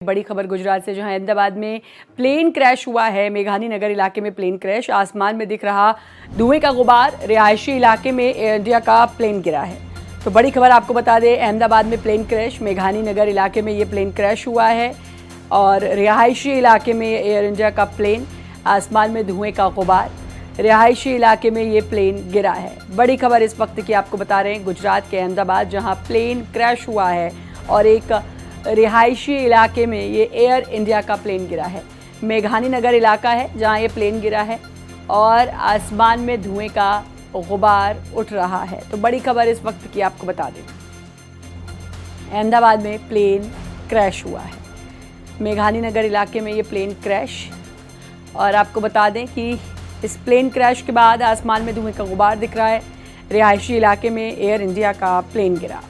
बड़ी खबर गुजरात से, जहां अहमदाबाद में प्लेन क्रैश हुआ है। मेघानी नगर इलाके में प्लेन क्रैश, आसमान में दिख रहा धुएं का गुबार। रिहायशी इलाके में एयर इंडिया का प्लेन गिरा है। तो बड़ी खबर आपको बता दें, अहमदाबाद में प्लेन क्रैश, मेघानी नगर इलाके में ये प्लेन क्रैश हुआ है और रिहायशी इलाके में एयर इंडिया का प्लेन, आसमान में धुएं का गुबार। रिहायशी इलाके में ये प्लेन गिरा है। बड़ी खबर इस वक्त की आपको बता रहे हैं गुजरात के अहमदाबाद, जहां प्लेन क्रैश हुआ है और एक रिहायशी इलाके में ये एयर इंडिया का प्लेन गिरा है। मेघानी नगर इलाका है जहां ये प्लेन गिरा है और आसमान में धुएं का गुबार उठ रहा है। तो बड़ी खबर इस वक्त की आपको बता दें, अहमदाबाद में प्लेन क्रैश हुआ है। मेघानी नगर इलाके में ये प्लेन क्रैश, और आपको बता दें कि इस प्लेन क्रैश के बाद आसमान में धुएं का गुबार दिख रहा है। रिहायशी इलाके में एयर इंडिया का प्लेन गिरा।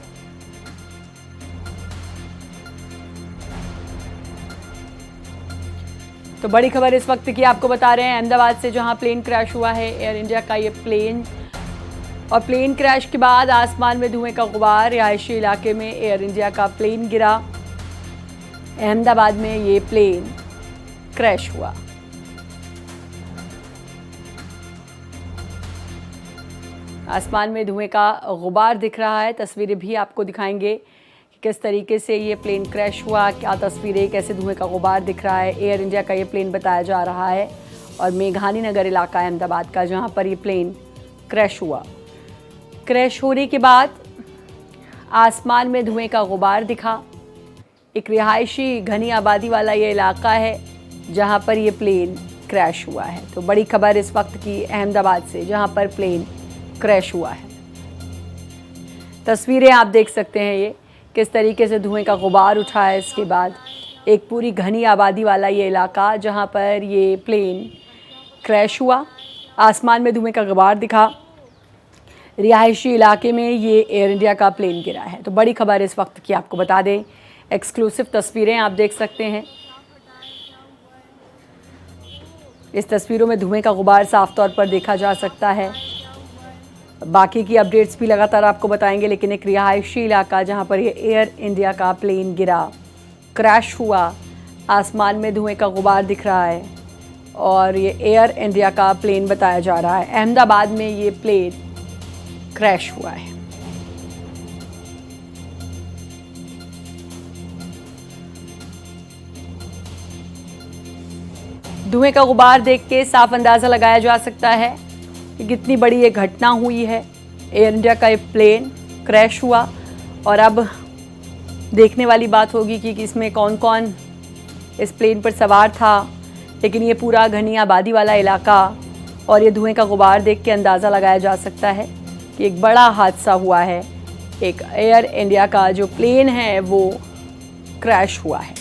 तो बड़ी खबर इस वक्त की आपको बता रहे हैं अहमदाबाद से, जहां प्लेन क्रैश हुआ है एयर इंडिया का ये प्लेन, और प्लेन क्रैश के बाद आसमान में धुएं का गुबार। रिहायशी इलाके में एयर इंडिया का प्लेन गिरा। अहमदाबाद में ये प्लेन क्रैश हुआ। आसमान में धुएं का गुबार दिख रहा है। तस्वीरें भी आपको दिखाएंगे कि किस तरीके से ये प्लेन क्रैश हुआ, क्या तस्वीरें, कैसे धुएं का गुबार दिख रहा है। एयर इंडिया का ये प्लेन बताया जा रहा है और मेघानी नगर इलाका है अहमदाबाद का, जहां पर ये प्लेन क्रैश हुआ। क्रैश होने के बाद आसमान में धुएं का गुबार दिखा। एक रिहायशी घनी आबादी वाला ये इलाका है जहां पर ये प्लेन क्रैश हुआ है। तो बड़ी खबर इस वक्त की अहमदाबाद से, जहां पर प्लेन क्रैश हुआ है। तस्वीरें आप देख सकते हैं ये किस तरीके से धुएं का गुबार उठा है। इसके बाद एक पूरी घनी आबादी वाला ये इलाका जहां पर ये प्लेन क्रैश हुआ, आसमान में धुएं का गुबार दिखा। रिहायशी इलाके में ये एयर इंडिया का प्लेन गिरा है। तो बड़ी खबर इस वक्त की आपको बता दें, एक्सक्लूसिव तस्वीरें आप देख सकते हैं। इस तस्वीरों में धुएं का गुबार साफ तौर पर देखा जा सकता है। बाकी की अपडेट्स भी लगातार आपको बताएंगे, लेकिन एक रिहायशी इलाका जहां पर ये एयर इंडिया का प्लेन गिरा, क्रैश हुआ, आसमान में धुएं का गुबार दिख रहा है और ये एयर इंडिया का प्लेन बताया जा रहा है। अहमदाबाद में ये प्लेन क्रैश हुआ है। धुएं का गुबार देख के साफ अंदाज़ा लगाया जा सकता है कि कितनी बड़ी ये घटना हुई है। एयर इंडिया का ये प्लेन क्रैश हुआ और अब देखने वाली बात होगी कि इसमें कौन कौन इस प्लेन पर सवार था। लेकिन ये पूरा घनी आबादी वाला इलाका और ये धुएं का गुबार देख के अंदाज़ा लगाया जा सकता है कि एक बड़ा हादसा हुआ है। एक एयर इंडिया का जो प्लेन है वो क्रैश हुआ है।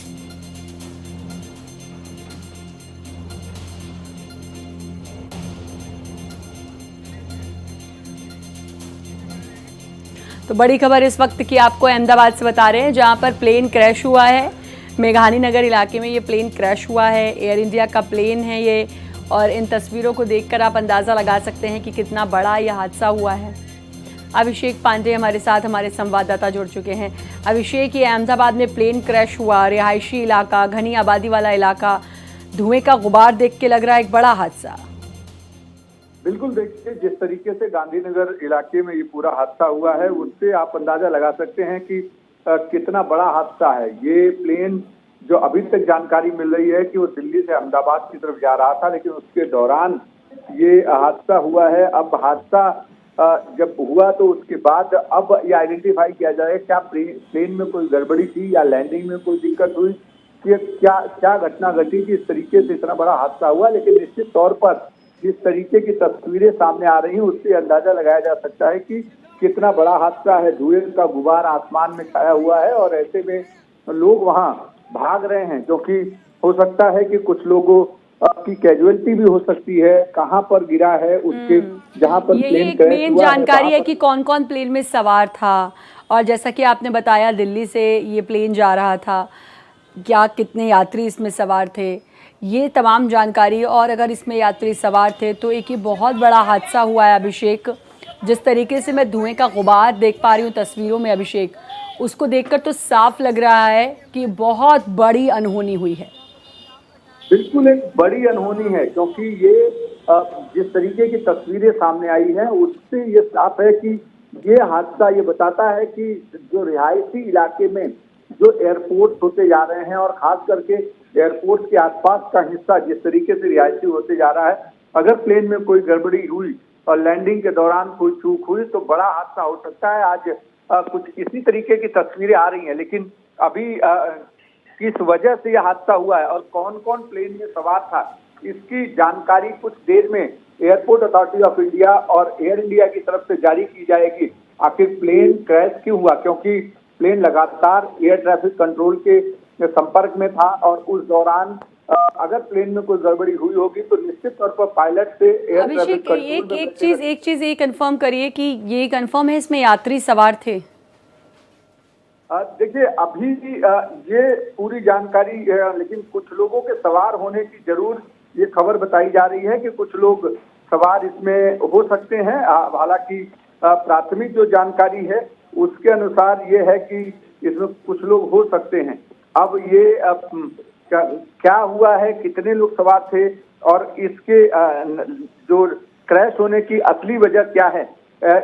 तो बड़ी खबर इस वक्त की आपको अहमदाबाद से बता रहे हैं, जहां पर प्लेन क्रैश हुआ है। मेघानी नगर इलाके में ये प्लेन क्रैश हुआ है, एयर इंडिया का प्लेन है ये, और इन तस्वीरों को देखकर आप अंदाज़ा लगा सकते हैं कि कितना बड़ा यह हादसा हुआ है। अभिषेक पांडे हमारे साथ, हमारे संवाददाता जुड़ चुके हैं। अभिषेक, ये अहमदाबाद में प्लेन क्रैश हुआ, रिहायशी इलाका, घनी आबादी वाला इलाका, धुएँ का गुबार देख के लग रहा है एक बड़ा हादसा। बिल्कुल, देखिए जिस तरीके से गांधीनगर इलाके में ये पूरा हादसा हुआ है, उससे आप अंदाजा लगा सकते हैं कि कितना बड़ा हादसा है। ये प्लेन, जो अभी तक जानकारी मिल रही है कि वो दिल्ली से अहमदाबाद की तरफ जा रहा था, लेकिन उसके दौरान ये हादसा हुआ है। अब हादसा जब हुआ तो उसके बाद अब ये आइडेंटिफाई किया जाएगा क्या प्लेन में कोई गड़बड़ी थी या लैंडिंग में कोई दिक्कत हुई, कि क्या घटना घटी कि इस तरीके से इतना बड़ा हादसा हुआ। लेकिन निश्चित तौर पर जिस तरीके की तस्वीरें सामने आ रही हैं, उससे अंदाजा लगाया जा सकता है कि कितना बड़ा हादसा है। धुएं का गुबार आसमान में छाया हुआ है और ऐसे में लोग वहां भाग रहे हैं, जो कि हो सकता है कि कुछ लोगों की कैजुअलिटी भी हो सकती है। कहां पर गिरा है उसके, जहां पर प्लेन क्रैश हुआ है। मेन जानकारी है कि कौन कौन प्लेन में सवार था, और जैसा कि आपने बताया दिल्ली से ये प्लेन जा रहा था, क्या कितने यात्री इसमें सवार थे, ये तमाम जानकारी। और अगर इसमें यात्री सवार थे तो एक ये बहुत बड़ा हादसा हुआ है अभिषेक, जिस तरीके से मैं धुएं का गुबार देख पा रही हूँ तस्वीरों में अभिषेक, उसको देखकर तो साफ लग रहा है कि बहुत बड़ी अनहोनी हुई है। बिल्कुल एक बड़ी अनहोनी है, क्योंकि ये जिस तरीके की तस्वीरें सामने आई हैं उससे ये साफ है कि ये हादसा ये बताता है कि जो रिहायशी इलाके में जो एयरपोर्ट होते जा रहे हैं और खास करके एयरपोर्ट के आसपास का हिस्सा जिस तरीके से रिहायशी होते जा रहा है, अगर प्लेन में कोई गड़बड़ी हुई और लैंडिंग के दौरान कोई चूक हुई तो बड़ा हादसा हो सकता है। आज कुछ इसी तरीके की तस्वीरें आ रही हैं, लेकिन अभी किस वजह से यह हादसा हुआ है और कौन कौन प्लेन में सवार था, इसकी जानकारी कुछ देर में एयरपोर्ट अथॉरिटी ऑफ इंडिया और एयर इंडिया की तरफ से जारी की जाएगी। आखिर प्लेन क्रैश क्यों हुआ, क्योंकि प्लेन लगातार एयर ट्रैफिक कंट्रोल के संपर्क में था और उस दौरान अगर प्लेन में कोई गड़बड़ी हुई होगी तो निश्चित तौर पर पायलट से एयर ट्रैफिक कंट्रोल एक चीज ये कंफर्म करिए कि ये कंफर्म है इसमें यात्री सवार थे। देखिए अभी ये पूरी जानकारी लेकिन कुछ लोगों के सवार होने की जरूर ये खबर बताई जा रही है कि कुछ लोग सवार इसमें हो सकते हैं। हालांकि प्राथमिक जो जानकारी है उसके अनुसार ये है कि इसमें कुछ लोग हो सकते हैं। अब ये क्या हुआ है, कितने लोग सवार थे और इसके जो क्रैश होने की असली वजह क्या है,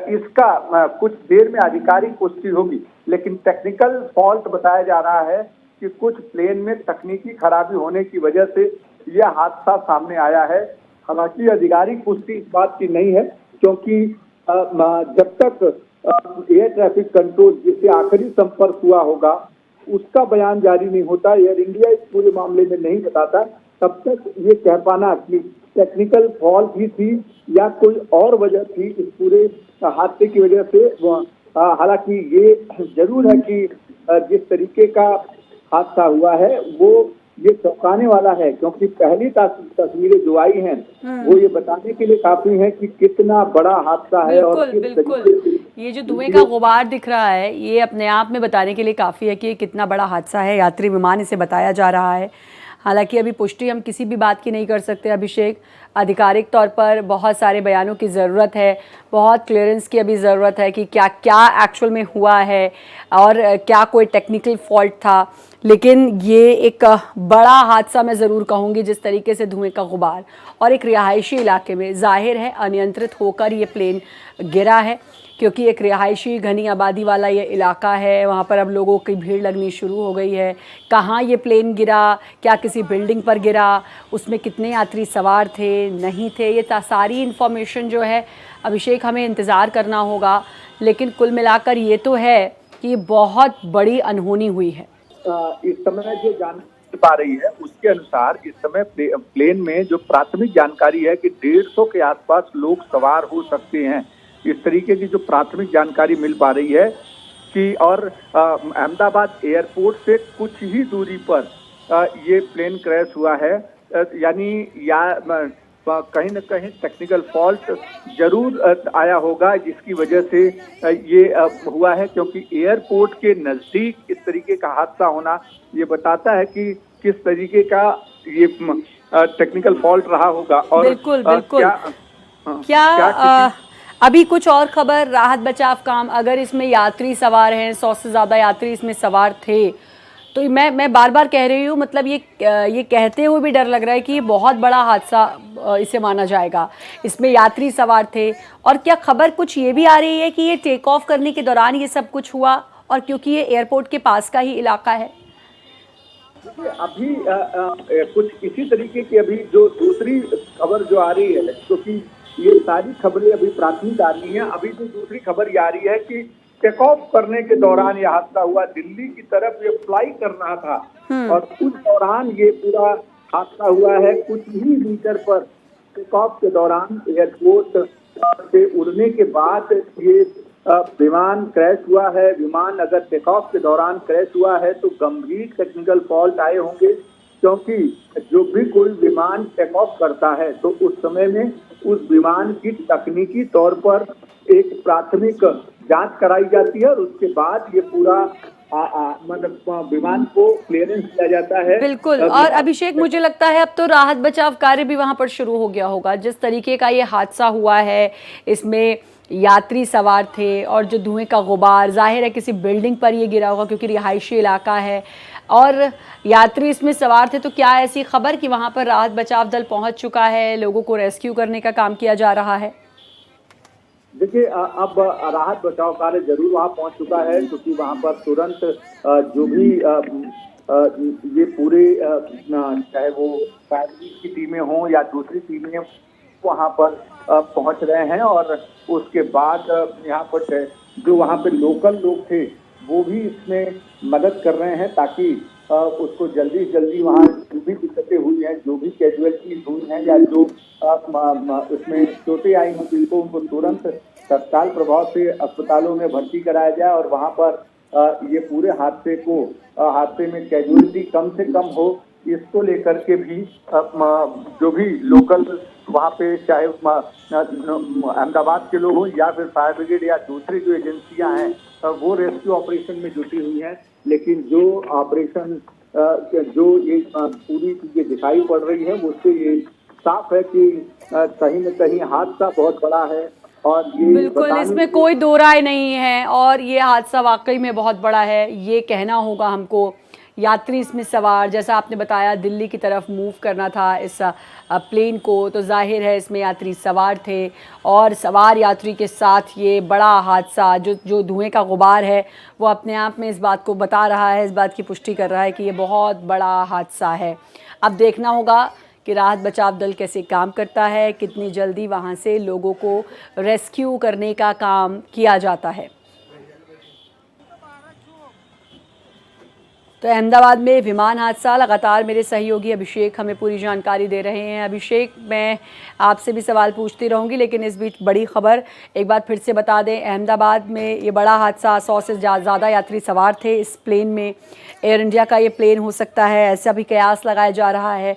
इसका कुछ देर में आधिकारिक पुष्टि होगी। लेकिन टेक्निकल फॉल्ट बताया जा रहा है कि कुछ प्लेन में तकनीकी खराबी होने की वजह से यह हादसा सामने आया है। हालांकि आधिकारिक पुष्टि इस बात की नहीं है, क्योंकि जब तक एयर ट्रैफिक कंट्रोल जिससे आखिरी संपर्क हुआ होगा उसका बयान जारी नहीं होता, एयर इंडिया इस पूरे मामले में नहीं बताता, तब तक ये कह पाना कि टेक्निकल फॉल्ट ही थी या कोई और वजह थी इस पूरे हादसे की वजह से। हालांकि ये जरूर है कि जिस तरीके का हादसा हुआ है वो ये चौंकाने वाला है, क्योंकि पहली तस्वीरें जो आई हैं वो ये बताने के लिए काफी है कि कितना बड़ा हादसा है। और बिल्कुल ये जो धुएं का गुबार दिख रहा है ये अपने आप में बताने के लिए काफ़ी है कि ये कितना बड़ा हादसा है। यात्री विमान इसे बताया जा रहा है। हालांकि अभी पुष्टि हम किसी भी बात की नहीं कर सकते अभिषेक, आधिकारिक तौर पर बहुत सारे बयानों की ज़रूरत है, बहुत क्लियरेंस की अभी ज़रूरत है कि क्या क्या एक्चुअल में हुआ है और क्या कोई टेक्निकल फॉल्ट था। लेकिन ये एक बड़ा हादसा मैं ज़रूर कहूँगी, जिस तरीके से धुएं का गुबार और एक रिहायशी इलाके में जाहिर है अनियंत्रित होकर ये प्लेन गिरा है, क्योंकि एक रिहायशी घनी आबादी वाला ये इलाका है। वहाँ पर अब लोगों की भीड़ लगनी शुरू हो गई है। कहाँ ये प्लेन गिरा, क्या किसी बिल्डिंग पर गिरा, उसमें कितने यात्री सवार थे नहीं थे, ये सारी इन्फॉर्मेशन जो है अभिषेक हमें इंतज़ार करना होगा। लेकिन कुल मिलाकर ये तो है कि बहुत बड़ी अनहोनी हुई है। इस समय जो जानकारी पा रही है उसके अनुसार इस समय प्लेन में जो प्राथमिक जानकारी है कि 150 के आसपास लोग सवार हो सकते हैं। इस तरीके की जो प्राथमिक जानकारी मिल पा रही है कि और अहमदाबाद एयरपोर्ट से कुछ ही दूरी पर ये प्लेन क्रैश हुआ है। यानी कहीं न कहीं टेक्निकल फॉल्ट जरूर आया होगा जिसकी वजह से ये हुआ है, क्योंकि एयरपोर्ट के नज़दीक इस तरीके का हादसा होना ये बताता है कि किस तरीके का ये टेक्निकल फॉल्ट रहा होगा। और बिल्कुल क्या अभी कुछ और खबर, राहत बचाव काम, अगर इसमें यात्री सवार हैं, 100 से ज़्यादा यात्री इसमें सवार थे, तो मैं बार बार कह रही हूँ, मतलब ये कहते हुए भी डर लग रहा है कि ये बहुत बड़ा हादसा इसे माना जाएगा। इसमें यात्री सवार थे और क्या खबर कुछ ये भी आ रही है कि ये टेक ऑफ करने के दौरान ये सब कुछ हुआ, और क्योंकि ये एयरपोर्ट के पास का ही इलाका है। अभी कुछ इसी तरीके की अभी जो दूसरी खबर जो आ रही है, क्योंकि ये सारी खबरें अभी प्राथमिक आ रही हैं, अभी जो दूसरी खबर ये आ रही है कि टेक ऑफ करने के दौरान यह हादसा हुआ। दिल्ली की तरफ ये फ्लाई कर रहा था और उस दौरान ये पूरा हादसा हुआ है। कुछ ही मीटर पर टेक ऑफ के दौरान एयरपोर्ट से उड़ने के बाद ये विमान क्रैश हुआ है। विमान अगर टेक ऑफ के दौरान क्रैश हुआ है तो गंभीर टेक्निकल फॉल्ट आए होंगे, क्योंकि जो भी कोई विमान टेक ऑफ करता है तो उस समय में उस विमान की तकनीकी तौर पर एक प्राथमिक जांच कराई जाती है और उसके बाद ये पूरा मतलब विमान को क्लियरेंस दिया जाता है। बिल्कुल। और अभिषेक, मुझे लगता है अब तो राहत बचाव कार्य भी वहां पर शुरू हो गया होगा। जिस तरीके का ये हादसा हुआ है, इसमें यात्री सवार थे और जो धुएं का गुबार, जाहिर है किसी बिल्डिंग पर ये गिरा होगा क्योंकि रिहायशी इलाका है और यात्री इसमें सवार थे। तो क्या ऐसी खबर कि वहां पर राहत बचाव दल पहुंच चुका है, लोगों को रेस्क्यू करने का काम किया जा रहा है? देखिए, अब राहत बचाव कार्य जरूर वहां पहुंच चुका है, क्योंकि वहां पर तुरंत जो भी ये पूरे चाहे वो फायर की टीमें हों या दूसरी टीमें वहां पर पहुंच रहे हैं। और उसके बाद यहाँ पर जो वहां पे लोकल लोग थे वो भी इसमें मदद कर रहे हैं, ताकि उसको जल्दी से जल्दी वहाँ जो भी दिक्कतें हुई हैं, जो भी कैजुअलिटीज हुई हैं या जो उसमें चोटें आई हैं जिनको, उनको तुरंत तत्काल प्रभाव से अस्पतालों में भर्ती कराया जाए और वहाँ पर ये पूरे हादसे में कैजुअलिटी कम से कम हो, इसको लेकर के भी जो भी लोकल वहाँ पे चाहे अहमदाबाद के लोग हों या फिर फायर ब्रिगेड या दूसरी जो एजेंसियां हैं वो रेस्क्यू ऑपरेशन में जुटी हुई हैं। लेकिन जो ऑपरेशन जो ये पूरी चीजें दिखाई पड़ रही है, उससे ये साफ है कि कहीं न कहीं हादसा बहुत बड़ा है। और ये बिल्कुल, इसमें कोई दो राय नहीं है और ये हादसा वाकई में बहुत बड़ा है, ये कहना होगा हमको। यात्री इसमें सवार, जैसा आपने बताया, दिल्ली की तरफ मूव करना था इस प्लेन को, तो जाहिर है इसमें यात्री सवार थे और सवार यात्री के साथ ये बड़ा हादसा, जो धुएं का गुबार है वो अपने आप में इस बात को बता रहा है, इस बात की पुष्टि कर रहा है कि ये बहुत बड़ा हादसा है। अब देखना होगा कि राहत बचाव दल कैसे काम करता है, कितनी जल्दी वहाँ से लोगों को रेस्क्यू करने का काम किया जाता है। तो अहमदाबाद में विमान हादसा, लगातार मेरे सहयोगी अभिषेक हमें पूरी जानकारी दे रहे हैं। अभिषेक, मैं आपसे भी सवाल पूछती रहूंगी, लेकिन इस बीच बड़ी खबर एक बार फिर से बता दें। अहमदाबाद में ये बड़ा हादसा, 100 से ज़्यादा यात्री सवार थे इस प्लेन में। एयर इंडिया का ये प्लेन हो सकता है, ऐसा भी कयास लगाया जा रहा है।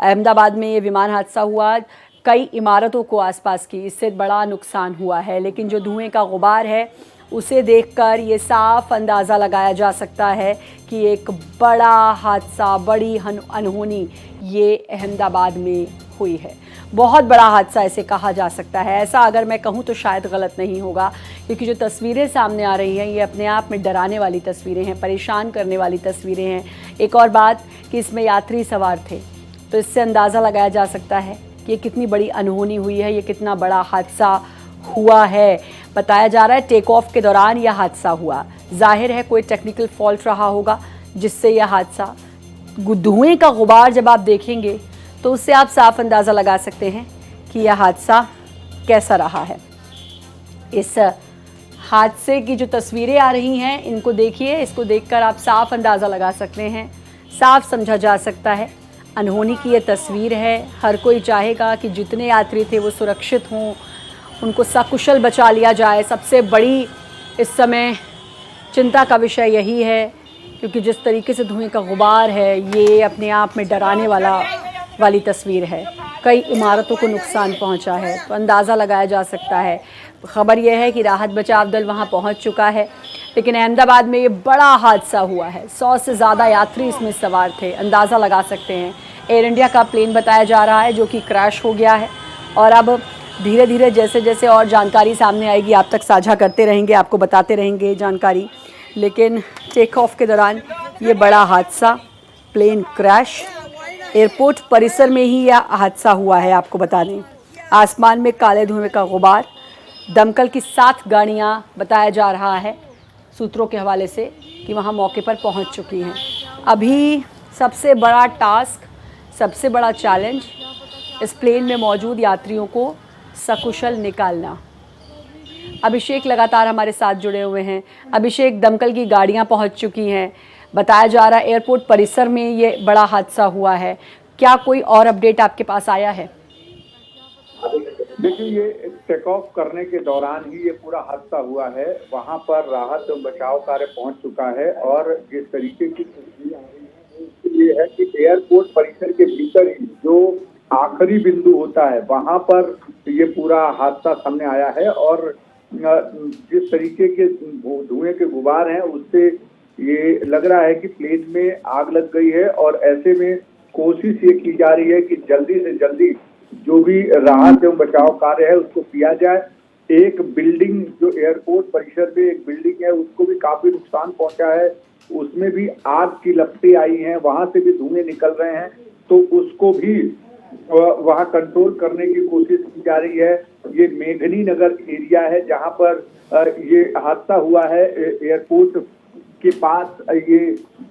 अहमदाबाद में ये विमान हादसा हुआ, कई इमारतों को आसपास की इससे बड़ा नुकसान हुआ है, लेकिन जो धुएं का गुबार है उसे देखकर ये साफ अंदाज़ा लगाया जा सकता है कि एक बड़ा हादसा, बड़ी अनहोनी ये अहमदाबाद में हुई है। बहुत बड़ा हादसा ऐसे कहा जा सकता है। ऐसा अगर मैं कहूँ तो शायद गलत नहीं होगा, क्योंकि जो तस्वीरें सामने आ रही हैं ये अपने आप में डराने वाली तस्वीरें हैं, परेशान करने वाली तस्वीरें हैं। एक और बात कि इसमें यात्री सवार थे, तो इससे अंदाज़ा लगाया जा सकता है कि ये कितनी बड़ी अनहोनी हुई है, ये कितना बड़ा हादसा हुआ है। बताया जा रहा है टेक ऑफ के दौरान यह हादसा हुआ। जाहिर है कोई टेक्निकल फॉल्ट रहा होगा जिससे यह हादसा, धुएं का गुबार जब आप देखेंगे तो उससे आप साफ अंदाज़ा लगा सकते हैं कि यह हादसा कैसा रहा है। इस हादसे की जो तस्वीरें आ रही हैं इनको देखिए, इसको देखकर आप साफ अंदाज़ा लगा सकते हैं, साफ समझा जा सकता है अनहोनी की ये तस्वीर है। हर कोई चाहेगा कि जितने यात्री थे वो सुरक्षित हों, उनको सकुशल बचा लिया जाए। सबसे बड़ी इस समय चिंता का विषय यही है, क्योंकि जिस तरीके से धुएं का गुबार है ये अपने आप में डराने वाली तस्वीर है। कई इमारतों को नुकसान पहुंचा है, तो अंदाज़ा लगाया जा सकता है। खबर यह है कि राहत बचाव दल वहां पहुंच चुका है, लेकिन अहमदाबाद में ये बड़ा हादसा हुआ है। 100 से ज़्यादा यात्री इसमें सवार थे, अंदाज़ा लगा सकते हैं। एयर इंडिया का प्लेन बताया जा रहा है जो कि क्रैश हो गया है, और अब धीरे धीरे जैसे जैसे और जानकारी सामने आएगी आप तक साझा करते रहेंगे, आपको बताते रहेंगे जानकारी। लेकिन टेक ऑफ के दौरान ये बड़ा हादसा, प्लेन क्रैश, एयरपोर्ट परिसर में ही यह हादसा हुआ है। आपको बता दें आसमान में काले धुएं का गुबार, दमकल की 7 गाड़ियां बताया जा रहा है सूत्रों के हवाले से कि वहां मौके पर पहुंच चुकी हैं। अभी सबसे बड़ा टास्क, सबसे बड़ा चैलेंज इस प्लेन में मौजूद यात्रियों को सकुशल निकालना। अभिषेक लगातार हमारे साथ जुड़े हुए हैं। अभिषेक, दमकल की गाड़ियां पहुंच चुकी हैं, बताया जा रहा है एयरपोर्ट परिसर में ये बड़ा हादसा हुआ है, क्या कोई और अपडेट आपके पास आया है? देखिए, ये टेक ऑफ करने के दौरान ही ये पूरा हादसा हुआ है। वहां पर राहत बचाव कार्य पहुंच चुका है, और जिस तरीके की तस्वीर आ रही है ये है कि एयरपोर्ट परिसर के भीतर ही जो आखिरी बिंदु होता है वहां पर ये पूरा हादसा सामने आया है। और जिस तरीके के धुएं के गुबार हैं उससे ये लग रहा है कि प्लेन में आग लग गई है और ऐसे में कोशिश ये की जा रही है कि जल्दी से जल्दी जो भी राहत एवं बचाव कार्य है उसको किया जाए। एक बिल्डिंग जो एयरपोर्ट परिसर में एक बिल्डिंग है उसको भी काफी नुकसान पहुंचा है, उसमें भी आग की लपटें आई हैं, वहां से भी धुएं निकल रहे हैं, तो उसको भी वहां कंट्रोल करने की कोशिश की जा रही है। ये मेघनी नगर एरिया है जहां पर ये हादसा हुआ है, एयरपोर्ट के पास ये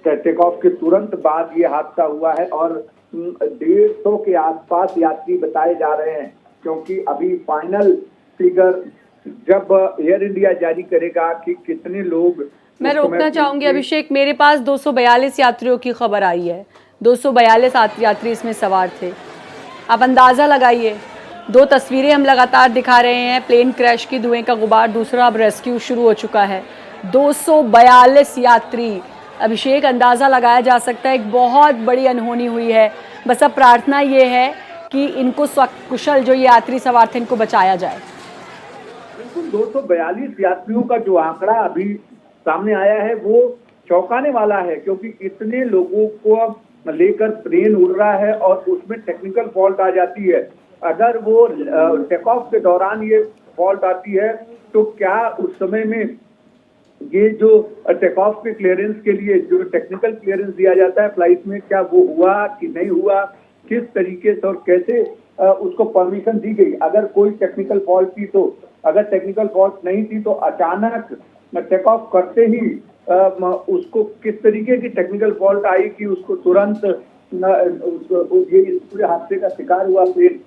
टेक ऑफ के तुरंत बाद ये हादसा हुआ है और 150 के आसपास यात्री बताए जा रहे हैं, क्योंकि अभी फाइनल फिगर जब एयर इंडिया जारी करेगा कि कितने लोग। मैं रोकना चाहूंगी अभिषेक, मेरे पास 242 यात्रियों की खबर आई है, 242 यात्री इसमें सवार थे। आप अंदाज़ा लगाइए, 2 तस्वीरें हम लगातार दिखा रहे हैं, प्लेन क्रैश की, धुएं का गुबार, दूसरा अब रेस्क्यू शुरू हो चुका है। 242 यात्री, अभिषेक अंदाज़ा लगाया जा सकता है एक बहुत बड़ी अनहोनी हुई है। बस अब प्रार्थना ये है कि इनको सकुशल जो यात्री सवार थे इनको बचाया जाए। बिल्कुल 242 यात्रियों का जो आंकड़ा अभी सामने आया है वो चौंकाने वाला है, क्योंकि इतने लोगों को लेकर प्लेन उड़ रहा है और उसमें टेक्निकल फॉल्ट आ जाती है। अगर वो टेक ऑफ के दौरान ये फॉल्ट आती है तो क्या उस समय में ये जो टेक ऑफ के क्लियरेंस के लिए जो टेक्निकल क्लियरेंस दिया जाता है फ्लाइट में, क्या वो हुआ कि नहीं हुआ, किस तरीके से और कैसे उसको परमिशन दी गई। अगर कोई टेक्निकल फॉल्ट थी तो, अगर टेक्निकल फॉल्ट नहीं थी तो अचानक टेक ऑफ करते ही उसको किस तरीके की टेक्निकल फॉल्ट आई कि उसको तुरंत ये इस पूरे हादसे का शिकार हुआ प्लेन।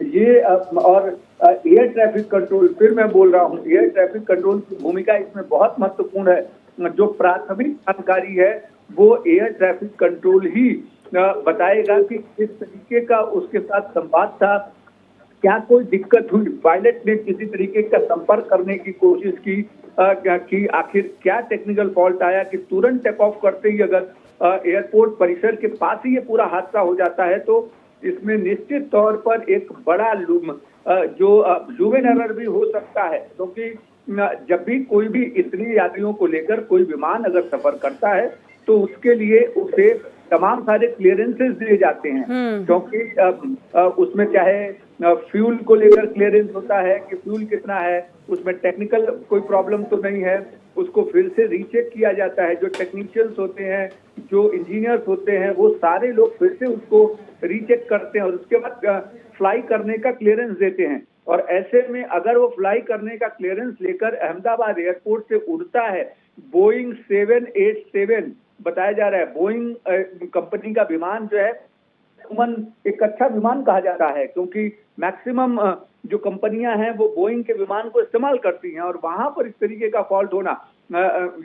ये और एयर ट्रैफिक कंट्रोल, फिर मैं बोल रहा हूँ, एयर ट्रैफिक कंट्रोल की भूमिका इसमें बहुत महत्वपूर्ण है। जो प्राथमिक जानकारी है वो एयर ट्रैफिक कंट्रोल ही बताएगा कि किस तरीके का उसके साथ संवाद था, क्या कोई दिक्कत हुई, पायलट ने किसी तरीके का संपर्क करने की कोशिश की कि आखिर क्या टेक्निकल फॉल्ट आया कि तुरंत टेक ऑफ करते ही अगर एयरपोर्ट परिसर के पास ही ये पूरा हादसा हो जाता है तो इसमें निश्चित तौर पर एक बड़ा जो ह्यूमन एरर भी हो सकता है, क्योंकि जब भी कोई भी इतनी यात्रियों को लेकर कोई विमान अगर सफर करता है तो उसके लिए उसे तमाम सारे क्लियरेंसेस दिए जाते हैं, क्योंकि उसमें चाहे फ्यूल को लेकर क्लियरेंस होता है कि फ्यूल कितना है, उसमें टेक्निकल कोई प्रॉब्लम तो नहीं है, उसको फिर से रीचेक किया जाता है। जो टेक्नीशियंस होते हैं, जो इंजीनियर्स होते हैं, वो सारे लोग फिर से उसको रीचेक करते हैं और उसके बाद फ्लाई करने का क्लियरेंस देते हैं। और ऐसे में अगर वो फ्लाई करने का क्लियरेंस लेकर अहमदाबाद एयरपोर्ट से उड़ता है, बोइंग 787 बताया जा रहा है, बोइंग कंपनी का विमान जो है एक अच्छा विमान कहा जाता है, क्योंकि मैक्सिमम जो कंपनियां हैं वो बोइंग के विमान को इस्तेमाल करती हैं और वहां पर इस तरीके का फॉल्ट होना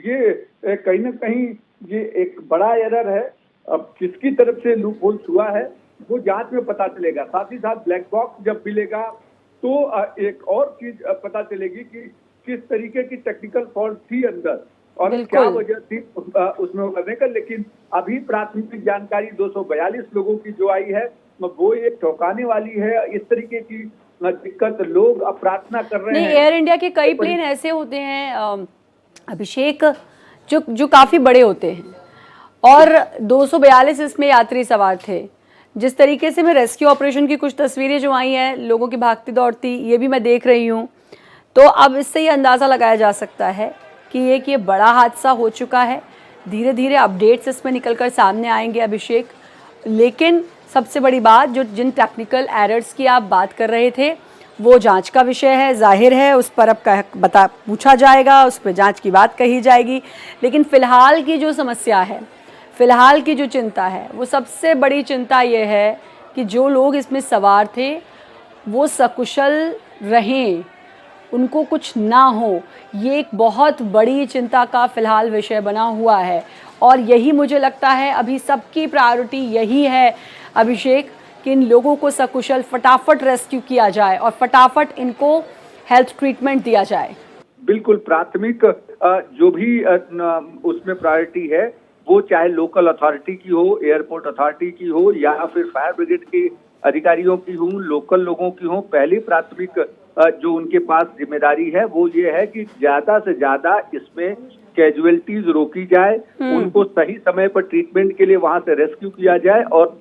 ये कहीं ना कहीं ये एक बड़ा एरर है। अब किसकी तरफ से लूप होल्स हुआ है वो जांच में पता चलेगा। साथ ही साथ ब्लैक बॉक्स जब मिलेगा तो एक और चीज पता चलेगी कि किस तरीके की टेक्निकल फॉल्ट थी अंदर और क्या वजह थी उसमें उतरने का। लेकिन अभी प्राथमिक जानकारी 242 लोगों की जो आई है वो एक चौंकाने वाली है। इस तरीके की दिक्कत लोग अब प्रार्थना कर रहे हैं। एयर इंडिया के कई प्लेन ऐसे होते हैं अभिषेक जो काफ़ी बड़े होते हैं और 242 इसमें यात्री सवार थे। जिस तरीके से मैं रेस्क्यू ऑपरेशन की कुछ तस्वीरें जो आई हैं लोगों की भागती दौड़ती, ये भी मैं देख रही हूँ, तो अब इससे ये अंदाज़ा लगाया जा सकता है कि ये बड़ा हादसा हो चुका है। धीरे धीरे अपडेट्स इसमें निकल कर सामने आएंगे अभिषेक, लेकिन सबसे बड़ी बात जो जिन टेक्निकल एरर्स की आप बात कर रहे थे वो जांच का विषय है, जाहिर है उस पर अब पूछा जाएगा, उस पर जांच की बात कही जाएगी। लेकिन फ़िलहाल की जो समस्या है, फ़िलहाल की जो चिंता है, वो सबसे बड़ी चिंता ये है कि जो लोग इसमें सवार थे वो सकुशल रहें, उनको कुछ ना हो। ये एक बहुत बड़ी चिंता का फ़िलहाल विषय बना हुआ है और यही मुझे लगता है अभी सबकी प्रायोरिटी यही है अभिषेक कि इन लोगों को सकुशल फटाफट रेस्क्यू किया जाए और फटाफट इनको हेल्थ ट्रीटमेंट दिया जाए। बिल्कुल, प्राथमिक जो भी उसमें प्रायोरिटी है वो चाहे लोकल अथॉरिटी की हो, एयरपोर्ट अथॉरिटी की हो या फिर फायर ब्रिगेड के अधिकारियों की हो, लोकल लोगों की हो, पहली प्राथमिक जो उनके पास जिम्मेदारी है वो ये है कि ज्यादा से ज्यादा इसमें कैजुअलिटीज रोकी जाए, उनको सही समय पर ट्रीटमेंट के लिए वहां से रेस्क्यू किया जाए और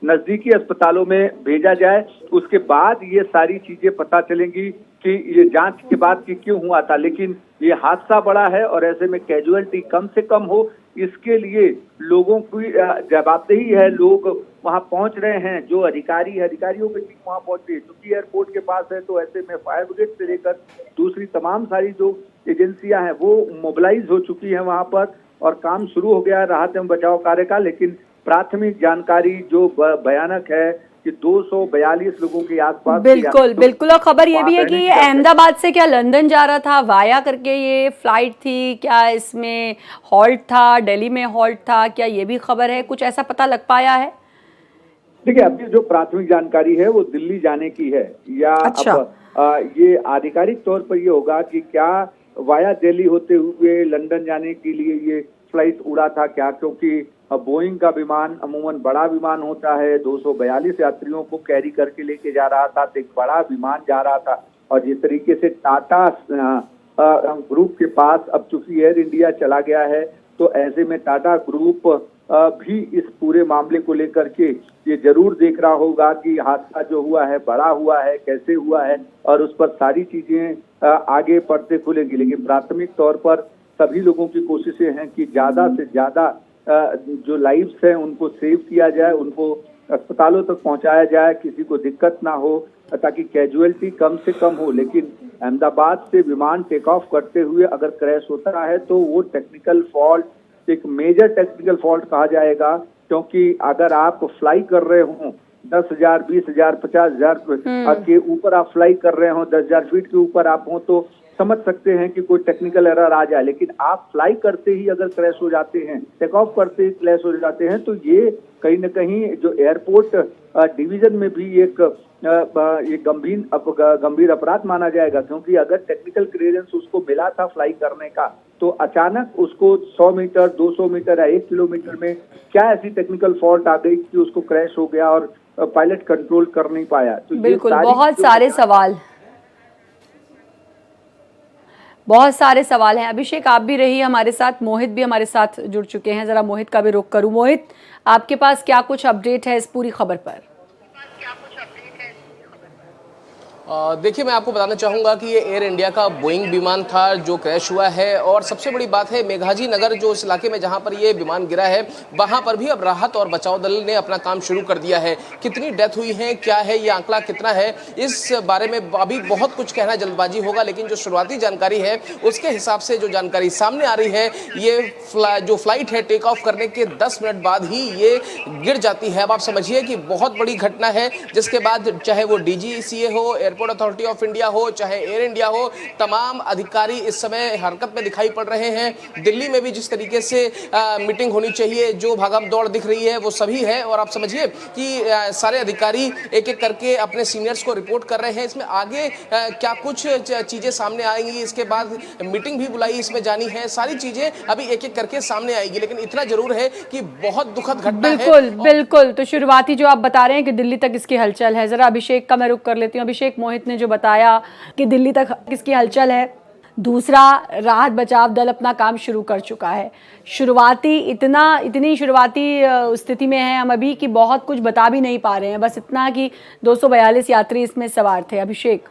नजदीकी अस्पतालों में भेजा जाए। उसके बाद ये सारी चीजें पता चलेंगी कि ये जांच के बाद कि क्यों हुआ था। लेकिन ये हादसा बड़ा है और ऐसे में कैजुअलिटी कम से कम हो, इसके लिए लोगों की जवाबदेही है। लोग वहां पहुंच रहे हैं, जो अधिकारियों की टीम वहां पहुंची है, क्योंकि एयरपोर्ट के पास है, तो ऐसे में फायर ब्रिगेड से लेकर दूसरी तमाम सारी जो एजेंसियां हैं वो मोबिलाइज हो चुकी हैं वहां पर और काम शुरू हो गया है राहत एवं बचाव कार्य का। लेकिन प्राथमिक जानकारी जो भयानक है कि 242 लोगों के आसपास बिल्कुल और खबर ये भी है कि ये अहमदाबाद से क्या लंदन जा रहा था, वाया करके ये फ्लाइट थी, क्या इसमें हॉल्ट था, दिल्ली में हॉल्ट था, क्या ये भी खबर है? कुछ ऐसा पता लग पाया है? देखिए, अभी जो प्राथमिक जानकारी है वो दिल्ली जाने की है या अच्छा। अब ये आधिकारिक तौर पर ये होगा कि क्या वाया दिल्ली होते हुए लंदन जाने के लिए ये फ्लाइट उड़ा था क्या, क्योंकि बोइंग का विमान अमूमन बड़ा विमान होता है, 242 यात्रियों को कैरी करके लेके जा रहा था, तो एक बड़ा विमान जा रहा था। और जिस तरीके से टाटा ग्रुप के पास अब चूंकि एयर इंडिया चला गया है, तो ऐसे में टाटा ग्रुप भी इस पूरे मामले को लेकर के ये जरूर देख रहा होगा कि हादसा जो हुआ है बड़ा हुआ है, कैसे हुआ है, और उस पर सारी चीजें आगे बढ़ते खुलेंगी। लेकिन प्राथमिक तौर पर सभी लोगों की कोशिशें हैं कि ज्यादा से ज्यादा जो लाइव्स हैं उनको सेव किया जाए, उनको अस्पतालों तक पहुंचाया जाए, किसी को दिक्कत ना हो, ताकि कैजुअलिटी कम से कम हो। लेकिन अहमदाबाद से विमान टेक ऑफ करते हुए अगर क्रैश होता है तो वो टेक्निकल फॉल्ट, एक मेजर टेक्निकल फॉल्ट कहा जाएगा, क्योंकि अगर आप फ्लाई कर रहे हो 10,000, 20,000, 50,000 के ऊपर आप फ्लाई कर रहे हो, 10,000 फीट के ऊपर आप हो, तो समझ सकते हैं कि कोई टेक्निकल एरर आ जाए। लेकिन आप फ्लाई करते ही अगर क्रैश हो जाते हैं, टेक ऑफ करते ही क्रैश हो जाते हैं, तो ये कहीं न कहीं जो एयरपोर्ट डिवीजन में भी एक गंभीर अपराध माना जाएगा। क्योंकि अगर टेक्निकल क्लियरेंस उसको मिला था फ्लाई करने का, तो अचानक उसको 100 मीटर, 200 मीटर या 1 किलोमीटर में क्या ऐसी टेक्निकल फॉल्ट आ गई कि उसको क्रैश हो गया और पायलट कंट्रोल कर नहीं पाया। तो बिल्कुल, बहुत सारे सवाल हैं। अभिषेक, आप भी रहिए हमारे साथ, मोहित भी हमारे साथ जुड़ चुके हैं। जरा मोहित का भी रुख करूं। मोहित, आपके पास क्या कुछ अपडेट है इस पूरी खबर पर? देखिए, मैं आपको बताना चाहूँगा कि ये एयर इंडिया का बोइंग विमान था जो क्रैश हुआ है। और सबसे बड़ी बात है, मेघाजी नगर जो इस इलाके में जहाँ पर ये विमान गिरा है, वहाँ पर भी अब राहत और बचाव दल ने अपना काम शुरू कर दिया है। कितनी डेथ हुई है, क्या है ये आंकड़ा, कितना है, इस बारे में अभी बहुत कुछ कहना जल्दबाजी होगा। लेकिन जो शुरुआती जानकारी है उसके हिसाब से जो जानकारी सामने आ रही है, ये जो फ्लाइट है टेक ऑफ करने के 10 मिनट बाद ही ये गिर जाती है। अब आप समझिए कि बहुत बड़ी घटना है, जिसके बाद चाहे वो DGCA हो, एयरपोर्ट अथॉरिटी ऑफ इंडिया हो, चाहे एयर इंडिया हो, तमाम अधिकारी इस समय हरकत में दिखाई पड़ रहे हैं। दिल्ली में भी जिस तरीके से मीटिंग होनी चाहिए, जो भागम दौड़ दिख रही है वो सभी है। और आप समझिए कि सारे अधिकारी एक एक करके अपने सीनियर्स को रिपोर्ट कर रहे हैं। इसमें आगे क्या कुछ चीजें सामने आएंगी, इसके बाद मीटिंग भी बुलाई इसमें जानी है, सारी चीजें अभी एक एक करके सामने आएगी। लेकिन इतना जरूर है कि बहुत दुखद घटना है। बिल्कुल। तो शुरुआती जो आप बता रहे हैं कि दिल्ली तक इसकी हलचल है, जरा अभिषेक का मैं रुख कर लेती हूँ। अभिषेक, मोहित ने जो बताया कि दिल्ली तक किसकी हलचल है, दूसरा, राहत बचाव दल अपना काम शुरू कर चुका है। इतनी शुरुआती स्थिति में है हम अभी कि बहुत कुछ बता भी नहीं पा रहे हैं, बस इतना कि 242 यात्री इसमें सवार थे। अभिषेक,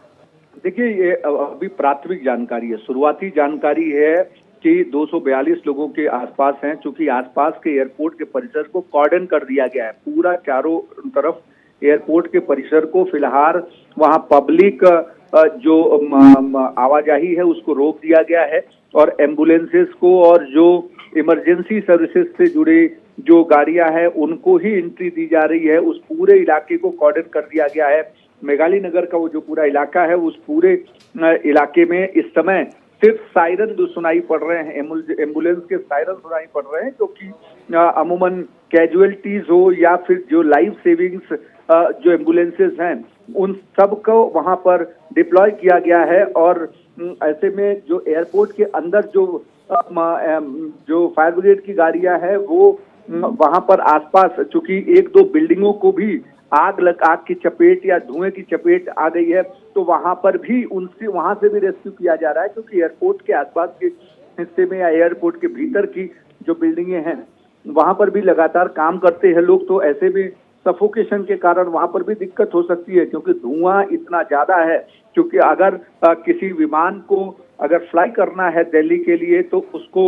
देखिए, ये अभी प्राथमिक जानकारी है, शुरुआती जानकारी है कि 242 लोगों के आसपास हैं। चूंकि आसपास के एयरपोर्ट के परिसर को कॉर्डन कर दिया गया है, पूरा चारों तरफ एयरपोर्ट के परिसर को फिलहाल वहां पब्लिक जो आवाजाही है उसको रोक दिया गया है, और एम्बुलेंसेस को और जो इमरजेंसी सर्विसेज से जुड़े जो गाड़ियां हैं उनको ही एंट्री दी जा रही है। उस पूरे इलाके को कॉर्डन कर दिया गया है। मेघाली नगर का वो जो पूरा इलाका है, उस पूरे इलाके में इस समय सिर्फ सायरन जो सुनाई पड़ रहे हैं, एम्बुलेंस के सायरन सुनाई पड़ रहे हैं, क्योंकि अमूमन कैजुअलिटीज हो या फिर जो लाइफ सेविंग्स जो एम्बुलेंसेस हैं उन सब को वहां पर डिप्लॉय किया गया है। और ऐसे में जो एयरपोर्ट के अंदर जो फायर ब्रिगेड की गाड़ियां हैं वो वहां पर आसपास, चूंकि 1-2 बिल्डिंगों को भी आग की चपेट या धुएं की चपेट आ गई है, तो वहां पर भी वहां से भी रेस्क्यू किया जा रहा है, क्योंकि एयरपोर्ट के आसपास के हिस्से में या एयरपोर्ट के भीतर की जो बिल्डिंगें हैं वहां पर भी लगातार काम करते हैं लोग, तो ऐसे में सफोकेशन के कारण वहां पर भी दिक्कत हो सकती है, क्योंकि धुआं इतना ज्यादा है। क्योंकि अगर किसी विमान को अगर फ्लाई करना है दिल्ली के लिए तो उसको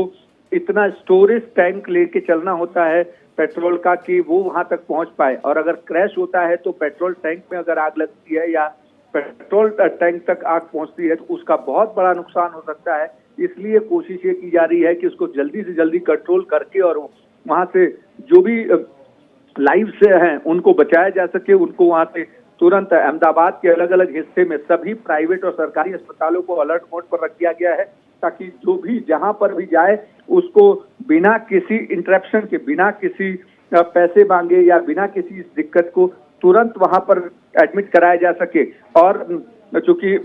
इतना स्टोरेज टैंक लेके चलना होता है पेट्रोल का कि वो वहां तक पहुंच पाए, और अगर क्रैश होता है तो पेट्रोल टैंक में अगर आग लगती है या पेट्रोल टैंक तक आग पहुंचती है तो उसका बहुत बड़ा नुकसान हो सकता है। इसलिए कोशिश ये की जा रही है कि उसको जल्दी से जल्दी कंट्रोल करके और वहां से जो भी लाइव्स हैं उनको बचाया जा सके, उनको वहां से तुरंत अहमदाबाद के अलग अलग हिस्से में सभी प्राइवेट और सरकारी अस्पतालों को अलर्ट मोड पर रख दिया गया है, ताकि जो भी जहां पर भी जाए उसको बिना किसी इंटरप्शन के, बिना किसी पैसे मांगे या बिना किसी दिक्कत को तुरंत वहां पर एडमिट कराया जा सके। और चूंकि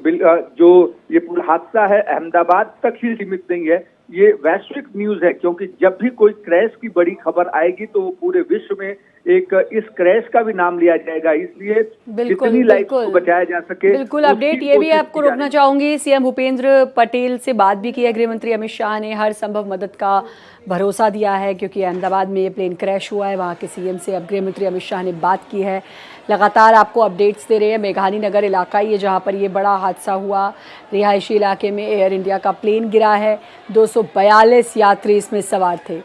जो ये पूरा हादसा है अहमदाबाद तक ही सीमित नहीं है, ये वैश्विक न्यूज है, क्योंकि जब भी कोई क्रैश की बड़ी खबर आएगी तो वो पूरे विश्व में एक इस क्रैश का भी नाम लिया जाएगा। इसलिए जितनी लाइफ को बचाया जा सके। बिल्कुल अपडेट ये भी आपको रोकना चाहूंगी, सीएम भूपेंद्र पटेल से बात भी की है गृह मंत्री अमित शाह ने, हर संभव मदद का भरोसा दिया है, क्योंकि अहमदाबाद में ये प्लेन क्रैश हुआ है, वहाँ के सीएम से अब गृह मंत्री अमित शाह ने बात की है। लगातार आपको अपडेट्स दे रहे हैं। मेघानी नगर इलाका ये जहाँ पर ये बड़ा हादसा हुआ, रिहायशी इलाके में एयर इंडिया का प्लेन गिरा है, 242 यात्री इसमें सवार थे,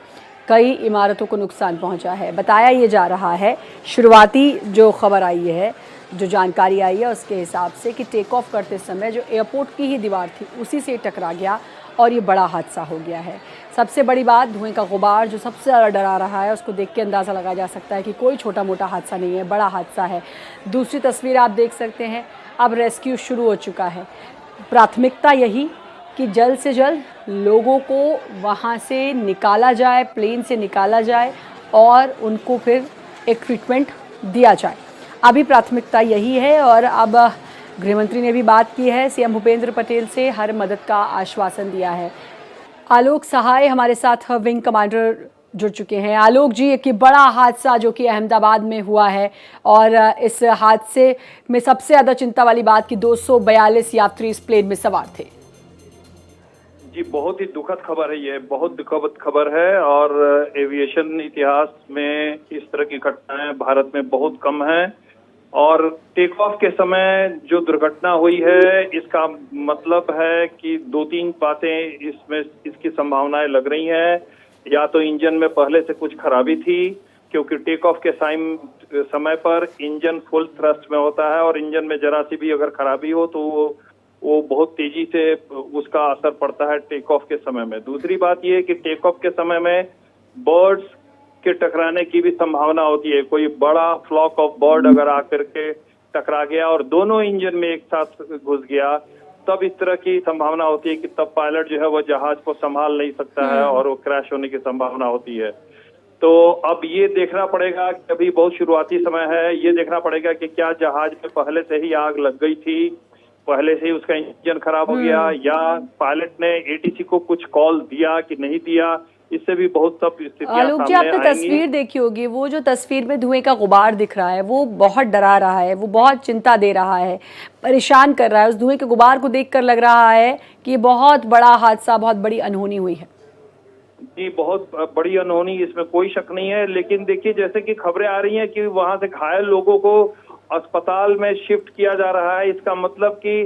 कई इमारतों को नुकसान पहुंचा है। बताया ये जा रहा है, शुरुआती जो खबर आई है, जो जानकारी आई है उसके हिसाब से कि टेक ऑफ करते समय जो एयरपोर्ट की ही दीवार थी उसी से टकरा गया और ये बड़ा हादसा हो गया है। सबसे बड़ी बात, धुएं का गुबार जो सबसे ज़्यादा डरा रहा है, उसको देख के अंदाज़ा लगाया जा सकता है कि कोई छोटा मोटा हादसा नहीं है, बड़ा हादसा है। दूसरी तस्वीर आप देख सकते हैं, अब रेस्क्यू शुरू हो चुका है। प्राथमिकता यही कि जल्द से जल्द लोगों को वहाँ से निकाला जाए, प्लेन से निकाला जाए और उनको फिर एक ट्रीटमेंट दिया जाए। अभी प्राथमिकता यही है और अब गृहमंत्री ने भी बात की है सीएम भूपेंद्र पटेल से, हर मदद का आश्वासन दिया है। आलोक सहाय हमारे साथ विंग कमांडर जुड़ चुके हैं। आलोक जी, एक बड़ा हादसा जो कि अहमदाबाद में हुआ है और इस हादसे में सबसे ज़्यादा चिंता वाली बात कि 242 यात्री इस प्लेन में सवार थे। जी, बहुत ही दुखद खबर है, ये बहुत दुखद खबर है और एविएशन इतिहास में इस तरह की घटनाएं भारत में बहुत कम हैं। और टेक ऑफ के समय जो दुर्घटना हुई है इसका मतलब है कि दो तीन बातें इसमें इसकी संभावनाएं लग रही हैं। या तो इंजन में पहले से कुछ खराबी थी, क्योंकि टेक ऑफ के समय पर इंजन फुल थ्रस्ट में होता है और इंजन में जरा सी भी अगर खराबी हो तो वो बहुत तेजी से उसका असर पड़ता है टेक ऑफ के समय में। दूसरी बात ये है कि टेक ऑफ के समय में बर्ड्स के टकराने की भी संभावना होती है। कोई बड़ा फ्लॉक ऑफ बर्ड अगर आकर के टकरा गया और दोनों इंजन में एक साथ घुस गया, तब इस तरह की संभावना होती है कि तब पायलट जो है वो जहाज को संभाल नहीं सकता है और वो क्रैश होने की संभावना होती है। तो अब ये देखना पड़ेगा कि अभी बहुत शुरुआती समय है, ये देखना पड़ेगा कि क्या जहाज में पहले से ही आग लग गई थी, पहले से ही उसका इंजन खराब हो गया, या पायलट ने एटीसी को कुछ कॉल दिया कि नहीं दिया। इससे भी बहुत सब स्थितियां आलोक जी, आपने तस्वीर देखी होगी, वो जो तस्वीर में धुएं का गुबार दिख रहा है वो बहुत डरा रहा है, वो बहुत चिंता दे रहा है, परेशान कर रहा है। उस धुएं के गुबार को देखकर लग रहा है कि बहुत बड़ा हादसा, बहुत बड़ी अनहोनी हुई है। जी, बहुत बड़ी अनहोनी, इसमें कोई शक नहीं है। लेकिन देखिए, जैसे कि खबरें आ रही हैं कि वहां से घायल लोगों को अस्पताल में शिफ्ट किया जा रहा है, इसका मतलब कि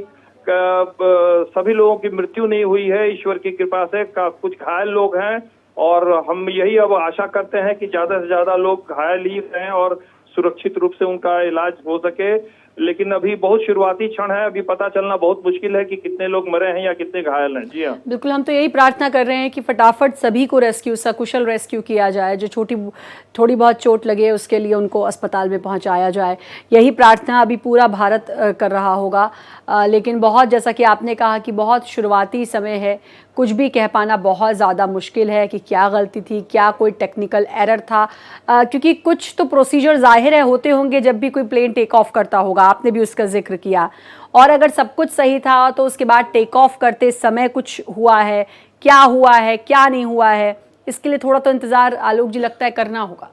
सभी लोगों की मृत्यु नहीं हुई है, ईश्वर की कृपा से कुछ घायल लोग हैं। और हम यही अब आशा करते हैं कि ज्यादा से ज्यादा लोग घायल ही रहें और सुरक्षित रूप से उनका इलाज हो सके। लेकिन अभी बहुत शुरुआती क्षण है, अभी पता चलना बहुत मुश्किल है कि कितने लोग मरे हैं या कितने घायल हैं। जी हाँ, बिल्कुल, हम तो यही प्रार्थना कर रहे हैं कि फटाफट सभी को रेस्क्यू, सकुशल रेस्क्यू किया जाए। जो थोड़ी बहुत चोट लगे उसके लिए उनको अस्पताल में पहुंचाया जाए। यही प्रार्थना अभी पूरा भारत कर रहा होगा। लेकिन बहुत, जैसा कि आपने कहा कि बहुत शुरुआती समय है, कुछ भी कह पाना बहुत ज़्यादा मुश्किल है कि क्या गलती थी, क्या कोई टेक्निकल एरर था, क्योंकि कुछ तो प्रोसीजर जाहिर है होते होंगे जब भी कोई प्लेन टेक ऑफ करता होगा, आपने भी उसका जिक्र किया। और अगर सब कुछ सही था तो उसके बाद टेक ऑफ करते समय कुछ हुआ है, क्या हुआ है, क्या नहीं हुआ है, इसके लिए थोड़ा तो इंतज़ार आलोक जी लगता है करना होगा।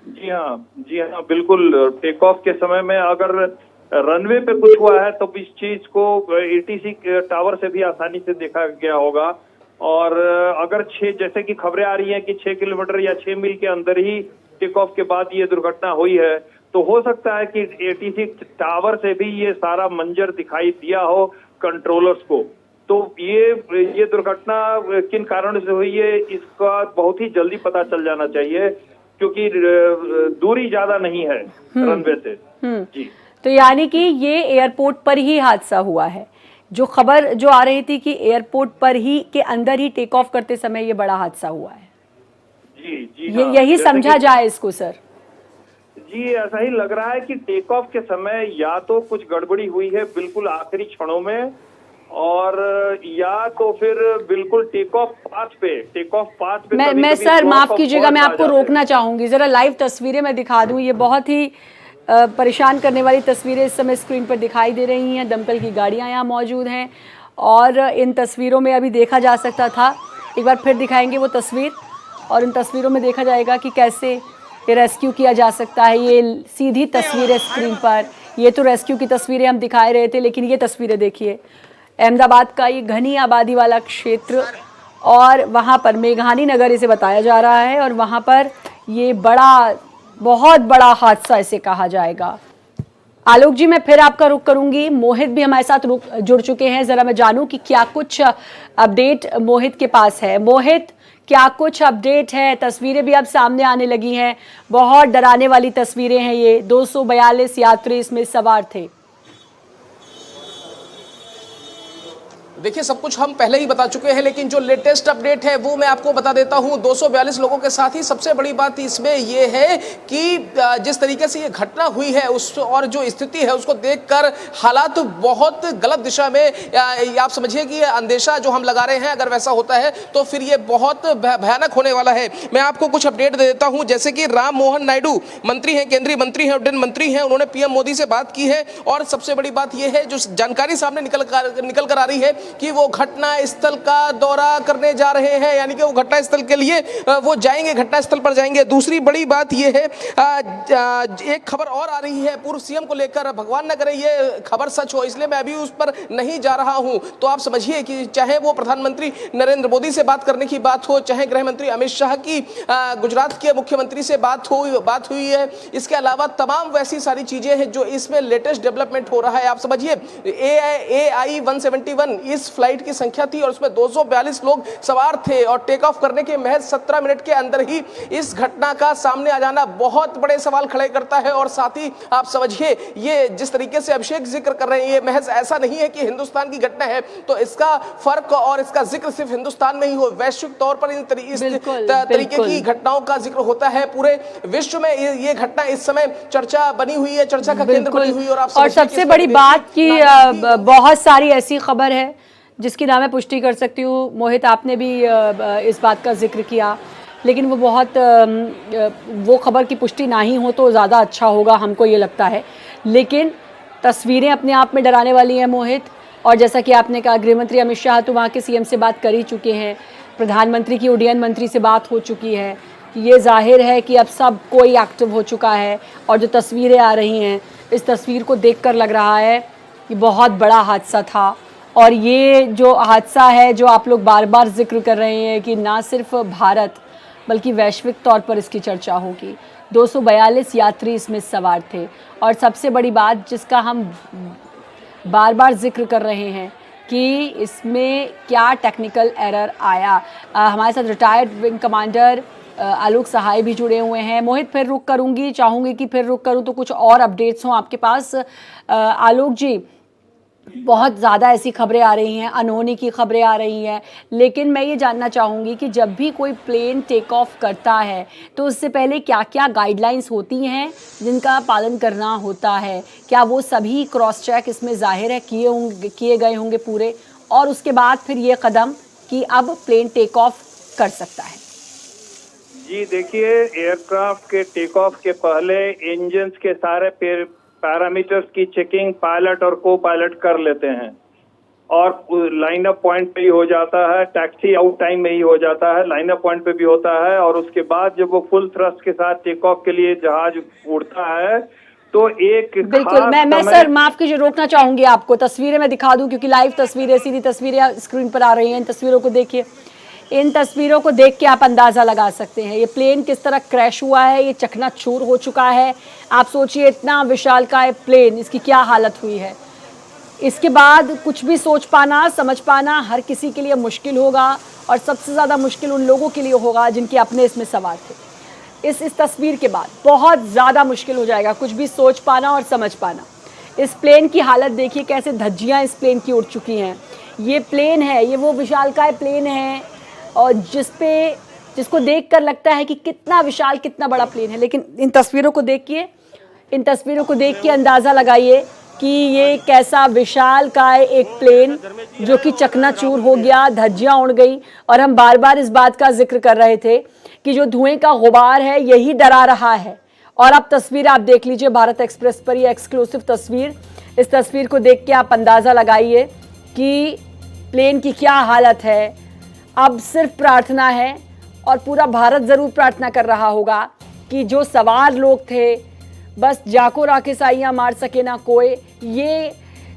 जी हाँ, बिल्कुल। टेक ऑफ के समय में अगर रनवे पे कुछ हुआ है तो इस चीज को एटीसी टावर से भी आसानी से देखा गया होगा। और अगर जैसे कि खबरें आ रही हैं कि 6 किलोमीटर या 6 मील के अंदर ही टेक ऑफ के बाद ये दुर्घटना हुई है, तो हो सकता है कि एटीसी टावर से भी ये सारा मंजर दिखाई दिया हो कंट्रोलर्स को। तो ये दुर्घटना किन कारणों से हुई है इसका बहुत ही जल्दी पता चल जाना चाहिए, क्योंकि दूरी ज्यादा नहीं है रनवे से। जी, तो यानी कि ये एयरपोर्ट पर ही हादसा हुआ है। जो खबर जो आ रही थी कि एयरपोर्ट पर ही के अंदर ही टेक ऑफ करते समय ये बड़ा हादसा हुआ है। जी ये यही समझा जाए इसको सर? जी, ऐसा ही लग रहा है कि टेक ऑफ के समय या तो कुछ गड़बड़ी हुई है बिल्कुल आखिरी क्षणों में, और या तो फिर बिल्कुल टेक ऑफ पाथ पे मैं सर माफ कीजिएगा, मैं आपको रोकना चाहूंगी, जरा लाइव तस्वीरें मैं दिखा दूं। ये बहुत ही परेशान करने वाली तस्वीरें इस समय स्क्रीन पर दिखाई दे रही हैं। दमकल की गाड़ियां यहाँ मौजूद हैं और इन तस्वीरों में अभी देखा जा सकता था, एक बार फिर दिखाएंगे वो तस्वीर, और इन तस्वीरों में देखा जाएगा कि कैसे ये रेस्क्यू किया जा सकता है। ये सीधी तस्वीर है स्क्रीन पर, ये तो रेस्क्यू की तस्वीरें हम दिखा रहे थे, लेकिन ये तस्वीरें देखिए अहमदाबाद का ये घनी आबादी वाला क्षेत्र, और वहाँ पर मेघानी नगर इसे बताया जा रहा है, और वहाँ पर ये बहुत बड़ा हादसा इसे कहा जाएगा। आलोक जी, मैं फिर आपका रुख करूंगी। मोहित भी हमारे साथ जुड़ चुके हैं, जरा मैं जानूं कि क्या कुछ अपडेट मोहित के पास है। मोहित, क्या कुछ अपडेट है? तस्वीरें भी अब सामने आने लगी हैं, बहुत डराने वाली तस्वीरें हैं ये। 242 यात्री इसमें सवार थे। देखिए, सब कुछ हम पहले ही बता चुके हैं, लेकिन जो लेटेस्ट अपडेट है वो मैं आपको बता देता हूं। 242 लोगों के साथ ही सबसे बड़ी बात इसमें ये है कि जिस तरीके से ये घटना हुई है उस और जो स्थिति है उसको देखकर हालात बहुत गलत दिशा में, आप समझिए कि अंदेशा जो हम लगा रहे हैं, अगर वैसा होता है तो फिर ये बहुत भयानक होने वाला है। मैं आपको कुछ अपडेट दे देता हूं, जैसे कि राम मोहन नायडू मंत्री हैं, केंद्रीय मंत्री हैं, उड्डयन मंत्री हैं, उन्होंने पीएम मोदी से बात की है, और सबसे बड़ी बात यह है जो जानकारी सामने निकल कर आ रही है कि वो घटना स्थल का दौरा करने जा रहे हैं, यानी कि वो घटना स्थल के लिए वो जाएंगे, घटना स्थल पर जाएंगे। दूसरी बड़ी बात ये है, एक खबर और आ रही है पूर्व सीएम को लेकर, भगवान न करे ये खबर सच हो, इसलिए मैं अभी उस पर नहीं जा रहा हूं। तो आप समझिए कि चाहे वो प्रधानमंत्री नरेंद्र मोदी से बात करने की बात हो, चाहे गृह मंत्री अमित शाह की गुजरात के मुख्यमंत्री से बात हुई है, इसके अलावा तमाम वैसी सारी चीजें हैं जो इसमें लेटेस्ट डेवलपमेंट हो रहा है। आप समझिए AI 171 इस फ्लाइट की संख्या थी और उसमें 242 लोग सवार थे, और टेक ऑफ करने के महज 17 मिनट के अंदर ही इस घटना का सामने आ जाना बहुत बड़े सवाल खड़े करता है। और साथ ही आप समझिए, ये जिस तरीके से अभिषेक जिक्र कर रहे हैं, ये महज ऐसा नहीं है कि हिंदुस्तान की घटना है तो इसका फर्क और इसका जिक्र सिर्फ हिंदुस्तान में ही हो, वैश्विक तौर पर इस तरीके की घटनाओं का जिक्र होता है। पूरे विश्व में ये घटना इस समय चर्चा बनी हुई है, चर्चा का केंद्र बनी हुई है। और सबसे बड़ी बात की बहुत सारी ऐसी खबर है जिसकी ना मैं पुष्टि कर सकती हूँ। मोहित, आपने भी इस बात का जिक्र किया, लेकिन वो खबर की पुष्टि ना ही हो तो ज़्यादा अच्छा होगा, हमको ये लगता है। लेकिन तस्वीरें अपने आप में डराने वाली हैं मोहित, और जैसा कि आपने कहा, गृहमंत्री अमित शाह तो वहाँ के सीएम से बात कर ही चुके हैं, प्रधानमंत्री की उड्डयन मंत्री से बात हो चुकी है। ये जाहिर है कि अब सब कोई एक्टिव हो चुका है, और जो तस्वीरें आ रही हैं, इस तस्वीर को देखकर लग रहा है कि बहुत बड़ा हादसा था। और ये जो हादसा है जो आप लोग बार बार जिक्र कर रहे हैं कि ना सिर्फ भारत बल्कि वैश्विक तौर पर इसकी चर्चा होगी। 242 यात्री इसमें सवार थे, और सबसे बड़ी बात जिसका हम बार बार जिक्र कर रहे हैं कि इसमें क्या टेक्निकल एरर आया। हमारे साथ रिटायर्ड विंग कमांडर आलोक सहाय भी जुड़े हुए हैं। मोहित, फिर रुक करूंगी, चाहूँगी कि फिर रुक करूँ तो कुछ और अपडेट्स हों आपके पास। आलोक जी, बहुत ज़्यादा ऐसी खबरें आ रही हैं, अनहोनी की खबरें आ रही हैं, लेकिन मैं ये जानना चाहूँगी कि जब भी कोई प्लेन टेक ऑफ करता है तो उससे पहले क्या क्या गाइडलाइंस होती हैं जिनका पालन करना होता है? क्या वो सभी क्रॉस चेक इसमें जाहिर है किए गए होंगे पूरे, और उसके बाद फिर ये कदम कि अब प्लेन टेक ऑफ कर सकता है? जी देखिए, एयरक्राफ्ट के टेक ऑफ के पहले इंजन्स के सारे पैरामीटर्स की चेकिंग पायलट और को पायलट कर लेते हैं, और लाइन अप पॉइंट पे ही हो जाता है, टैक्सी आउट टाइम में ही हो जाता है, लाइन अप पॉइंट पे भी होता है। और उसके बाद जब वो फुल थ्रस्ट के साथ टेक ऑफ के लिए जहाज उड़ता है तो एक बिल्कुल, खास मैं समय- सर माफ कीजिए, रोकना चाहूंगी आपको। तस्वीरें मैं दिखा दूं क्योंकि लाइव तस्वीरें, सीधी तस्वीरें स्क्रीन पर आ रही हैं। इन तस्वीरों को देखिए, इन तस्वीरों को देख के आप अंदाज़ा लगा सकते हैं ये प्लेन किस तरह क्रैश हुआ है। ये चकनाचूर हो चुका है। आप सोचिए, इतना विशालकाय प्लेन, इसकी क्या हालत हुई है। इसके बाद कुछ भी सोच पाना, समझ पाना हर किसी के लिए मुश्किल होगा, और सबसे ज़्यादा मुश्किल उन लोगों के लिए होगा जिनके अपने इसमें सवार थे। इस तस्वीर के बाद बहुत ज़्यादा मुश्किल हो जाएगा कुछ भी सोच पाना और समझ पाना। इस प्लेन की हालत देखिए, कैसे धज्जियाँ इस प्लेन की उड़ चुकी हैं। ये प्लेन है, ये वो विशालकाय प्लेन है और जिसको देखकर लगता है कि कितना विशाल, कितना बड़ा प्लेन है। लेकिन इन तस्वीरों को देखिए, इन तस्वीरों को देख के अंदाज़ा लगाइए कि ये कैसा विशालकाय एक प्लेन जो कि चकनाचूर हो गया, धज्जियाँ उड़ गई। और हम बार बार इस बात का जिक्र कर रहे थे कि जो धुएं का गुबार है यही डरा रहा है। और अब तस्वीर आप देख लीजिए भारत एक्सप्रेस पर, ये एक्सक्लूसिव तस्वीर। इस तस्वीर को देख के आप अंदाज़ा लगाइए कि प्लेन की क्या हालत है। अब सिर्फ प्रार्थना है, और पूरा भारत ज़रूर प्रार्थना कर रहा होगा कि जो सवार लोग थे, बस जाको राखे साइयाँ मार सके ना कोई, ये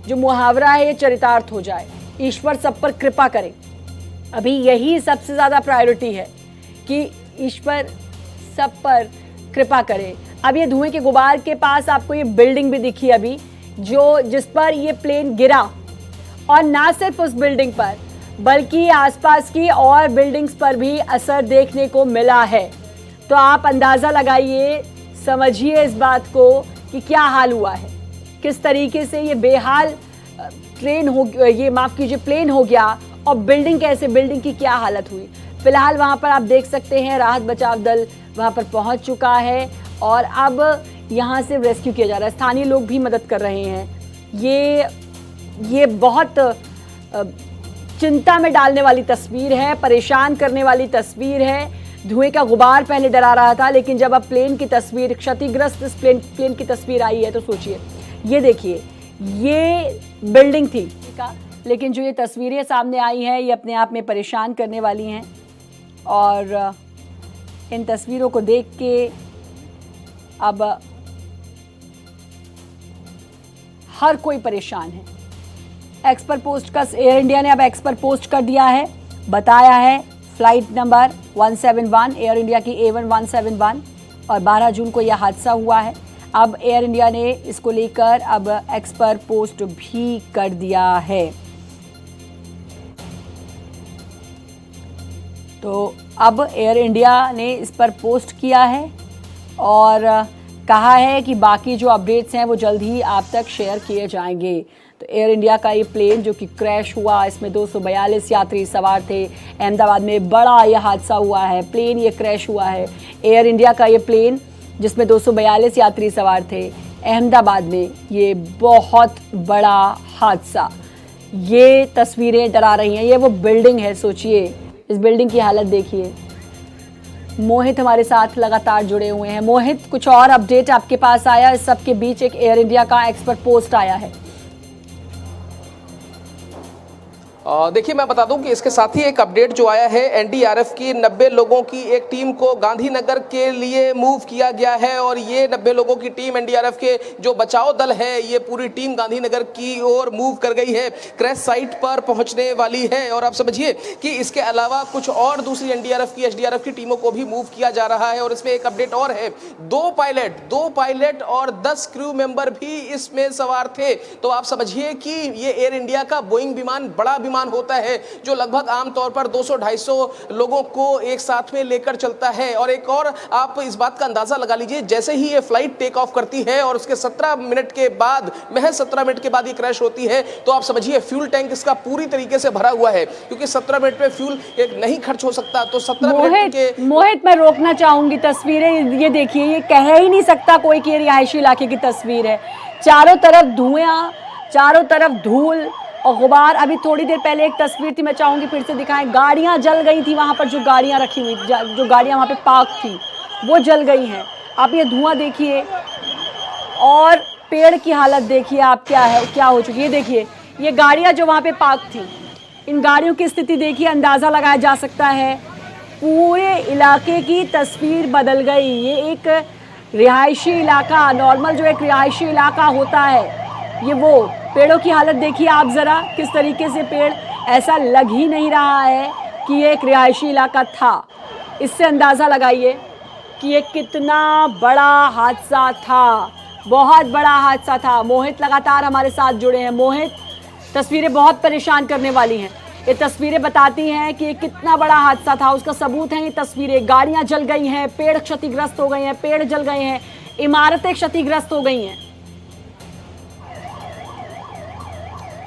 जो मुहावरा है ये चरितार्थ हो जाए। ईश्वर सब पर कृपा करे। अभी यही सबसे ज़्यादा प्रायोरिटी है कि ईश्वर सब पर कृपा करे। अब ये धुएं के गुबार के पास आपको ये बिल्डिंग भी दिखी अभी, जिस पर ये प्लेन गिरा, और ना सिर्फ उस बिल्डिंग पर बल्कि आसपास की और बिल्डिंग्स पर भी असर देखने को मिला है। तो आप अंदाज़ा लगाइए, समझिए इस बात को कि क्या हाल हुआ है, किस तरीके से ये बेहाल प्लेन हो गया, और बिल्डिंग की क्या हालत हुई। फिलहाल वहाँ पर आप देख सकते हैं राहत बचाव दल वहाँ पर पहुँच चुका है, और अब यहाँ से रेस्क्यू किया जा रहा है। स्थानीय लोग भी मदद कर रहे हैं। ये बहुत चिंता में डालने वाली तस्वीर है, परेशान करने वाली तस्वीर है। धुएं का गुबार पहले डरा रहा था, लेकिन जब अब प्लेन की तस्वीर, क्षतिग्रस्त इस प्लेन की तस्वीर आई है, तो सोचिए, ये देखिए, ये बिल्डिंग थी, लेकिन जो ये तस्वीरें सामने आई हैं ये अपने आप में परेशान करने वाली हैं। और इन तस्वीरों को देख के अब हर कोई परेशान है। एक्सपर पोस्ट का एयर इंडिया ने अब एक्सपर पोस्ट कर दिया है, बताया है फ्लाइट नंबर 171 एयर इंडिया की A1 171, और 12 जून को यह हादसा हुआ है। अब एयर इंडिया ने इसको लेकर अब एक्सपर पोस्ट भी कर दिया है। तो अब एयर इंडिया ने इस पर पोस्ट किया है और कहा है कि बाकी जो अपडेट्स हैं वो जल्द ही आप तक शेयर किए जाएंगे। तो एयर इंडिया का ये प्लेन जो कि क्रैश हुआ, इसमें 242 यात्री सवार थे। अहमदाबाद में बड़ा यह हादसा हुआ है, प्लेन ये क्रैश हुआ है। एयर इंडिया का ये प्लेन जिसमें 242 यात्री सवार थे, अहमदाबाद में ये बहुत बड़ा हादसा। ये तस्वीरें डरा रही हैं। ये वो बिल्डिंग है, सोचिए इस बिल्डिंग की हालत देखिए। मोहित हमारे साथ लगातार जुड़े हुए हैं। मोहित, कुछ और अपडेट आपके पास आया? इस सब के बीच एक एयर इंडिया का एक्सपर्ट पोस्ट आया है। देखिए, मैं बता दूं कि इसके साथ ही एक अपडेट जो आया है, एनडीआरएफ की 90 लोगों की एक टीम को गांधीनगर के लिए मूव किया गया है, और ये 90 लोगों की टीम एनडीआरएफ के जो बचाव दल है, ये पूरी टीम गांधीनगर की ओर मूव कर गई है, क्रैश साइट पर पहुंचने वाली है। और आप समझिए कि इसके अलावा कुछ और दूसरी एनडीआरएफ की, एसडीआरएफ की टीमों को भी मूव किया जा रहा है। और इसमें एक अपडेट और है, दो पायलट और 10 क्रू मेंबर भी इसमें सवार थे। तो आप समझिए कि ये एयर इंडिया का बोइंग विमान बड़ा विमान होता है जो लगभग आमतौर पर 200-250 लोगों को एक साथ में लेकर चलता है। और एक और आप इस बात का अंदाजा लगा लीजिए, जैसे ही ये फ्लाइट टेक ऑफ करती है और उसके 17 मिनट के बाद, महज 17 मिनट के बाद ये क्रैश होती है, तो आप समझिए फ्यूल टैंक इसका पूरी तरीके से भरा हुआ है, क्योंकि 17 मिनट में फ्यूल एक नहीं खर्च हो सकता। तो 17 मिनट के मोहित, मैं रोकना चाहूंगी, तस्वीरें ये देखिए, ये कह ही नहीं सकता कोई कि ये रिहायशी इलाके की तस्वीर है। चारों तरफ धुआं, चारों तरफ धूल और गुबार। अभी थोड़ी देर पहले एक तस्वीर थी, मैं चाहूंगी फिर से दिखाएं। गाड़ियां जल गई थी वहां पर, जो गाड़ियां रखी हुई, जो गाड़ियां वहां पे पार्क थी, वो जल गई हैं। आप ये धुआं देखिए और पेड़ की हालत देखिए आप, क्या हो चुकी है। देखिए ये गाड़ियां जो वहां पे पार्क थी, इन गाड़ियों की स्थिति देखिए, अंदाज़ा लगाया जा सकता है पूरे इलाके की तस्वीर बदल गई। ये एक रिहायशी इलाका, नॉर्मल जो एक रिहायशी इलाका होता है, ये वो पेड़ों की हालत देखिए आप ज़रा, किस तरीके से पेड़, ऐसा लग ही नहीं रहा है कि ये एक रिहायशी इलाका था। इससे अंदाज़ा लगाइए कि ये कितना बड़ा हादसा था, बहुत बड़ा हादसा था। मोहित लगातार हमारे साथ जुड़े हैं। मोहित, तस्वीरें बहुत परेशान करने वाली हैं। ये तस्वीरें बताती हैं कि ये कितना बड़ा हादसा था, उसका सबूत है ये तस्वीरें। गाड़ियां जल गई हैं, पेड़ क्षतिग्रस्त हो गए हैं, पेड़ जल गए हैं, इमारतें क्षतिग्रस्त हो गई हैं।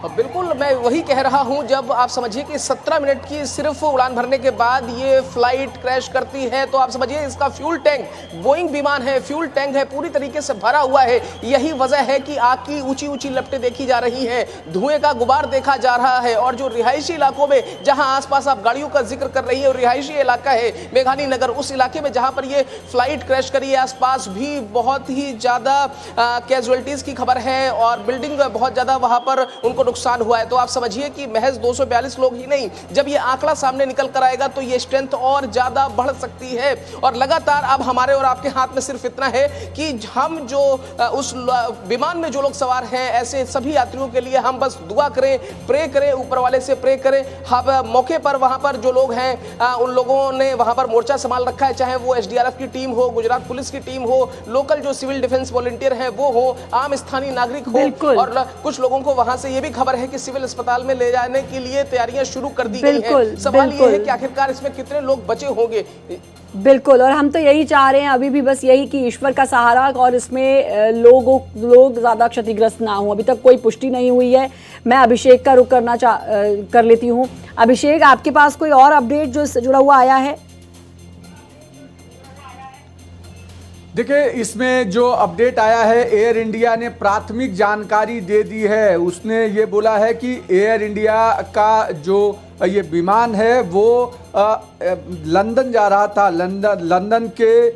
बिल्कुल, मैं वही कह रहा हूं, जब आप समझिए कि 17 मिनट की सिर्फ उड़ान भरने के बाद ये फ्लाइट क्रैश करती है, तो आप समझिए इसका फ्यूल टैंक, बोइंग विमान है, फ्यूल टैंक है, पूरी तरीके से भरा हुआ है। यही वजह है कि आग की ऊंची ऊंची लपटें देखी जा रही हैं, धुएं का गुबार देखा जा रहा है। और जो रिहायशी इलाकों में, जहां आसपास आप गाड़ियों का जिक्र कर रही है, और रिहायशी इलाका है मेघानी नगर, उस इलाके में जहां पर ये फ्लाइट क्रैश करी है, आसपास भी बहुत ही ज्यादा कैजुअलिटीज की खबर है और बिल्डिंग बहुत ज्यादा वहां पर उनको नुकसान हुआ है। तो आप समझिए कि महज 242 लोग ही नहीं, जब ये आंकड़ा सामने निकल कर आएगा तो ये स्ट्रेंथ और ज्यादा बढ़ सकती है। और लगातार अब हमारे और आपके हाथ में सिर्फ इतना है कि हम जो उस विमान में जो लोग सवार हैं, ऐसे सभी यात्रियों के लिए हम बस दुआ करें, प्रे करें, ऊपर वाले से प्रे करें। हम मौके पर वहां पर जो लोग हैं, उन लोगों ने वहां पर मोर्चा संभाल रखा है, चाहे वो SDRF की टीम हो, गुजरात पुलिस की टीम हो, लोकल जो सिविल डिफेंस वॉलंटियर हैं वो हो, आम स्थानीय नागरिक हो, और कुछ लोगों को वहां से ये भी खबर है कि सिविल अस्पताल में ले जाने के लिए तैयारियां शुरू कर दी गई हैं। सवाल ये है कि आखिरकार इसमें कितने लोग बचे होंगे। बिल्कुल, और हम तो यही चाह रहे हैं अभी भी, बस यही कि ईश्वर का सहारा, और इसमें लोग ज़्यादा क्षतिग्रस्त ना हों। अभी तक कोई पुष्टि नहीं हुई है। मैं अभिषेक का रुख कर लेती हूँ। अभिषेक, आपके पास कोई और अपडेट जो इससे जुड़ा हुआ आया है? देखिए, इसमें जो अपडेट आया है, एयर इंडिया ने प्राथमिक जानकारी दे दी है। उसने ये बोला है कि एयर इंडिया का जो ये विमान है वो लंदन जा रहा था, लंदन के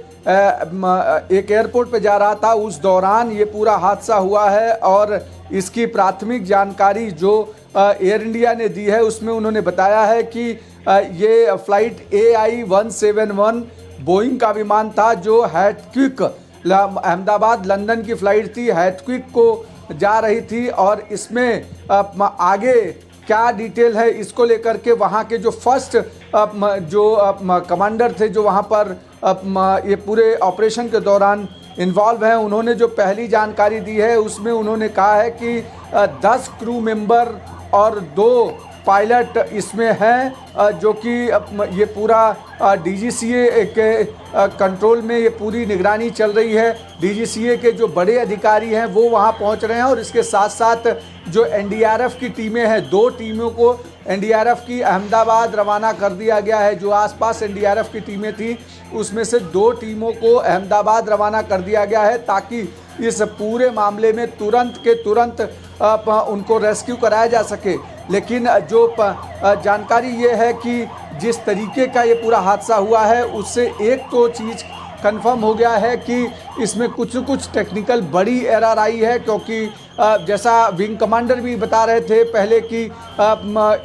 एक एयरपोर्ट पे जा रहा था, उस दौरान ये पूरा हादसा हुआ है। और इसकी प्राथमिक जानकारी जो एयर इंडिया ने दी है, उसमें उन्होंने बताया है कि ये फ्लाइट AI-171 बोइंग का विमान था, जो हैथक्विक, अहमदाबाद लंदन की फ्लाइट थी, हैथक्विक को जा रही थी। और इसमें आगे क्या डिटेल है इसको लेकर के वहाँ के जो फर्स्ट जो कमांडर थे, जो वहाँ पर ये पूरे ऑपरेशन के दौरान इन्वॉल्व हैं, उन्होंने जो पहली जानकारी दी है उसमें उन्होंने कहा है कि 10 क्रू मेंबर और 2 पायलट इसमें हैं, जो कि ये पूरा DGCA के कंट्रोल में ये पूरी निगरानी चल रही है। DGCA के जो बड़े अधिकारी हैं वो वहाँ पहुँच रहे हैं। और इसके साथ साथ जो NDRF की टीमें हैं, 2 टीमों को NDRF की अहमदाबाद रवाना कर दिया गया है। जो आसपास NDRF की टीमें थी उसमें से 2 टीमों को अहमदाबाद रवाना कर दिया गया है, ताकि इस पूरे मामले में तुरंत के तुरंत उनको रेस्क्यू कराया जा सके। लेकिन जो जानकारी ये है कि जिस तरीके का ये पूरा हादसा हुआ है, उससे एक तो चीज़ कंफर्म हो गया है कि इसमें कुछ न कुछ टेक्निकल बड़ी एरर आई है। क्योंकि जैसा विंग कमांडर भी बता रहे थे पहले कि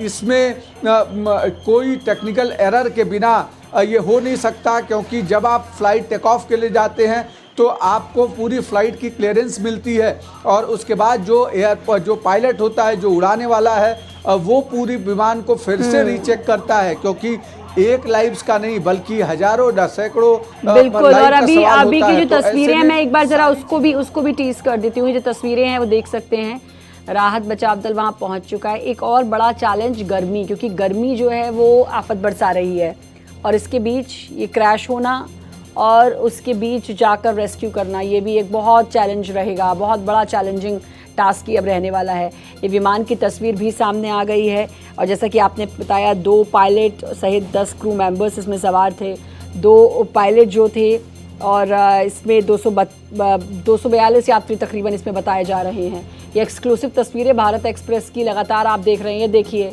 इसमें कोई टेक्निकल एरर के बिना ये हो नहीं सकता, क्योंकि जब आप फ्लाइट टेक ऑफ के लिए जाते हैं तो आपको पूरी फ्लाइट की क्लियरेंस मिलती है, और उसके बाद जो पायलट होता है, जो उड़ाने वाला है, वो पूरी विमान को फिर से रीचेक करता है, क्योंकि एक लाइव्स का नहीं बल्कि हजारों सैकड़ों। बिल्कुल, और अभी की जो तस्वीरें हैं, मैं एक बार जरा उसको भी टीज कर देती हूँ। जो तस्वीरें हैं वो देख सकते हैं, राहत बचाव दल वहाँ पहुँच चुका है। एक और बड़ा चैलेंज गर्मी, क्योंकि गर्मी जो है वो आफत बरसा रही है, और इसके बीच ये क्रैश होना और उसके बीच जाकर रेस्क्यू करना, ये भी एक बहुत चैलेंज रहेगा, बहुत बड़ा चैलेंजिंग टास्क ही अब रहने वाला है। ये विमान की तस्वीर भी सामने आ गई है, और जैसा कि आपने बताया 2 पायलट सहित 10 क्रू मेंबर्स इसमें सवार थे। 2 पायलट जो थे, और इसमें 242 यात्री तकरीबन इसमें बताए जा रहे हैं। ये एक्सक्लूसिव तस्वीरें भारत एक्सप्रेस की लगातार आप देख रहे हैं। देखिए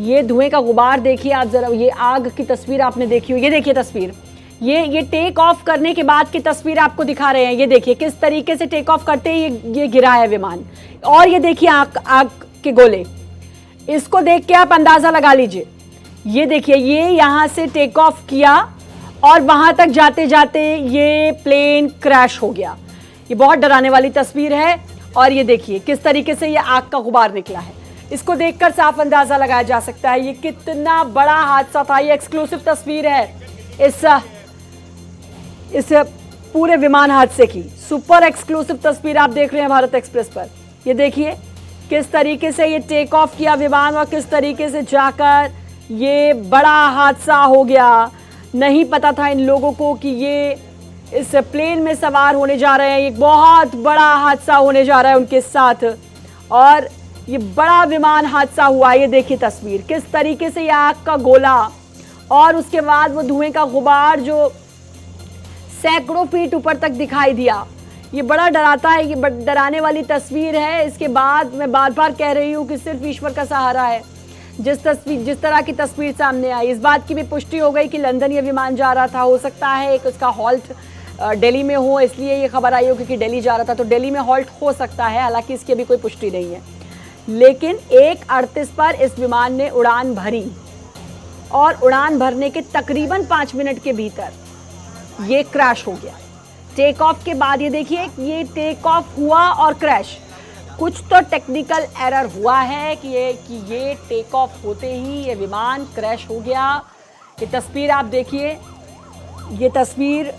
ये धुएं का गुबार देखिए आप ज़रा, ये आग की तस्वीर आपने देखी हो, ये देखिए तस्वीर, ये टेक ऑफ करने के बाद की तस्वीर आपको दिखा रहे हैं। ये देखिए किस तरीके से टेक ऑफ करते ही ये गिरा है विमान, और ये देखिए आग के गोले, इसको देख के आप अंदाज़ा लगा लीजिए। ये देखिए, ये यहाँ से टेक ऑफ किया और वहां तक जाते जाते ये प्लेन क्रैश हो गया। ये बहुत डराने वाली तस्वीर है और ये देखिए किस तरीके से ये आग का गुबार निकला है। इसको देखकर साफ अंदाजा लगाया जा सकता है ये कितना बड़ा हादसा था। ये एक्सक्लूसिव तस्वीर है इस पूरे विमान हादसे की। सुपर एक्सक्लूसिव तस्वीर आप देख रहे हैं भारत एक्सप्रेस पर। ये देखिए किस तरीके से ये टेक ऑफ किया विमान और किस तरीके से जाकर ये बड़ा हादसा हो गया। नहीं पता था इन लोगों को कि ये इस प्लेन में सवार होने जा रहे हैं, एक बहुत बड़ा हादसा होने जा रहा है उनके साथ और ये बड़ा विमान हादसा हुआ। ये देखिए तस्वीर किस तरीके से ये आग का गोला और उसके बाद वो धुएं का गुबार जो सैकड़ों फीट ऊपर तक दिखाई दिया। ये बड़ा डराता है, ये डराने वाली तस्वीर है। इसके बाद मैं बार बार कह रही हूँ कि सिर्फ ईश्वर का सहारा है। जिस तरह की तस्वीर सामने आई, इस बात की भी पुष्टि हो गई कि लंदन ये विमान जा रहा था। हो सकता है एक उसका हॉल्ट दिल्ली में हो, इसलिए ये खबर आई हो क्योंकि दिल्ली जा रहा था, तो दिल्ली में हॉल्ट हो सकता है। हालांकि इसकी अभी कोई पुष्टि नहीं है, लेकिन 1:38 पर इस विमान ने उड़ान भरी और उड़ान भरने के तकरीबन 5 मिनट के भीतर ये क्रैश हो गया। टेक ऑफ के बाद ये देखिए ये टेक ऑफ हुआ और क्रैश। कुछ तो टेक्निकल एरर हुआ है कि ये टेक ऑफ होते ही ये विमान क्रैश हो गया। ये तस्वीर आप देखिए, ये तस्वीर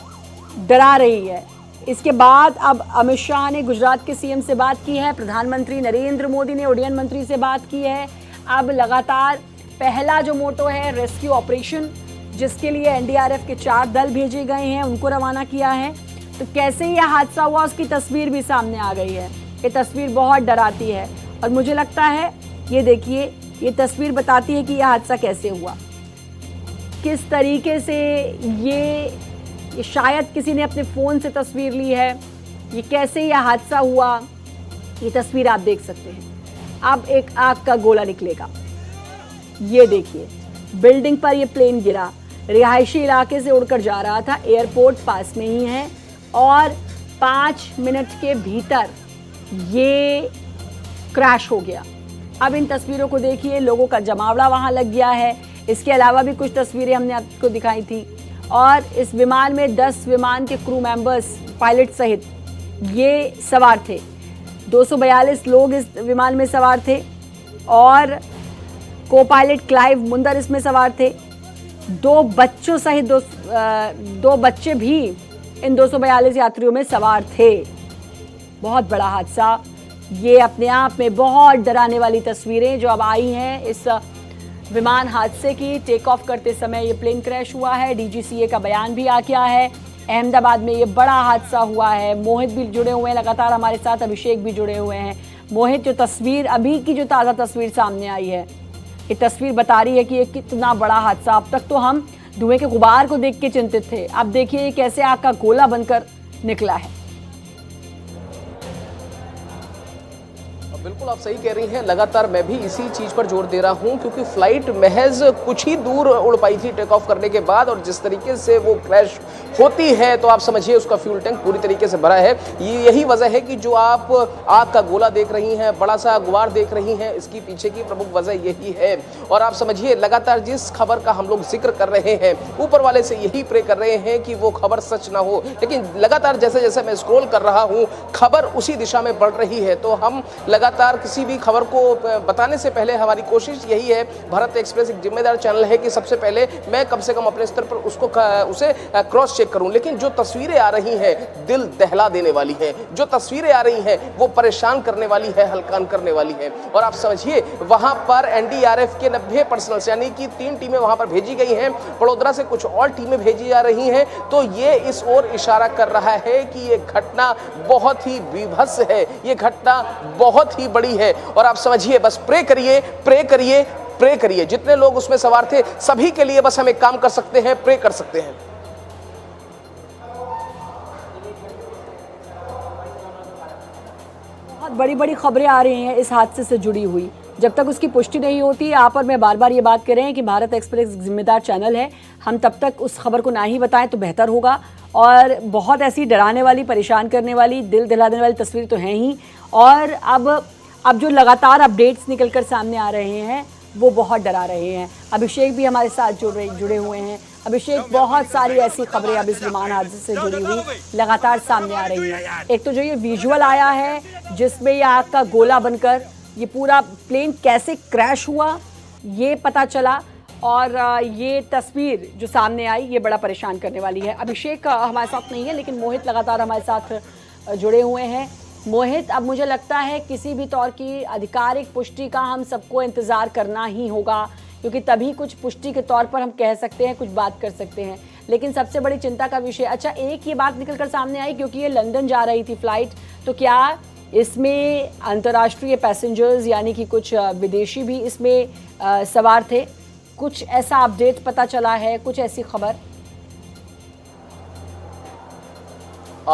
डरा रही है। इसके बाद अब अमित शाह ने गुजरात के सीएम से बात की है, प्रधानमंत्री नरेंद्र मोदी ने उड्डयन मंत्री से बात की है। अब लगातार पहला जो मोटो है रेस्क्यू ऑपरेशन, जिसके लिए एनडीआरएफ के 4 दल भेजे गए हैं, उनको रवाना किया है। तो कैसे यह हादसा हुआ उसकी तस्वीर भी सामने आ गई है। ये तस्वीर बहुत डराती है और मुझे लगता है ये देखिए ये तस्वीर बताती है कि यह हादसा कैसे हुआ, किस तरीके से ये शायद किसी ने अपने फ़ोन से तस्वीर ली है। ये कैसे यह हादसा हुआ ये तस्वीर आप देख सकते हैं। अब एक आग का गोला निकलेगा। ये देखिए बिल्डिंग पर ये प्लेन गिरा, रिहायशी इलाके से उड़कर जा रहा था, एयरपोर्ट पास में ही है और 5 मिनट के भीतर ये क्रैश हो गया। अब इन तस्वीरों को देखिए, लोगों का जमावड़ा वहाँ लग गया है। इसके अलावा भी कुछ तस्वीरें हमने आपको दिखाई थी और इस विमान में 10 विमान के क्रू मेंबर्स पायलट सहित ये सवार थे। 242 लोग इस विमान में सवार थे और को पायलट क्लाइव मुंदर इसमें सवार थे। 2 बच्चों सहित 2 बच्चे भी इन 242 यात्रियों में सवार थे। बहुत बड़ा हादसा, ये अपने आप में बहुत डराने वाली तस्वीरें जो अब आई हैं इस विमान हादसे की। टेक ऑफ करते समय ये प्लेन क्रैश हुआ है। डीजीसीए का बयान भी आ गया है। अहमदाबाद में ये बड़ा हादसा हुआ है। मोहित भी जुड़े हुए हैं लगातार हमारे साथ, अभिषेक भी जुड़े हुए हैं। मोहित, जो तस्वीर अभी की जो ताज़ा तस्वीर सामने आई है, ये तस्वीर बता रही है कि ये कितना बड़ा हादसा। अब तक तो हम धुएं के गुबार को देख के चिंतित थे, अब देखिए ये कैसे आग का गोला बनकर निकला है। बिल्कुल आप सही कह रही हैं। लगातार मैं भी इसी चीज़ पर जोर दे रहा हूं क्योंकि फ्लाइट महज कुछ ही दूर उड़ पाई थी टेक ऑफ करने के बाद और जिस तरीके से वो क्रैश होती है तो आप समझिए उसका फ्यूल टैंक पूरी तरीके से भरा है। यही वजह है कि जो आप आग का गोला देख रही हैं, बड़ा सा गुबार देख रही हैं, इसकी पीछे की प्रमुख वजह यही है। और आप समझिए लगातार जिस खबर का हम लोग जिक्र कर रहे हैं, ऊपर वाले से यही प्रे कर रहे हैं कि वो खबर सच ना हो, लेकिन लगातार जैसे जैसे मैं स्क्रॉल कर रहा हूँ खबर उसी दिशा में बढ़ रही है। तो हम लगातार किसी भी खबर को बताने से पहले हमारी कोशिश यही है, भारत एक्सप्रेस एक जिम्मेदार चैनल है, कि सबसे पहले मैं कम से कम अपने स्तर पर उसे क्रॉस चेक करूं। लेकिन जो तस्वीरें आ रही हैं दिल दहला देने वाली हैं, जो तस्वीरें आ रही हैं वो परेशान करने वाली है, हलकान करने वाली है। और आप समझिए वहां पर एनडीआरएफ के 90 पर्सनल्स यानी कि 3 टीमें वहां पर भेजी गई हैं, बड़ोदरा से कुछ और टीमें भेजी जा रही हैं। तो ये इस ओर इशारा कर रहा है कि ये घटना बहुत ही विभत्स है, ये घटना बहुत ही बड़ी है। और आप समझिए बस प्रे करिए, प्रे करिए, प्रे करिए। जितने लोग उसमें सवार थे सभी के लिए बस हम एक काम कर सकते हैं, प्रे कर सकते हैं। बहुत बड़ी बड़ी खबरें आ रही हैं इस हादसे से जुड़ी हुई। जब तक उसकी पुष्टि नहीं होती, आप और मैं बार बार ये बात कर रहे हैं कि भारत एक्सप्रेस जिम्मेदार चैनल है, हम तब तक उस खबर को ना ही बताएं तो बेहतर होगा। और बहुत ऐसी डराने वाली, परेशान करने वाली, दिल दहला देने वाली तस्वीर तो हैं ही। और अब जो लगातार अपडेट्स निकलकर सामने आ रहे हैं वो बहुत डरा रहे हैं। अभिषेक भी हमारे साथ जुड़े हुए हैं। अभिषेक, बहुत सारी ऐसी खबरें अब इस विमान हादसे से जुड़ी हुई लगातार सामने आ रही हैं। एक तो जो ये विजुअल आया है जिसमें ये आग का गोला बनकर ये पूरा प्लेन कैसे क्रैश हुआ ये पता चला, और ये तस्वीर जो सामने आई ये बड़ा परेशान करने वाली है। अभिषेक हमारे साथ नहीं है, लेकिन मोहित लगातार हमारे साथ जुड़े हुए हैं। मोहित, अब मुझे लगता है किसी भी तौर की आधिकारिक पुष्टि का हम सबको इंतज़ार करना ही होगा, क्योंकि तभी कुछ पुष्टि के तौर पर हम कह सकते हैं, कुछ बात कर सकते हैं। लेकिन सबसे बड़ी चिंता का विषय, अच्छा एक ये बात निकल कर सामने आई, क्योंकि ये लंदन जा रही थी फ्लाइट, तो क्या इसमें अंतर्राष्ट्रीय पैसेंजर्स यानी कि कुछ विदेशी भी इसमें सवार थे? कुछ ऐसा अपडेट पता चला है, कुछ ऐसी खबर?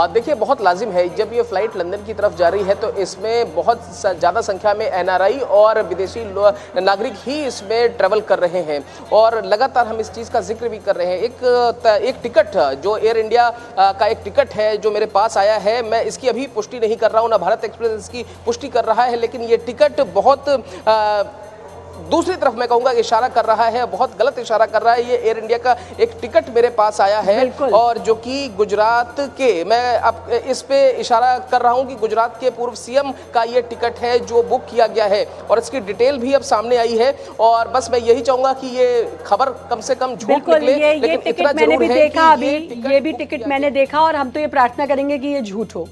देखिए, बहुत लाजिम है जब ये फ्लाइट लंदन की तरफ जा रही है तो इसमें बहुत ज़्यादा संख्या में एनआरआई और विदेशी नागरिक ही इसमें ट्रैवल कर रहे हैं, और लगातार हम इस चीज़ का जिक्र भी कर रहे हैं। एक टिकट जो एयर इंडिया का एक टिकट है जो मेरे पास आया है, मैं इसकी अभी पुष्टि नहीं कर रहा हूँ, ना भारत एक्सप्रेस इसकी पुष्टि कर रहा है, लेकिन ये टिकट बहुत दूसरी तरफ मैं कहूंगा इशारा कर रहा है, बहुत गलत इशारा कर रहा है। ये एयर इंडिया का एक टिकट मेरे पास आया है, और जो कि गुजरात के, मैं अब इस पे इशारा कर रहा हूं कि गुजरात के पूर्व सीएम का ये टिकट है जो बुक किया गया है, और इसकी डिटेल भी अब सामने आई है। और बस मैं यही चाहूंगा कि ये खबर कम से कम झूठ निकले, लेकिन इतना मैंने भी देखा, अभी ये भी टिकट टिकट मैंने देखा, और हम तो ये प्रार्थना करेंगे कि ये झूठ हो।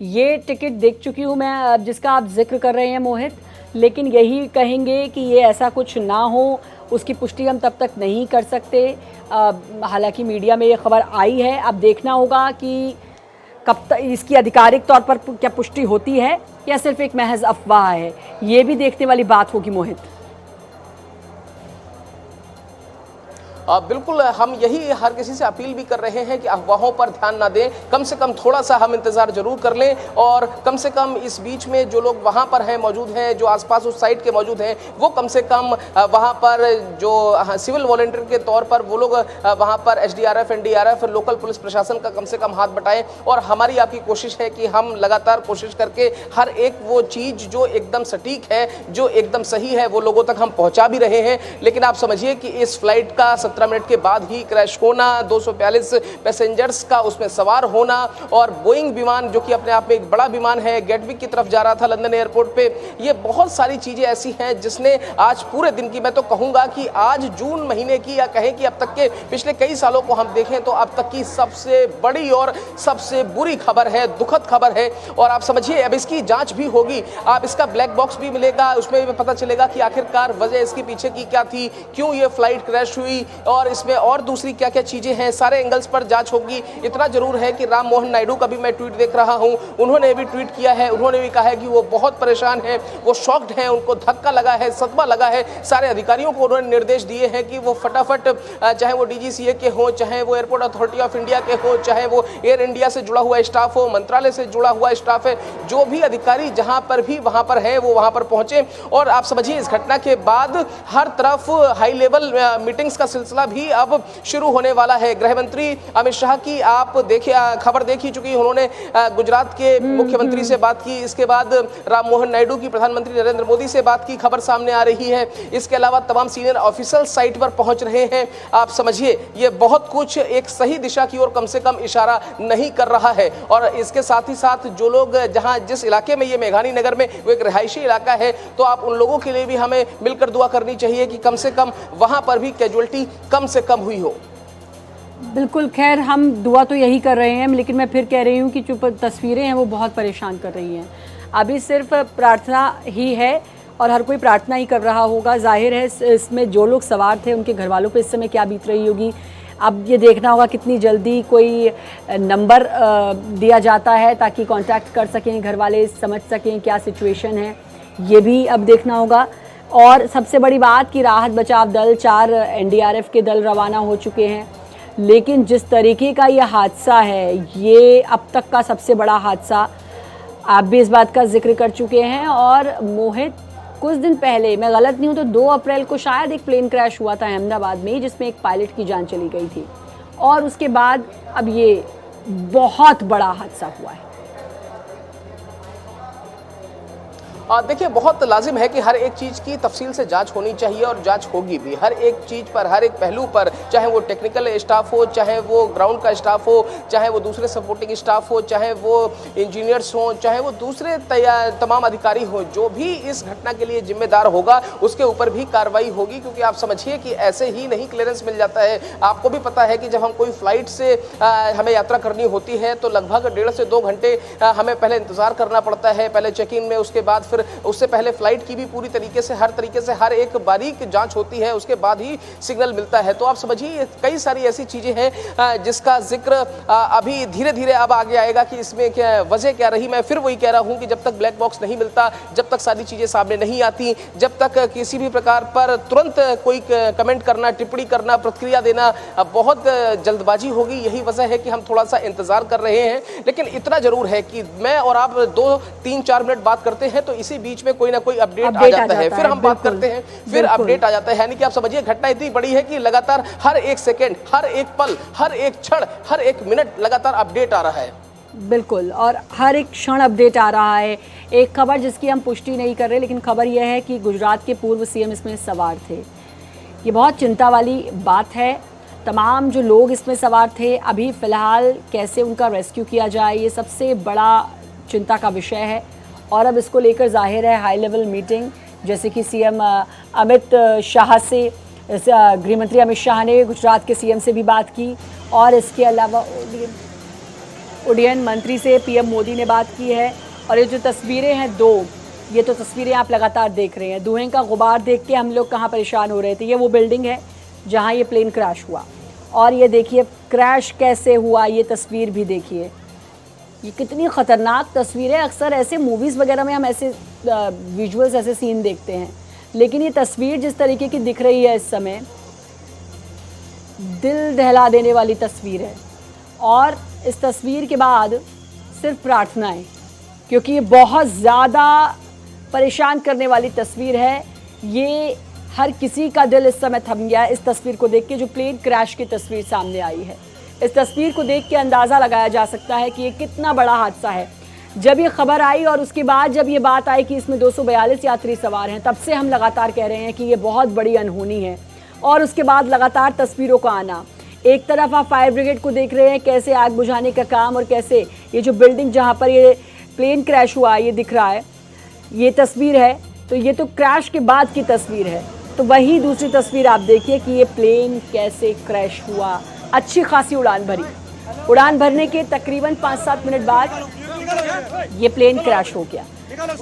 ये टिकट देख चुकी हूँ मैं जिसका आप जिक्र कर रहे हैं मोहित, लेकिन यही कहेंगे कि ये ऐसा कुछ ना हो, उसकी पुष्टि हम तब तक नहीं कर सकते। हालांकि मीडिया में ये खबर आई है, अब देखना होगा कि कब तक इसकी आधिकारिक तौर पर क्या पुष्टि होती है या सिर्फ एक महज अफवाह है, ये भी देखने वाली बात होगी मोहित। बिल्कुल, हम यही हर किसी से अपील भी कर रहे हैं कि अफवाहों पर ध्यान ना दें, कम से कम थोड़ा सा हम इंतज़ार जरूर कर लें, और कम से कम इस बीच में जो लोग वहाँ पर हैं मौजूद हैं, जो आसपास उस साइट के मौजूद हैं, वो कम से कम वहाँ पर जो सिविल वॉलंटियर के तौर पर वो लोग वहाँ पर एसडीआरएफ, एनडीआरएफ, लोकल पुलिस प्रशासन का कम से कम हाथ बटाएं। और हमारी आपकी कोशिश है कि हम लगातार कोशिश करके हर एक वो चीज़ जो एकदम सटीक है, जो एकदम सही है, वो लोगों तक हम पहुँचा भी रहे हैं। लेकिन आप समझिए कि इस फ्लाइट का 17 मिनट के बाद ही क्रैश होना, 242 पैसेंजर्स का उसमें सवार होना, और बोइंग विमान जो कि अपने आप में एक बड़ा विमान है, गेटविक की तरफ जा रहा था लंदन एयरपोर्ट पे, ये बहुत सारी चीजें ऐसी हैं जिसने आज पूरे दिन की, मैं तो कहूंगा कि आज जून महीने की, या कहें कि अब तक के पिछले कई सालों को हम देखें तो अब तक की सबसे बड़ी और सबसे बुरी खबर है, दुखद खबर है। और आप समझिए अब इसकी जांच भी होगी, आप इसका ब्लैक बॉक्स भी मिलेगा, उसमें भी पता चलेगा कि आखिरकार वजह इसके पीछे की क्या थी, क्यों ये फ्लाइट क्रैश हुई, और इसमें और दूसरी क्या क्या चीजें हैं, सारे एंगल्स पर जांच होगी। इतना जरूर है कि राम मोहन नायडू का भी मैं ट्वीट देख रहा हूं, उन्होंने भी ट्वीट किया है, उन्होंने भी कहा है कि वो बहुत परेशान हैं, वो शॉक्ड हैं, उनको धक्का लगा है, सदमा लगा है। सारे अधिकारियों को उन्होंने निर्देश दिए हैं कि वो फटाफट, चाहे वो डीजीसीए के हो, चाहे वो एयरपोर्ट अथॉरिटी ऑफ इंडिया के हो, चाहे वो एयर इंडिया से जुड़ा हुआ स्टाफ हो, मंत्रालय से जुड़ा हुआ स्टाफ है, जो भी अधिकारी जहां पर भी वहां पर है वो वहां पर पहुंचे। और आप समझिए इस घटना के बाद हर तरफ हाई लेवल मीटिंग्स का सिलसिला भी अब शुरू होने वाला है। गृह मंत्री अमित शाह की आप देखिए खबर देख ही चुकी, उन्होंने गुजरात के मुख्यमंत्री से बात की, इसके बाद राम मोहन नायडू की प्रधानमंत्री नरेंद्र मोदी से बात की, खबर सामने आ रही है। इसके अलावा तमाम सीनियर ऑफिसर साइट पर पहुंच रहे हैं। आप समझिए ये बहुत कुछ एक सही दिशा की ओर कम से कम इशारा नहीं कर रहा है। और इसके साथ ही साथ जो लोग जहां जिस इलाके में, ये मेघानी नगर में वो एक रिहायशी इलाका है, तो आप उन लोगों के लिए भी हमें मिलकर दुआ करनी चाहिए कि कम से कम वहां पर भी कैजुअलिटी कम से कम हुई हो। बिल्कुल, खैर हम दुआ तो यही कर रहे हैं, लेकिन मैं फिर कह रही हूँ कि जो तस्वीरें हैं वो बहुत परेशान कर रही हैं। अभी सिर्फ प्रार्थना ही है और हर कोई प्रार्थना ही कर रहा होगा। जाहिर है इसमें जो लोग सवार थे उनके घर वालों पे इस समय क्या बीत रही होगी। अब ये देखना होगा कितनी जल्दी कोई नंबर दिया जाता है ताकि कांटेक्ट कर सकें घर वाले, समझ सकें क्या सिचुएशन है, ये भी अब देखना होगा। और सबसे बड़ी बात कि राहत बचाव दल, 4 एनडीआरएफ के दल रवाना हो चुके हैं, लेकिन जिस तरीके का ये हादसा है, ये अब तक का सबसे बड़ा हादसा, आप भी इस बात का जिक्र कर चुके हैं। और मोहित, कुछ दिन पहले, मैं गलत नहीं हूँ तो 2 अप्रैल को शायद एक प्लेन क्रैश हुआ था अहमदाबाद में, जिसमें एक पायलट की जान चली गई थी, और उसके बाद अब ये बहुत बड़ा हादसा हुआ है। देखिए, बहुत लाजिम है कि हर एक चीज़ की तफसील से जांच होनी चाहिए और जांच होगी भी। हर एक चीज़ पर, हर एक पहलू पर, चाहे वो टेक्निकल स्टाफ हो, चाहे वो ग्राउंड का स्टाफ हो, चाहे वो दूसरे सपोर्टिंग स्टाफ हो, चाहे वो इंजीनियर्स हों, चाहे वो दूसरे तमाम अधिकारी हों, जो भी इस घटना के लिए जिम्मेदार होगा उसके ऊपर भी कार्रवाई होगी। क्योंकि आप समझिए कि ऐसे ही नहीं क्लियरेंस मिल जाता है। आपको भी पता है कि जब हम कोई फ्लाइट से हमें यात्रा करनी होती है तो लगभग 1.5 से 2 घंटे हमें पहले इंतजार करना पड़ता है, पहले चेक इन में, उसके बाद फिर उससे पहले फ्लाइट की भी पूरी तरीके से हर एक बारीक जांच होती है, उसके बाद ही सिग्नल मिलता है। तो आप समझिए कई सारी ऐसी चीजें हैं जिसका जिक्र अभी धीरे धीरे अब आगे आएगा कि इसमें क्या वजह क्या रही। मैं फिर वही कह रहा हूं कि जब तक ब्लैक बॉक्स नहीं मिलता, जब तक सारी चीजें सामने नहीं आती, जब तक किसी भी प्रकार पर तुरंत कोई कमेंट करना, टिप्पणी करना, प्रतिक्रिया देना बहुत जल्दबाजी होगी। यही वजह है कि हम थोड़ा सा इंतजार कर रहे हैं। लेकिन इतना जरूर है कि मैं और आप 2, 3, 4 मिनट बात करते हैं तो इसी बीच में कोई ना कोई अपडेट आ जाता है, फिर हम बात करते हैं, फिर अपडेट आ जाता है। यानी कि आप समझिए घटना इतनी बड़ी है कि लगातार हर एक सेकंड, हर एक पल, हर एक क्षण, हर एक मिनट लगातार अपडेट आ रहा है। बिल्कुल, और हर एक क्षण अपडेट आ रहा है। एक खबर जिसकी हम पुष्टि नहीं कर रहे, लेकिन खबर यह है कि गुजरात के पूर्व सीएम इसमें सवार थे। ये बहुत चिंता वाली बात है। तमाम जो लोग इसमें सवार थे, अभी फ़िलहाल कैसे उनका रेस्क्यू किया जाए, ये सबसे बड़ा चिंता का विषय है। और अब इसको लेकर जाहिर है हाई लेवल मीटिंग, जैसे कि सीएम अमित शाह से, गृहमंत्री अमित शाह ने गुजरात के सीएम से भी बात की, और इसके अलावा उड्डयन मंत्री से पीएम मोदी ने बात की है। और ये जो तस्वीरें हैं 2, ये तो तस्वीरें आप लगातार देख रहे हैं। धुएं का गुबार देख के हम लोग कहाँ परेशान हो रहे थे। ये वो बिल्डिंग है जहाँ ये प्लेन क्रैश हुआ, और ये देखिए क्रैश कैसे हुआ, ये तस्वीर भी देखिए। ये कितनी ख़तरनाक तस्वीर है। अक्सर ऐसे मूवीज़ वगैरह में हम ऐसे विजुअल्स, ऐसे सीन देखते हैं, लेकिन ये तस्वीर जिस तरीके की दिख रही है इस समय, दिल दहला देने वाली तस्वीर है। और इस तस्वीर के बाद सिर्फ प्रार्थनाएं, क्योंकि ये बहुत ज़्यादा परेशान करने वाली तस्वीर है। ये हर किसी का दिल इस समय थम गया है इस तस्वीर को देख के, जो प्लेन क्रैश की तस्वीर सामने आई है। इस तस्वीर को देख के अंदाज़ा लगाया जा सकता है कि ये कितना बड़ा हादसा है। जब ये खबर आई और उसके बाद जब ये बात आई कि इसमें 242 यात्री सवार हैं, तब से हम लगातार कह रहे हैं कि ये बहुत बड़ी अनहोनी है। और उसके बाद लगातार तस्वीरों का आना, एक तरफ आप फायर ब्रिगेड को देख रहे हैं कैसे आग बुझाने का काम, और कैसे ये जो बिल्डिंग जहाँ पर ये प्लेन क्रैश हुआ ये दिख रहा है, ये तस्वीर है, तो ये तो क्रैश के बाद की तस्वीर है। तो वही दूसरी तस्वीर आप देखिए कि ये प्लेन कैसे क्रैश हुआ। अच्छी खासी उड़ान भरी, उड़ान भरने के तकरीबन 5-7 मिनट बाद ये प्लेन क्रैश हो गया।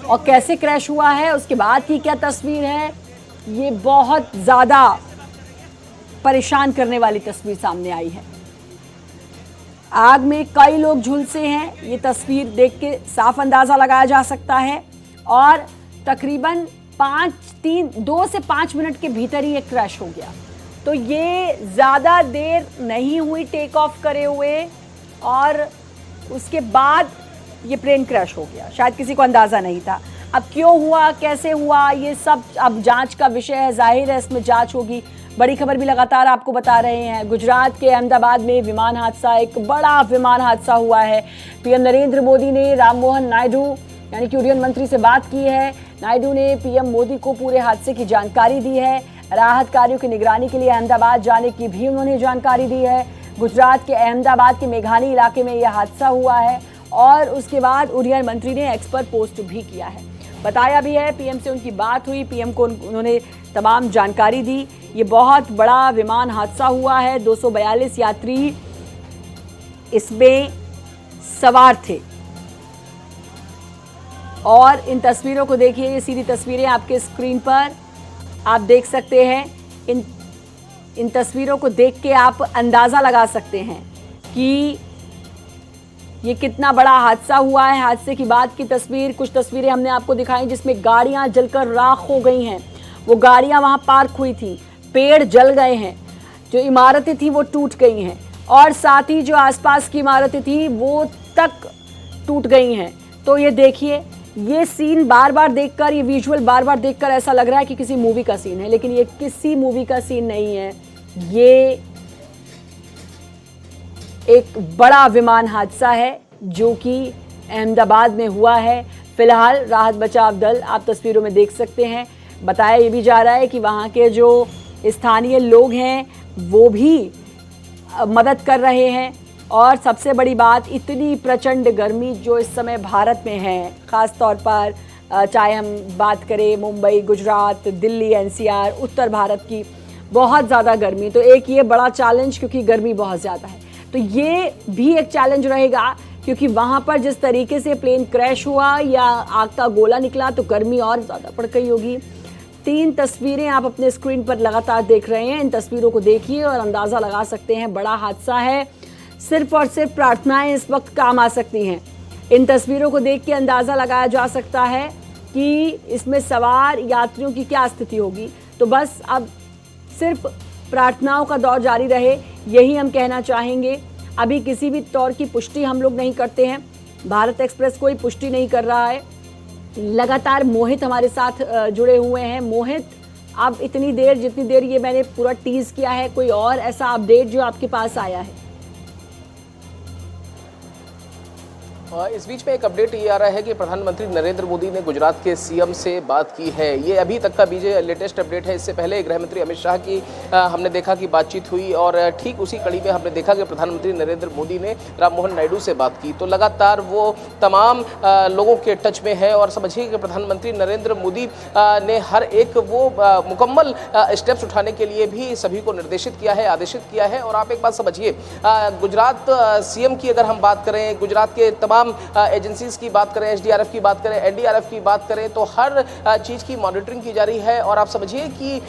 और कैसे क्रैश हुआ है, उसके बाद की क्या तस्वीर है, ये बहुत ज़्यादा परेशान करने वाली तस्वीर सामने आई है। आग में कई लोग झुलसे हैं, ये तस्वीर देख के साफ अंदाज़ा लगाया जा सकता है। और तकरीबन 2 से 5 मिनट के भीतर ही ये क्रैश हो गया। तो ये ज़्यादा देर नहीं हुई टेक ऑफ करे हुए, और उसके बाद ये प्लेन क्रैश हो गया। शायद किसी को अंदाज़ा नहीं था। अब क्यों हुआ, कैसे हुआ, ये सब अब जांच का विषय है। जाहिर है इसमें जांच होगी। बड़ी खबर भी लगातार आपको बता रहे हैं। गुजरात के अहमदाबाद में विमान हादसा, एक बड़ा विमान हादसा हुआ है। पीएम नरेंद्र मोदी ने राम मोहन नायडू यानी कि उड्डयन मंत्री से बात की है। नायडू ने पीएम मोदी को पूरे हादसे की जानकारी दी है। राहत कार्यों की निगरानी के लिए अहमदाबाद जाने की भी उन्होंने जानकारी दी है। गुजरात के अहमदाबाद के मेघानी इलाके में यह हादसा हुआ है, और उसके बाद उड्डयन मंत्री ने एक्सपर्ट पोस्ट भी किया है। बताया भी है, पीएम से उनकी बात हुई, पीएम को उन्होंने तमाम जानकारी दी। ये बहुत बड़ा विमान हादसा हुआ है। 242 यात्री इसमें सवार थे। और इन तस्वीरों को देखिए, ये सीधी तस्वीरें आपके स्क्रीन पर आप देख सकते हैं। इन तस्वीरों को देख के आप अंदाज़ा लगा सकते हैं कि ये कितना बड़ा हादसा हुआ है। हादसे की बाद की तस्वीर, कुछ तस्वीरें हमने आपको दिखाई जिसमें गाड़ियां जलकर राख हो गई हैं। वो गाड़ियां वहां पार्क हुई थी, पेड़ जल गए हैं, जो इमारतें थी वो टूट गई हैं, और साथ ही जो आसपास की इमारतें थी वो तक टूट गई हैं। तो ये देखिए, ये सीन बार बार देखकर, ये विजुअल बार बार देखकर ऐसा लग रहा है कि किसी मूवी का सीन है, लेकिन ये किसी मूवी का सीन नहीं है। ये एक बड़ा विमान हादसा है जो कि अहमदाबाद में हुआ है। फिलहाल राहत बचाव दल, आप तस्वीरों में देख सकते हैं, बताया ये भी जा रहा है कि वहाँ के जो स्थानीय लोग हैं वो भी मदद कर रहे हैं। और सबसे बड़ी बात, इतनी प्रचंड गर्मी जो इस समय भारत में है, ख़ास तौर पर चाहे हम बात करें मुंबई, गुजरात, दिल्ली, एनसीआर, उत्तर भारत की, बहुत ज़्यादा गर्मी। तो एक ये बड़ा चैलेंज, क्योंकि गर्मी बहुत ज़्यादा है, तो ये भी एक चैलेंज रहेगा, क्योंकि वहाँ पर जिस तरीके से प्लेन क्रैश हुआ या आग का गोला निकला तो गर्मी और ज़्यादा बढ़ गई होगी। 3 तस्वीरें आप अपने स्क्रीन पर लगातार देख रहे हैं, इन तस्वीरों को देखिए और अंदाज़ा लगा सकते हैं बड़ा हादसा है। सिर्फ और सिर्फ प्रार्थनाएं इस वक्त काम आ सकती हैं। इन तस्वीरों को देख के अंदाज़ा लगाया जा सकता है कि इसमें सवार यात्रियों की क्या स्थिति होगी। तो बस अब सिर्फ प्रार्थनाओं का दौर जारी रहे, यही हम कहना चाहेंगे। अभी किसी भी तौर की पुष्टि हम लोग नहीं करते हैं, भारत एक्सप्रेस कोई पुष्टि नहीं कर रहा है। लगातार मोहित हमारे साथ जुड़े हुए हैं। मोहित, अब इतनी देर, जितनी देर ये मैंने पूरा टीज किया है, कोई और ऐसा अपडेट जो आपके पास आया है? इस बीच में एक अपडेट ये आ रहा है कि प्रधानमंत्री नरेंद्र मोदी ने गुजरात के सीएम से बात की है। ये अभी तक का बीजे लेटेस्ट अपडेट है। इससे पहले गृह मंत्री अमित शाह की हमने देखा कि बातचीत हुई और ठीक उसी कड़ी में हमने देखा कि प्रधानमंत्री नरेंद्र मोदी ने राम मोहन नायडू से बात की। तो लगातार वो तमाम लोगों के टच में है और समझिए कि प्रधानमंत्री नरेंद्र मोदी ने हर एक वो मुकम्मल स्टेप्स उठाने के लिए भी सभी को निर्देशित किया है, आदेशित किया है। और आप एक बात समझिए, गुजरात सीएम की अगर हम बात करें, गुजरात के तमाम एजेंसीज की बात करें, एसडीआरएफ की बात करें, एनडीआरएफ की बात करें, तो हर चीज़ की मॉनिटरिंग की जा रही है। और आप समझिए कि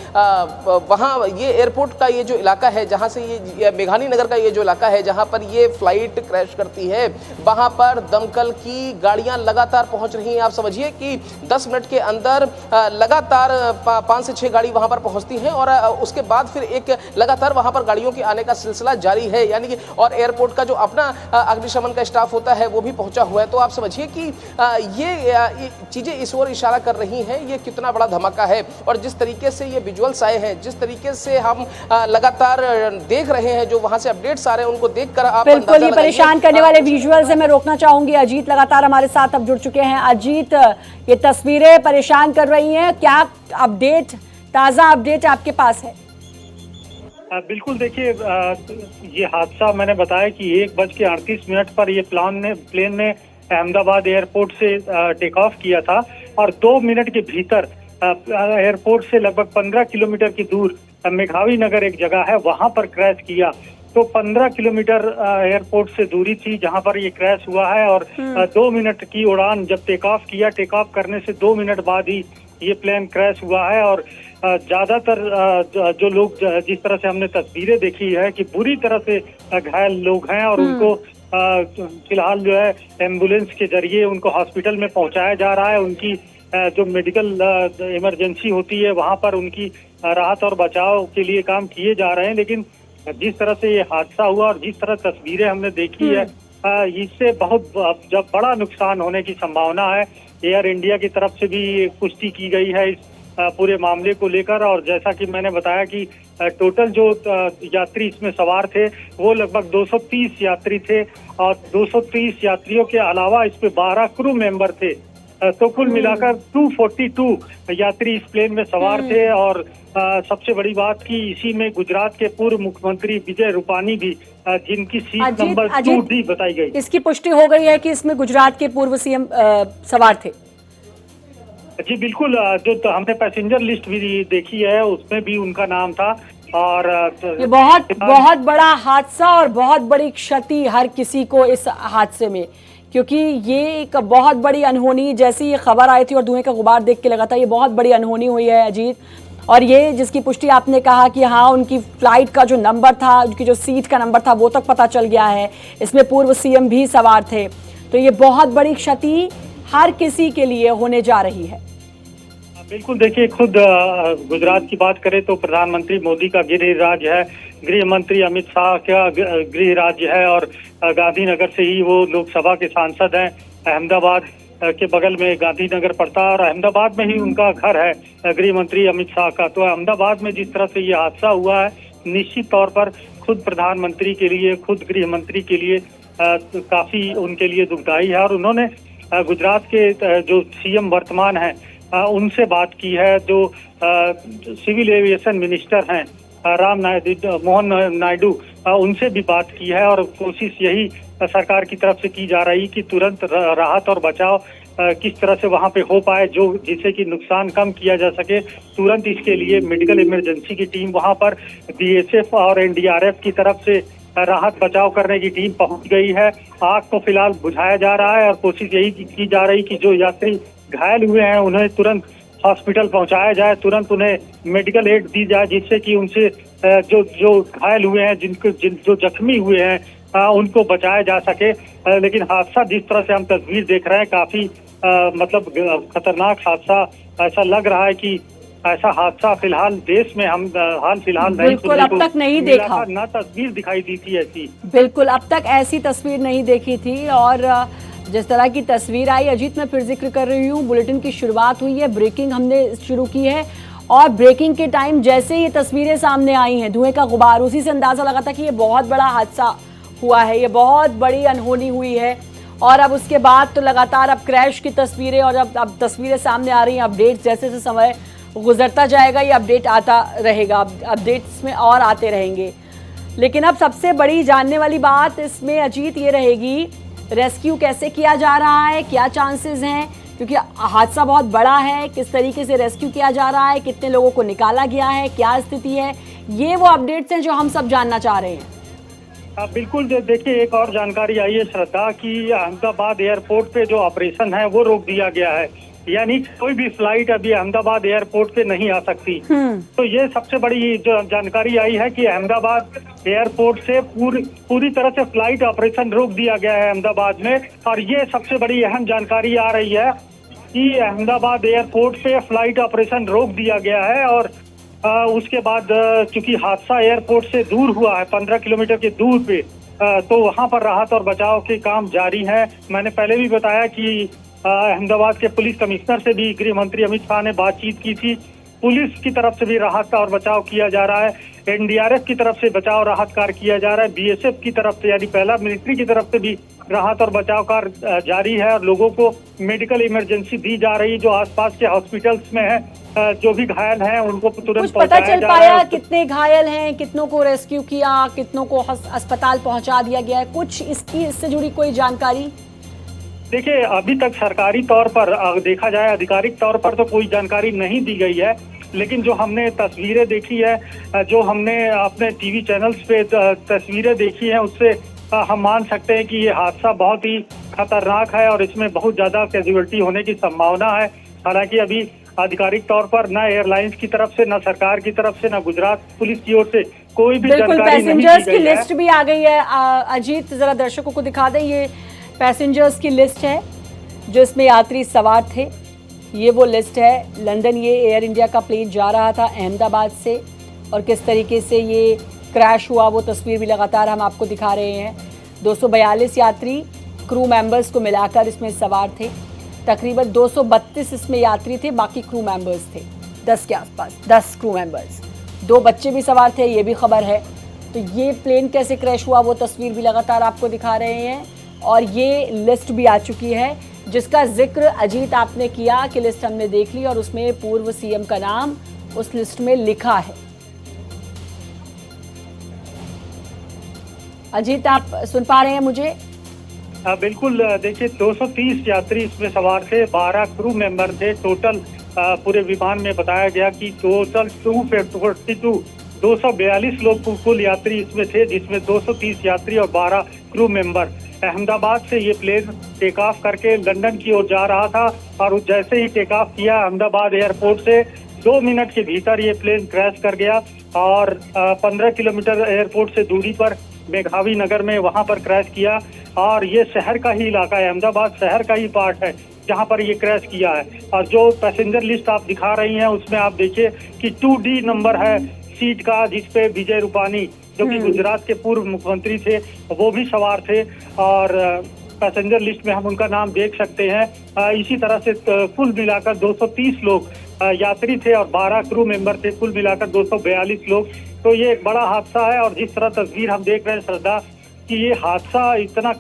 वहाँ ये एयरपोर्ट का ये जो इलाका है, जहाँ से ये मेघानी नगर का ये जो इलाका है जहाँ पर ये फ्लाइट क्रैश करती है, वहाँ पर दमकल की गाड़ियाँ लगातार पहुँच रही हैं। आप समझिए कि 10 मिनट के अंदर लगातार 5 से 6 गाड़ी वहाँ पर पहुँचती हैं और उसके बाद फिर एक लगातार वहाँ पर गाड़ियों के आने का सिलसिला जारी है, यानी कि और एयरपोर्ट का जो अपना अग्निशमन का स्टाफ होता है वो भी पहुंचा हुआ है। तो आप समझिए कि ये चीजें इस ओर इशारा कर रही हैं, ये कितना बड़ा धमाका है। और जिस तरीके से ये विजुअल्स आए हैं, जिस तरीके से हम लगातार देख रहे हैं, जो वहां से अपडेट्स आ रहे हैं, उनको देखकर आप बिल्कुल ये परेशान करने वाले विजुअल्स से मैं रोकना चाहूंगी। अजीत लगातार हमारे साथ अब जुड़ चुके हैं। अजीत, ये तस्वीरें परेशान कर रही हैं, क्या अपडेट, ताजा अपडेट आपके पास है? बिल्कुल, देखिए, ये हादसा मैंने बताया कि 1:38 पर ये प्लेन ने अहमदाबाद एयरपोर्ट से टेक ऑफ किया था और 2 मिनट के भीतर एयरपोर्ट से लगभग 15 किलोमीटर की दूर मेघावी नगर एक जगह है, वहां पर क्रैश किया। तो 15 किलोमीटर एयरपोर्ट से दूरी थी जहां पर ये क्रैश हुआ है और 2 मिनट की उड़ान जब टेक ऑफ किया, टेक ऑफ करने से 2 मिनट बाद ही ये प्लेन क्रैश हुआ है। और ज्यादातर जो लोग, जिस तरह से हमने तस्वीरें देखी है कि बुरी तरह से घायल लोग हैं और उनको फिलहाल जो है एम्बुलेंस के जरिए उनको हॉस्पिटल में पहुंचाया जा रहा है। उनकी जो मेडिकल इमरजेंसी होती है वहां पर उनकी राहत और बचाव के लिए काम किए जा रहे हैं। लेकिन जिस तरह से ये हादसा हुआ और जिस तरह तस्वीरें हमने देखी है, इससे बहुत जब बड़ा नुकसान होने की संभावना है। एयर इंडिया की तरफ से भी पुष्टि की गई है इस पूरे मामले को लेकर। और जैसा कि मैंने बताया कि टोटल जो यात्री इसमें सवार थे वो लगभग 230 यात्री थे और 230 यात्रियों के अलावा इस पे 12 क्रू मेंबर थे। तो कुल मिलाकर 242 यात्री इस प्लेन में सवार थे। और सबसे बड़ी बात कि इसी में गुजरात के पूर्व मुख्यमंत्री विजय रूपानी भी, जिनकी सीट नंबर 2D बताई गई। इसकी पुष्टि हो गई है कि इसमें गुजरात के पूर्व सीएम सवार थे? जी बिल्कुल, जो हमने पैसेंजर लिस्ट भी देखी है उसमें भी उनका नाम था। और ये बहुत बड़ा हादसा और बहुत बड़ी क्षति हर किसी को इस हादसे में, क्योंकि ये एक बहुत बड़ी अनहोनी, जैसी ये खबर आई थी और धुएं का गुबार देख के लगा था ये बहुत बड़ी अनहोनी हुई है अजीत। और ये जिसकी पुष्टि आपने कहा कि हाँ, उनकी फ्लाइट का जो नंबर था, उनकी जो सीट का नंबर था वो तक पता चल गया है, इसमें पूर्व सीएम भी सवार थे। तो ये बहुत बड़ी क्षति हर किसी के लिए होने जा रही है। बिल्कुल, देखिए, खुद गुजरात की बात करें तो प्रधानमंत्री मोदी का गृह राज्य है, गृह मंत्री अमित शाह का गृह राज्य है और गांधीनगर से ही वो लोकसभा के सांसद हैं। अहमदाबाद के बगल में गांधीनगर पड़ता है और अहमदाबाद में ही उनका घर है गृह मंत्री अमित शाह का। तो अहमदाबाद में जिस तरह से ये हादसा हुआ है, निश्चित तौर पर खुद प्रधानमंत्री के लिए, खुद गृह मंत्री के लिए काफी उनके लिए दुखदायी है। और उन्होंने गुजरात के जो सीएम वर्तमान हैं उनसे बात की है, जो सिविल एविएशन मिनिस्टर हैं मोहन नायडू उनसे भी बात की है, और कोशिश यही सरकार की तरफ से की जा रही कि तुरंत राहत और बचाव किस तरह से वहां पे हो पाए, जो जिससे कि नुकसान कम किया जा सके। तुरंत इसके लिए मेडिकल इमरजेंसी की टीम वहां पर बीएसएफ और एनडीआरएफ की तरफ से राहत बचाव करने की टीम पहुंच गई है। आग को फिलहाल बुझाया जा रहा है और कोशिश यही की जा रही कि जो यात्री घायल हुए हैं उन्हें तुरंत हॉस्पिटल पहुंचाया जाए, तुरंत उन्हें मेडिकल एड दी जाए, जिससे कि उनसे जो घायल हुए हैं, जो जख्मी हुए हैं उनको बचाया जा सके। लेकिन हादसा जिस तरह से हम तस्वीर देख रहे हैं, काफी मतलब खतरनाक हादसा ऐसा लग रहा है कि ऐसा हादसा फिलहाल देश में हम हाल फिलहाल नहीं बिल्कुल अब तक नहीं देखा, ना तस्वीर दिखाई दी थी ऐसी। बिल्कुल अब तक ऐसी तस्वीर नहीं देखी थी। और जिस तरह की तस्वीर आई, अजीत मैं फिर जिक्र कर रही हूँ, बुलेटिन की शुरुआत हुई है, ब्रेकिंग हमने शुरू की है और ब्रेकिंग के टाइम जैसे ये तस्वीरें सामने आई हैं, धुएं का गुबार, उसी से अंदाजा लगा था कि ये बहुत बड़ा हादसा हुआ है, ये बहुत बड़ी अनहोनी हुई है। और अब उसके बाद तो लगातार अब क्रैश की तस्वीरें और अब तस्वीरें सामने आ रही हैं, अपडेट्स जैसे जैसे समय गुजरता जाएगा ये अपडेट आता रहेगा, अपडेट्स में और आते रहेंगे। लेकिन अब सबसे बड़ी जानने वाली बात इसमें अजीत ये रहेगी, रेस्क्यू कैसे किया जा रहा है, क्या चांसेस हैं, क्योंकि हादसा बहुत बड़ा है, किस तरीके से रेस्क्यू किया जा रहा है, कितने लोगों को निकाला गया है, क्या स्थिति है, ये वो अपडेट्स हैं जो हम सब जानना चाह रहे हैं। बिल्कुल देखिए, एक और जानकारी आई है श्रद्धा की अहमदाबाद एयरपोर्ट पे जो ऑपरेशन है वो रोक दिया गया है, यानी कोई भी फ्लाइट अभी अहमदाबाद एयरपोर्ट पे नहीं आ सकती। तो ये सबसे बड़ी जो जानकारी आई है कि अहमदाबाद एयरपोर्ट से पूरी तरह से फ्लाइट ऑपरेशन रोक दिया गया है अहमदाबाद में। और ये सबसे बड़ी अहम जानकारी आ रही है कि अहमदाबाद एयरपोर्ट पे फ्लाइट ऑपरेशन रोक दिया गया है। और उसके बाद चूंकि हादसा एयरपोर्ट से दूर हुआ है 15 किलोमीटर के दूर पे, तो वहां पर राहत और बचाव के काम जारी है। मैंने पहले भी बताया कि अहमदाबाद के पुलिस कमिश्नर से भी गृह मंत्री अमित शाह ने बातचीत की थी। पुलिस की तरफ से भी राहत और बचाव किया जा रहा है, एनडीआरएफ की तरफ से बचाव राहत कार्य किया जा रहा है, बीएसएफ की तरफ से यानी पहला मिलिट्री की तरफ से भी राहत और बचाव कार्य जारी है। और लोगों को मेडिकल इमरजेंसी दी जा रही है, जो आसपास के हॉस्पिटल्स में है, जो भी घायल हैं उनको तुरंत पता चल पाया कितने घायल हैं, कितनों को रेस्क्यू किया, कितनों को अस्पताल पहुंचा दिया गया है, कुछ इससे जुड़ी कोई जानकारी? देखिए, अभी तक सरकारी तौर पर देखा जाए, आधिकारिक तौर पर तो कोई जानकारी नहीं दी गई है, लेकिन जो हमने तस्वीरें देखी है, जो हमने अपने टीवी चैनल्स पे तस्वीरें देखी हैं, उससे हम मान सकते हैं कि ये हादसा बहुत ही खतरनाक है और इसमें बहुत ज्यादा कैजुअल्टी होने की संभावना है। हालांकि अभी आधिकारिक तौर पर न एयरलाइंस की तरफ से, न सरकार की तरफ से, न गुजरात पुलिस की ओर से कोई भी जानकारी नहीं दी गई है। पैसेंजर्स की लिस्ट भी आ गई है। अजीत जरा दर्शकों को दिखा दें, ये पैसेंजर्स की लिस्ट है जो इसमें यात्री सवार थे, ये वो लिस्ट है। लंदन ये एयर इंडिया का प्लेन जा रहा था अहमदाबाद से, और किस तरीके से ये क्रैश हुआ वो तस्वीर भी लगातार हम आपको दिखा रहे हैं। 242 यात्री क्रू मेंबर्स को मिलाकर इसमें सवार थे, तकरीबन 232 इसमें यात्री थे, बाकी क्रू मेंबर्स थे 10 के आसपास, 10 क्रू मेंबर्स, 2 बच्चे भी सवार थे, ये भी खबर है। तो ये प्लेन कैसे क्रैश हुआ वो तस्वीर भी लगातार आपको दिखा रहे हैं, और ये लिस्ट भी आ चुकी है जिसका जिक्र अजीत आपने किया कि लिस्ट हमने देख ली और उसमें पूर्व सीएम का नाम उस लिस्ट में लिखा है। अजीत आप सुन पा रहे हैं मुझे? बिल्कुल, देखिए 230 यात्री इसमें सवार थे, 12 क्रू मेंबर थे टोटल। पूरे विमान में बताया गया कि टोटल 242 लोग कुल यात्री इसमें थे, जिसमें 230 यात्री और 12 क्रू मेंबर। अहमदाबाद से ये प्लेन टेक ऑफ करके लंदन की ओर जा रहा था, और जैसे ही टेक ऑफ किया अहमदाबाद एयरपोर्ट से 2 मिनट के भीतर ये प्लेन क्रैश कर गया। और 15 किलोमीटर एयरपोर्ट से दूरी पर मेघावी नगर में वहां पर क्रैश किया। और ये शहर का ही इलाका है, अहमदाबाद शहर का ही पार्ट है जहां पर ये क्रैश किया है। और जो पैसेंजर लिस्ट आप दिखा रही हैं उसमें आप देखिए कि 2D नंबर है सीट का, जिसपे विजय रूपानी जो कि गुजरात के पूर्व मुख्यमंत्री थे वो भी सवार थे, और पैसेंजर लिस्ट में हम उनका नाम देख सकते हैं। इसी तरह से कुल मिलाकर 230 लोग यात्री थे और 12 क्रू मेंबर थे, कुल मिलाकर 242 लोग। तो ये एक बड़ा हादसा है, और जिस तरह तस्वीर हम देख रहे हैं श्रद्धा कि ये हादसा इतना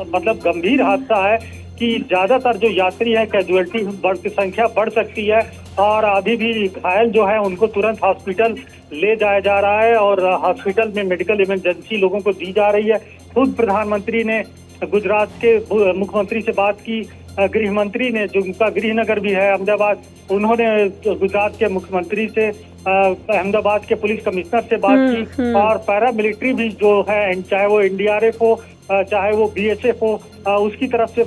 मतलब गंभीर हादसा है चूंकि ज्यादातर जो यात्री है कैजुअलिटी की संख्या बढ़ सकती है और अभी भी घायल जो है उनको तुरंत हॉस्पिटल ले जाया जा रहा है और हॉस्पिटल में मेडिकल इमरजेंसी लोगों को दी जा रही है। खुद प्रधानमंत्री ने गुजरात के मुख्यमंत्री से बात की, गृह मंत्री ने, जो उनका गृहनगर भी है अहमदाबाद, उन्होंने गुजरात के मुख्यमंत्री से, अहमदाबाद के पुलिस कमिश्नर से बात की और पैरामिलिट्री भी जो है, चाहे वो एनडीआरएफ हो चाहे वो बीएसएफ हो, उसकी तरफ से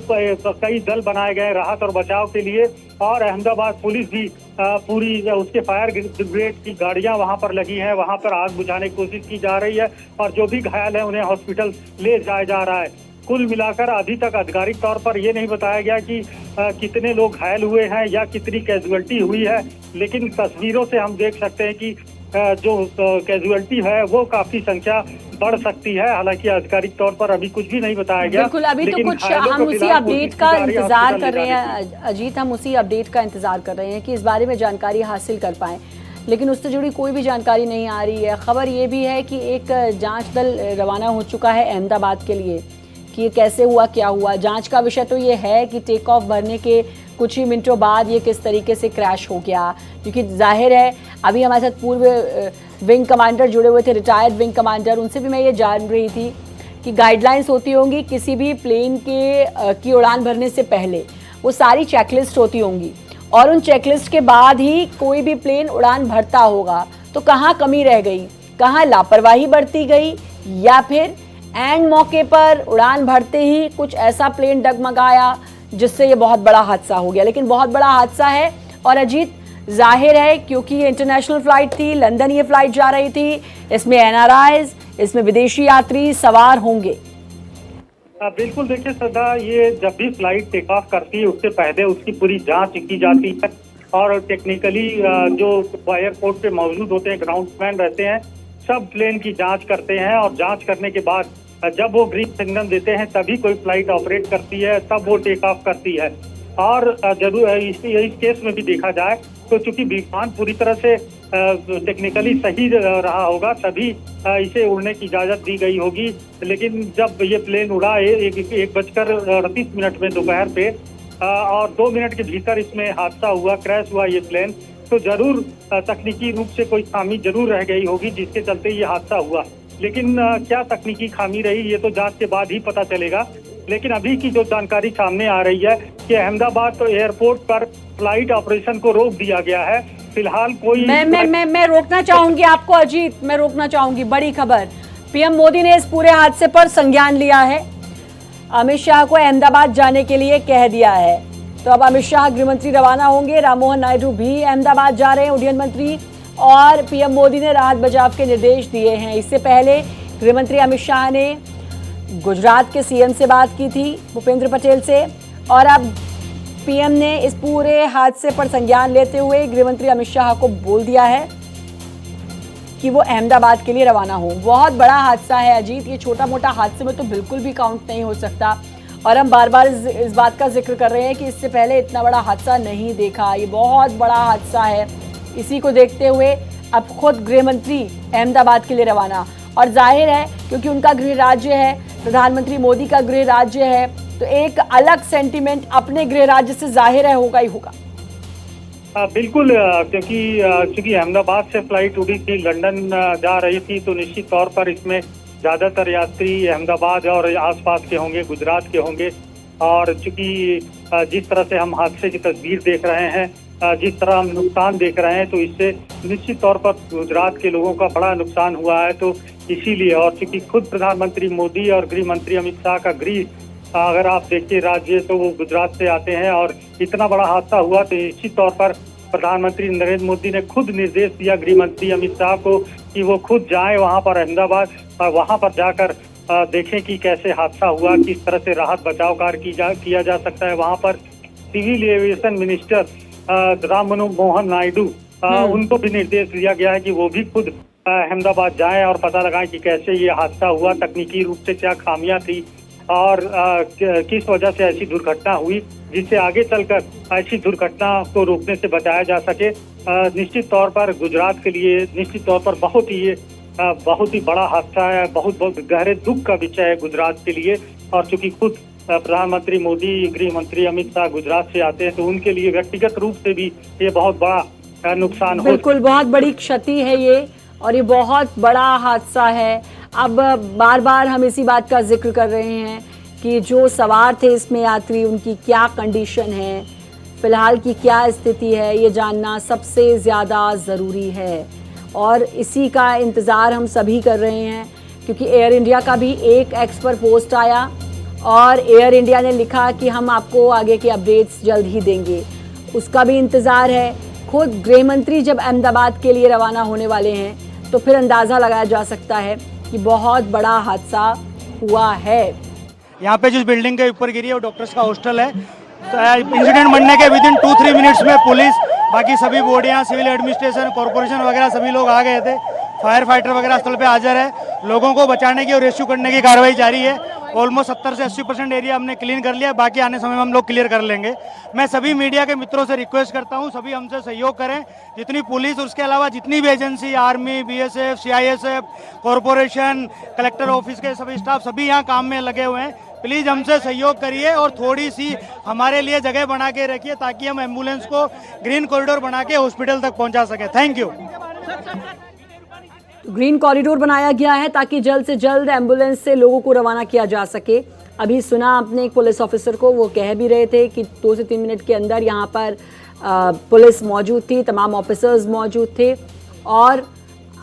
कई दल बनाए गए राहत और बचाव के लिए और अहमदाबाद पुलिस भी पूरी उसके फायर ब्रिगेड की गाड़ियां वहां पर लगी हैं, वहां पर आग बुझाने की कोशिश की जा रही है और जो भी घायल है उन्हें हॉस्पिटल ले जाया जा रहा है। कुल मिलाकर अभी तक आधिकारिक तौर पर यह नहीं बताया गया कि कितने लोग घायल हुए हैं या कितनी कैजुअलिटी हुई है, लेकिन तस्वीरों से हम देख सकते हैं कि जो कैजुअलिटी है वो काफी संख्या बढ़ सकती है। हालांकि आधिकारिक तौर पर अभी कुछ भी नहीं बताया गया। बिल्कुल, अभी तो कुछ हम उसी अपडेट का इंतजार कर रहे हैं अजीत, हम उसी अपडेट का इंतजार कर रहे हैं कि इस बारे में जानकारी हासिल कर पाएं, लेकिन उससे जुड़ी कोई भी जानकारी नहीं आ रही है। खबर ये भी है कि एक जांच दल रवाना हो चुका है अहमदाबाद के लिए कि ये कैसे हुआ, क्या हुआ। जांच का विषय तो ये है कि टेक ऑफ भरने के कुछ ही मिनटों बाद ये किस तरीके से क्रैश हो गया, क्योंकि जाहिर है अभी हमारे साथ पूर्व विंग कमांडर जुड़े हुए थे, रिटायर्ड विंग कमांडर, उनसे भी मैं ये जान रही थी कि गाइडलाइंस होती होंगी किसी भी प्लेन की उड़ान भरने से पहले, वो सारी चेकलिस्ट होती होंगी और उन चेकलिस्ट के बाद ही कोई भी प्लेन उड़ान भरता होगा। तो कहाँ कमी रह गई, कहाँ लापरवाही बरती गई, या फिर एंड मौके पर उड़ान भरते ही कुछ ऐसा प्लेन डगमगाया जिससे ये बहुत बड़ा हादसा हो गया। लेकिन बहुत बड़ा हादसा है और अजीत जाहिर है क्योंकि ये इंटरनेशनल फ्लाइट थी, लंदन ये फ्लाइट जा रही थी, इसमें एनआरआईज, इसमें विदेशी यात्री सवार होंगे। बिल्कुल, देखिए श्रद्धा, ये जब भी फ्लाइट टेक ऑफ करती है उससे पहले उसकी पूरी जांच की जाती है और टेक्निकली जो एयरपोर्ट पे मौजूद होते हैं, ग्राउंडमैन रहते हैं, सब प्लेन की जांच करते हैं और जांच करने के बाद जब वो ग्रीन सिग्नल देते हैं तभी कोई फ्लाइट ऑपरेट करती है, तब वो टेक ऑफ करती है। और जरूर इस केस में भी देखा जाए तो चूंकि विमान पूरी तरह से टेक्निकली सही रहा होगा तभी इसे उड़ने की इजाजत दी गई होगी, लेकिन जब ये प्लेन उड़ा 1:38 में दोपहर पे और 2 मिनट के भीतर इसमें हादसा हुआ, क्रैश हुआ ये प्लेन, तो जरूर तकनीकी रूप से कोई खामी जरूर रह गई होगी जिसके चलते ये हादसा हुआ। लेकिन क्या तकनीकी खामी रही ये तो जांच के बाद ही पता चलेगा। लेकिन अभी की जो जानकारी सामने आ रही है कि अहमदाबाद तो एयरपोर्ट पर फ्लाइट ऑपरेशन को रोक दिया गया है। फिलहाल कोई मैं रोकना चाहूंगी आपको अजीत, मैं रोकना चाहूंगी। बड़ी खबर, पीएम मोदी ने इस पूरे हादसे पर संज्ञान लिया है, अमित शाह को अहमदाबाद जाने के लिए कह दिया है। तो अब अमित शाह गृहमंत्री रवाना होंगे, राममोहन नायडू भी अहमदाबाद जा रहे हैं, उड्डयन मंत्री, और पीएम मोदी ने राहत बचाव के निर्देश दिए हैं। इससे पहले गृहमंत्री अमित शाह ने गुजरात के सीएम से बात की थी, भूपेंद्र पटेल से, और अब पीएम ने इस पूरे हादसे पर संज्ञान लेते हुए गृहमंत्री अमित शाह को बोल दिया है कि वो अहमदाबाद के लिए रवाना हो। बहुत बड़ा हादसा है अजीत, ये छोटा मोटा हादसे में तो बिल्कुल भी काउंट नहीं हो सकता। और हम बार बार इस बात का जिक्र कर रहे हैं कि इससे पहले इतना बड़ा हादसा नहीं देखा, ये बहुत बड़ा हादसा है। इसी को देखते हुए अब खुद गृहमंत्री अहमदाबाद के लिए रवाना, और जाहिर है क्योंकि उनका गृह राज्य है, प्रधानमंत्री मोदी का गृह राज्य है, तो एक अलग सेंटीमेंट अपने गृह राज्य से जाहिर है होगा ही होगा। बिल्कुल, क्योंकि अहमदाबाद से फ्लाइट उड़ी थी, लंदन जा रही थी, तो निश्चित तौर पर इसमें ज्यादातर यात्री अहमदाबाद और आसपास के होंगे, गुजरात के होंगे। और चूंकि जिस तरह से हम हादसे की तस्वीर देख रहे हैं, जिस तरह हम नुकसान देख रहे हैं, तो इससे निश्चित तौर पर गुजरात के लोगों का बड़ा नुकसान हुआ है। तो इसीलिए, और चूंकि खुद प्रधानमंत्री मोदी और गृह मंत्री अमित शाह का गृह अगर आप देखिए राज्य तो वो गुजरात से आते हैं, और इतना बड़ा हादसा हुआ तो निश्चित तौर पर प्रधानमंत्री नरेंद्र मोदी ने खुद निर्देश दिया गृह मंत्री अमित शाह को कि वो खुद जाएं वहां पर अहमदाबाद, और वहां पर जाकर देखें कि कैसे हादसा हुआ, किस तरह से राहत बचाव कार्य किया जा सकता है। वहां पर civil aviation minister Rammohan Naidu, उनको भी निर्देश दिया गया है कि वो भी खुद अहमदाबाद जाएं और पता लगाएं कि कैसे ये हादसा हुआ, तकनीकी रूप से क्या खामियां थी और किस वजह से ऐसी दुर्घटना हुई, जिससे आगे चलकर ऐसी दुर्घटना को रोकने से बचाया जा सके। निश्चित तौर पर गुजरात के लिए निश्चित तौर पर बहुत ही बड़ा हादसा है, बहुत गहरे दुख का विषय है गुजरात के लिए। और चूंकि खुद प्रधानमंत्री मोदी, गृह मंत्री अमित शाह गुजरात से आते हैं, तो उनके लिए व्यक्तिगत रूप से भी ये बहुत बड़ा नुकसान हो। बिल्कुल, बहुत बड़ी क्षति है ये, और ये बहुत बड़ा हादसा है। अब बार बार हम इसी बात का जिक्र कर रहे हैं कि जो सवार थे इसमें यात्री, उनकी क्या कंडीशन है, फिलहाल की क्या स्थिति है, ये जानना सबसे ज़्यादा ज़रूरी है। और इसी का इंतज़ार हम सभी कर रहे हैं, क्योंकि एयर इंडिया का भी एक एक्स पर पोस्ट आया और एयर इंडिया ने लिखा कि हम आपको आगे की अपडेट्स जल्द ही देंगे। उसका भी इंतज़ार है। खुद गृह मंत्री जब अहमदाबाद के लिए रवाना होने वाले हैं, तो फिर अंदाज़ा लगाया जा सकता है कि बहुत बड़ा हादसा हुआ है। यहाँ पे जिस बिल्डिंग के ऊपर गिरी है वो डॉक्टर्स का हॉस्टल है। इंसिडेंट बनने के विदिन 2-3 मिनट्स में पुलिस, बाकी सभी बॉडियाँ, सिविल एडमिनिस्ट्रेशन, कॉर्पोरेशन वगैरह सभी लोग आ गए थे। फायर फाइटर वगैरह स्थल पे हाजिर है। लोगों को बचाने की और रेस्क्यू करने की कार्रवाई जारी है। ऑलमोस्ट 70 से 80% एरिया हमने क्लीन कर लिया, बाकी आने समय में हम लोग क्लियर कर लेंगे। मैं सभी मीडिया के मित्रों से रिक्वेस्ट करता हूं, सभी हमसे सहयोग करें। जितनी पुलिस, उसके अलावा जितनी भी agency, army, BSF, CISF, corporation, collector office के सभी स्टाफ, सभी यहाँ काम में लगे हुए हैं। प्लीज़ हमसे सहयोग करिए और थोड़ी सी हमारे लिए जगह बना के रखिए, ताकि हम एम्बुलेंस को ग्रीन कॉरिडोर बना के हॉस्पिटल तक पहुँचा सकें। Thank you. ग्रीन कॉरिडोर बनाया गया है ताकि जल्द से जल्द एम्बुलेंस से लोगों को रवाना किया जा सके। अभी सुना आपने एक पुलिस ऑफिसर को, वो कह भी रहे थे कि 2 से 3 मिनट के अंदर यहाँ पर पुलिस मौजूद थी, तमाम ऑफिसर्स मौजूद थे। और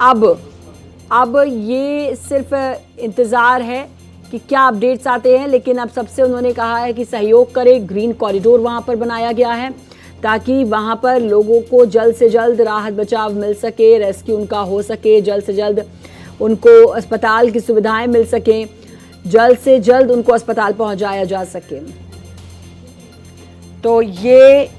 अब ये सिर्फ इंतज़ार है कि क्या अपडेट्स आते हैं, लेकिन अब सबसे उन्होंने कहा है कि सहयोग करें। ग्रीन कॉरिडोर वहाँ पर बनाया गया है ताकि वहाँ पर लोगों को जल्द से जल्द राहत बचाव मिल सके, रेस्क्यू उनका हो सके, जल्द से जल्द उनको अस्पताल की सुविधाएं मिल सकें, जल्द से जल्द उनको अस्पताल पहुँचाया जा सके। तो ये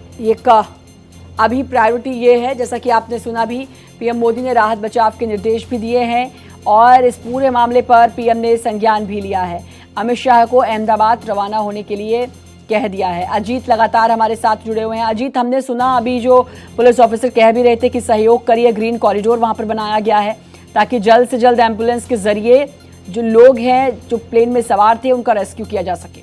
अभी प्रायोरिटी ये है। जैसा कि आपने सुना भी, पीएम मोदी ने राहत बचाव के निर्देश भी दिए हैं और इस पूरे मामले पर पीएम ने संज्ञान भी लिया है। अमित शाह को अहमदाबाद रवाना होने के लिए कह दिया है। अजीत लगातार हमारे साथ जुड़े हुए हैं। अजीत, हमने सुना अभी जो पुलिस ऑफिसर कह भी रहे थे कि सहयोग करिए, ग्रीन कॉरिडोर वहां पर बनाया गया है ताकि जल्द से जल्द एम्बुलेंस के जरिए जो लोग हैं, जो प्लेन में सवार थे, उनका रेस्क्यू किया जा सके।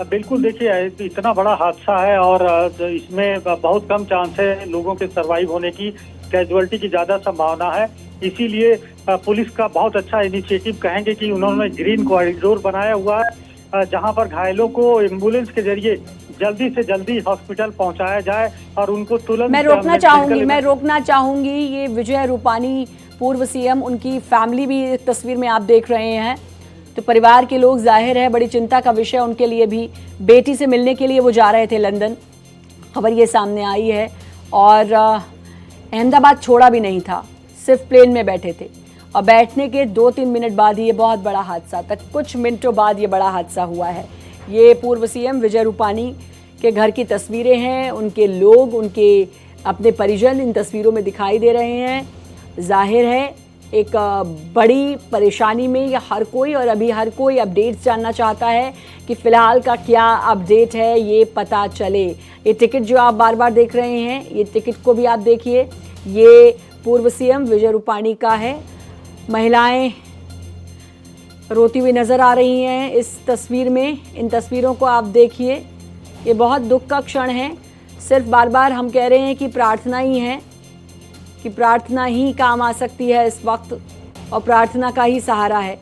बिल्कुल, देखिए इतना बड़ा हादसा है और इसमें बहुत कम चांस है लोगों के सर्वाइव होने की, कैजुअलिटी की ज्यादा संभावना है। इसीलिए पुलिस का बहुत अच्छा इनिशिएटिव कहेंगे कि उन्होंने ग्रीन कॉरिडोर बनाया हुआ है, जहां पर घायलों को एम्बुलेंस के जरिए जल्दी से जल्दी हॉस्पिटल पहुंचाया जाए और उनको तुरंत। मैं रोकना चाहूंगी ये विजय रूपानी, पूर्व सीएम, उनकी फैमिली भी तस्वीर में आप देख रहे हैं। तो परिवार के लोग, जाहिर है बड़ी चिंता का विषय उनके लिए भी। बेटी से मिलने के लिए वो जा रहे थे लंदन, खबर ये सामने आई है। और अहमदाबाद छोड़ा भी नहीं था, सिर्फ प्लेन में बैठे थे और बैठने के 2-3 मिनट बाद ही ये बहुत बड़ा हादसा, तक कुछ मिनटों बाद ये बड़ा हादसा हुआ है। ये पूर्व सीएम विजय रूपानी के घर की तस्वीरें हैं। उनके लोग, उनके अपने परिजन इन तस्वीरों में दिखाई दे रहे हैं। जाहिर है एक बड़ी परेशानी में ये हर कोई, और अभी हर कोई अपडेट्स जानना चाहता है कि फ़िलहाल का क्या अपडेट है, ये पता चले। ये टिकट जो आप बार बार देख रहे हैं, ये टिकट को भी आप देखिए, ये पूर्व सीएम विजय रूपानी का है। महिलाएं रोती हुई नज़र आ रही हैं इस तस्वीर में। इन तस्वीरों को आप देखिए, ये बहुत दुख का क्षण है। सिर्फ बार बार हम कह रहे हैं कि प्रार्थना ही है, कि प्रार्थना ही काम आ सकती है इस वक्त, और प्रार्थना का ही सहारा है।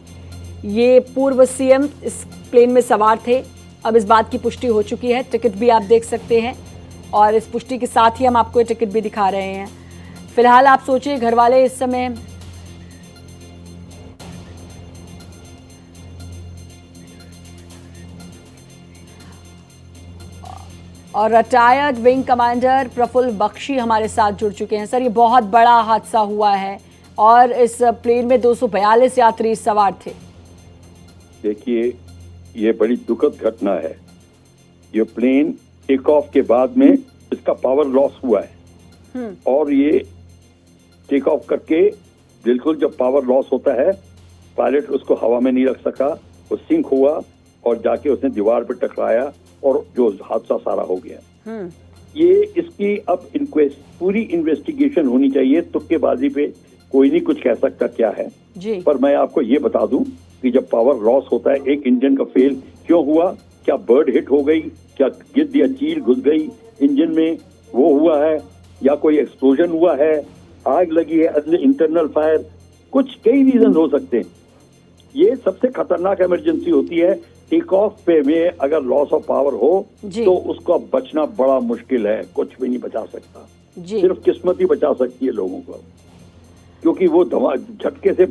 ये पूर्व सीएम इस प्लेन में सवार थे। अब इस बात की पुष्टि हो चुकी है, टिकट भी आप देख सकते हैं, और इस पुष्टि के साथ ही हम आपको ये टिकट भी दिखा रहे हैं। फिलहाल आप सोचिए, घर वाले इस समय और retired wing commander Praful Bakshi हमारे साथ जुड़ चुके हैं। सर, ये बहुत बड़ा हादसा हुआ है और इस प्लेन में 242 यात्री सवार थे। देखिए, ये बड़ी दुखद घटना है। ये प्लेन टेक ऑफ के बाद में इसका पावर लॉस हुआ है और ये टेक ऑफ करके बिल्कुल जब पावर लॉस होता है, पायलट उसको हवा में नहीं रख सका, वो सिंक हुआ और जाके उसने दीवार पर टकराया और जो हादसा सारा हो गया। ये इसकी अब पूरी इन्वेस्टिगेशन होनी चाहिए। तुक्केबाजी पे कोई नहीं कुछ कह सकता क्या है जी। पर मैं आपको ये बता दूं कि जब पावर लॉस होता है, एक इंजन का फेल क्यों हुआ, क्या बर्ड हिट हो गई, क्या गिद्ध या चील घुस गई इंजन में, वो हुआ है, या कोई एक्सप्लोजन हुआ है, आग लगी है, अंदर इंटरनल फायर, कुछ कई रीजन हो सकते हैं। ये सबसे खतरनाक इमरजेंसी होती है। टेक ऑफ पे में अगर लॉस ऑफ पावर हो तो उसका बचना बड़ा मुश्किल है, कुछ भी नहीं बचा सकता, सिर्फ किस्मत ही बचा सकती है लोगों को, क्योंकि वो झटके से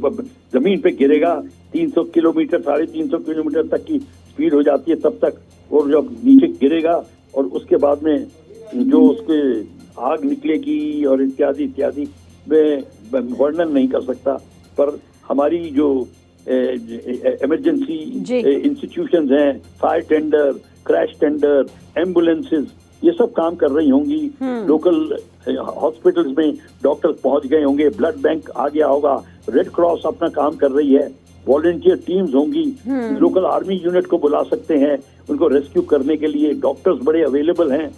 जमीन पे गिरेगा, 300 किलोमीटर 350 किलोमीटर तक की स्पीड हो जाती है तब तक, और जब नीचे गिरेगा और उसके बाद में जो उसके आग निकलेगी और इत्यादि इत्यादि, मैं वर्णन नहीं कर सकता। पर हमारी जो इमरजेंसी इंस्टीट्यूशंस हैं, fire tender, crash tender, ambulances, ये सब काम कर रही होंगी। लोकल हॉस्पिटल्स में डॉक्टर पहुंच गए होंगे, ब्लड बैंक आ गया होगा, रेड क्रॉस अपना काम कर रही है, वॉलंटियर टीम्स होंगी, लोकल आर्मी यूनिट को बुला सकते हैं उनको रेस्क्यू करने के लिए, डॉक्टर्स बड़े अवेलेबल हैं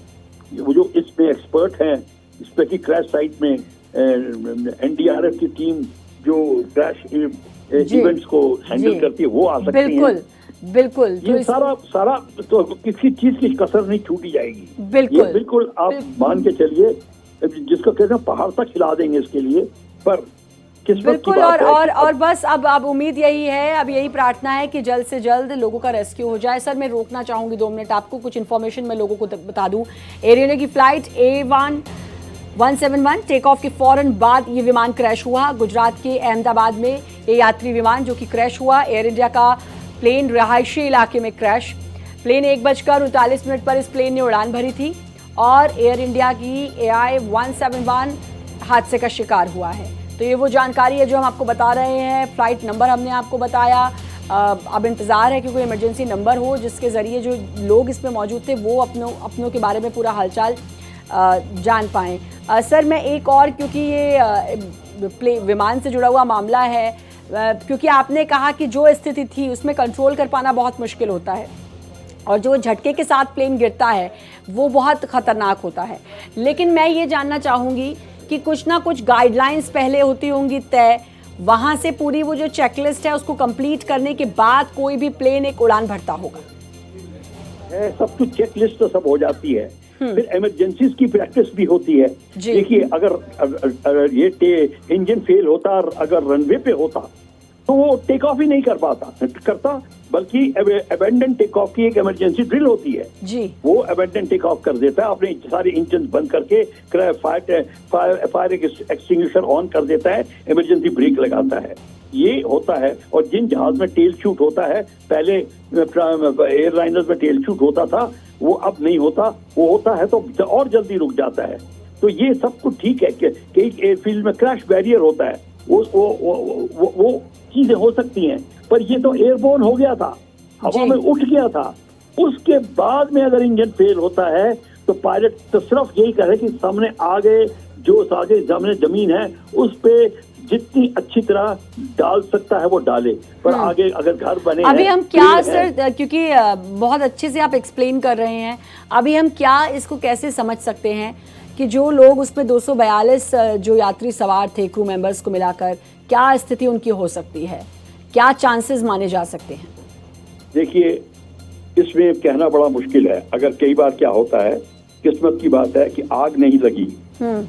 वो जो इसमें एक्सपर्ट हैं, इस पे की क्रैश साइट में एनडीआरएफ की टीम जो क्रैश इवेंट्स को हैंडल करती है वो आ सकती है। बिल्कुल ये सारा तो किसी चीज की कसर नहीं छूटी जाएगी। बिल्कुल आप मान के चलिए, जिसको कहते हैं पहाड़ तक हिला देंगे इसके लिए, पर बिल्कुल। और बस अब उम्मीद यही है, अब यही प्रार्थना है कि जल्द से जल्द लोगों का रेस्क्यू हो जाए। सर मैं रोकना चाहूंगी 2 मिनट आपको, कुछ इन्फॉर्मेशन मैं लोगों को बता दूं। एयर इंडिया की फ्लाइट A171 टेक ऑफ के फौरन बाद ये विमान क्रैश हुआ गुजरात के अहमदाबाद में। ये यात्री विमान जो कि क्रैश हुआ, एयर इंडिया का प्लेन रहायशी इलाके में क्रैश। प्लेन 1:39 पर इस प्लेन ने उड़ान भरी थी और एयर इंडिया की AI171 हादसे का शिकार हुआ है। तो ये वो जानकारी है जो हम आपको बता रहे हैं। फ्लाइट नंबर हमने आपको बताया, अब इंतज़ार है कि कोई इमरजेंसी नंबर हो जिसके ज़रिए जो लोग इसमें मौजूद थे वो अपनों के बारे में पूरा हालचाल जान पाएँ। सर मैं एक और, क्योंकि ये विमान से जुड़ा हुआ मामला है, क्योंकि आपने कहा कि जो स्थिति थी उसमें कंट्रोल कर पाना बहुत मुश्किल होता है और जो झटके के साथ प्लेन गिरता है वो बहुत ख़तरनाक होता है। लेकिन मैं ये जानना चाहूँगी कि कुछ ना कुछ गाइडलाइंस पहले होती होंगी तय, वहाँ से पूरी वो जो चेकलिस्ट है उसको कंप्लीट करने के बाद कोई भी प्लेन एक उड़ान भरता होगा। सब कुछ चेकलिस्ट तो सब हो जाती है, फिर इमरजेंसीज की प्रैक्टिस भी होती है। देखिए अगर ये इंजन फेल होता, अगर रनवे पे होता तो वो टेक ऑफ ही नहीं करता, बल्कि अबेंडन टेक ऑफ की एक इमरजेंसी ड्रिल होती है जी, वो अबेंडन टेक ऑफ कर देता है, अपने सारे इंजन बंद करके फायर एक्सटिंग्विशर ऑन कर देता है, इमरजेंसी ब्रेक लगाता है, ये होता है। और जिन जहाज में टेल शूट होता है, पहले एयरलाइनर्स में टेल शूट होता था, वो अब नहीं होता, वो होता है तो और जल्दी रुक जाता है। तो ये सब कुछ ठीक है कि कई एयरफील्ड में क्रैश बैरियर होता है, वो चीजें हो सकती हैं, पर ये तो एयरबोर्न हो गया था, हवा में उठ गया था। उसके बाद में अगर इंजन फेल होता है तो पायलट तो सिर्फ यही करे कि सामने आगे जमीन है उस पे जितनी अच्छी तरह डाल सकता है वो डाले, पर आगे अगर घर बने अभी हम क्या सर, क्योंकि बहुत अच्छे से आप एक्सप्लेन कर रहे हैं, अभी हम क्या इसको कैसे समझ सकते हैं कि जो लोग उसमें 242 जो यात्री सवार थे, क्रू मेंबर्स को मिलाकर, क्या स्थिति उनकी हो सकती है, क्या चांसेस माने जा सकते हैं? देखिए इसमें कहना बड़ा मुश्किल है। अगर कई बार क्या होता है, किस्मत की बात है कि आग नहीं लगी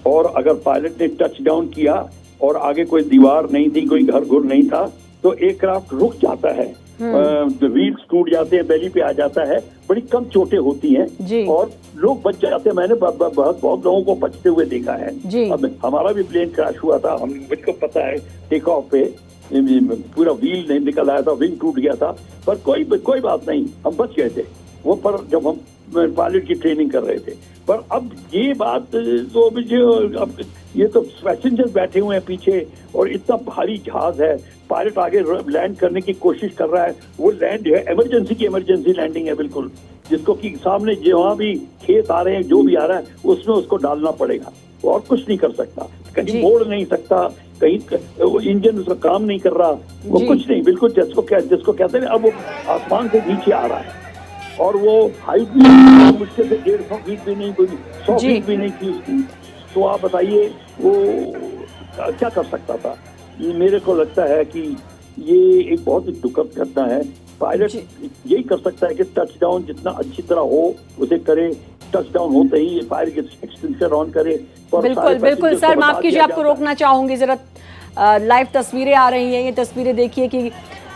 और अगर पायलट ने टच डाउन किया और आगे कोई दीवार नहीं थी, कोई घर घुर नहीं था, तो एयरक्राफ्ट रुक जाता है, व्हील्स टूट जाते हैं, बेली पे आ जाता है, बड़ी कम चोटें होती हैं और लोग बच जाते हैं। मैंने बहुत लोगों को बचते हुए देखा है। अब हमारा भी प्लेन क्रैश हुआ था, मुझको पता है, टेक ऑफ पे पूरा व्हील नहीं निकल आया था, विंग टूट गया था, पर कोई बात नहीं, हम बच गए थे वो, पर जब हम पायलट की ट्रेनिंग कर रहे थे। पर अब ये बात तो अब ये तो पैसेंजर्स बैठे हुए हैं पीछे और इतना भारी जहाज है, पायलट आगे लैंड करने की कोशिश कर रहा है, वो लैंड है इमरजेंसी लैंडिंग है बिल्कुल, जिसको कि सामने जहाँ भी खेत आ रहे हैं, जो भी आ रहा है उसमें उसको डालना पड़ेगा, और कुछ नहीं कर सकता, कहीं मोड़ नहीं सकता, कहीं इंजन उसका काम नहीं कर रहा, वो कुछ नहीं, बिल्कुल जिसको कहते हैं अब वो आसमान से नीचे आ रहा है और वो हाइट भी मुश्किल से 150 फीट भी नहीं, 100 फीट भी नहीं थी उसकी। तो आप बताइए वो क्या कर सकता था? मेरे को लगता है कि ये एक बहुत ही दुखद घटना है। पायलट यही कर सकता है कि टच डाउन जितना अच्छी तरह हो उसे करे, टच डाउन होते ही फायर एक्सटिंग्विशर ऑन करे। बिल्कुल बिल्कुल सर, माफ कीजिए आपको रोकना चाहूंगी, जरा लाइव तस्वीरें आ रही हैं, ये तस्वीरें देखिए कि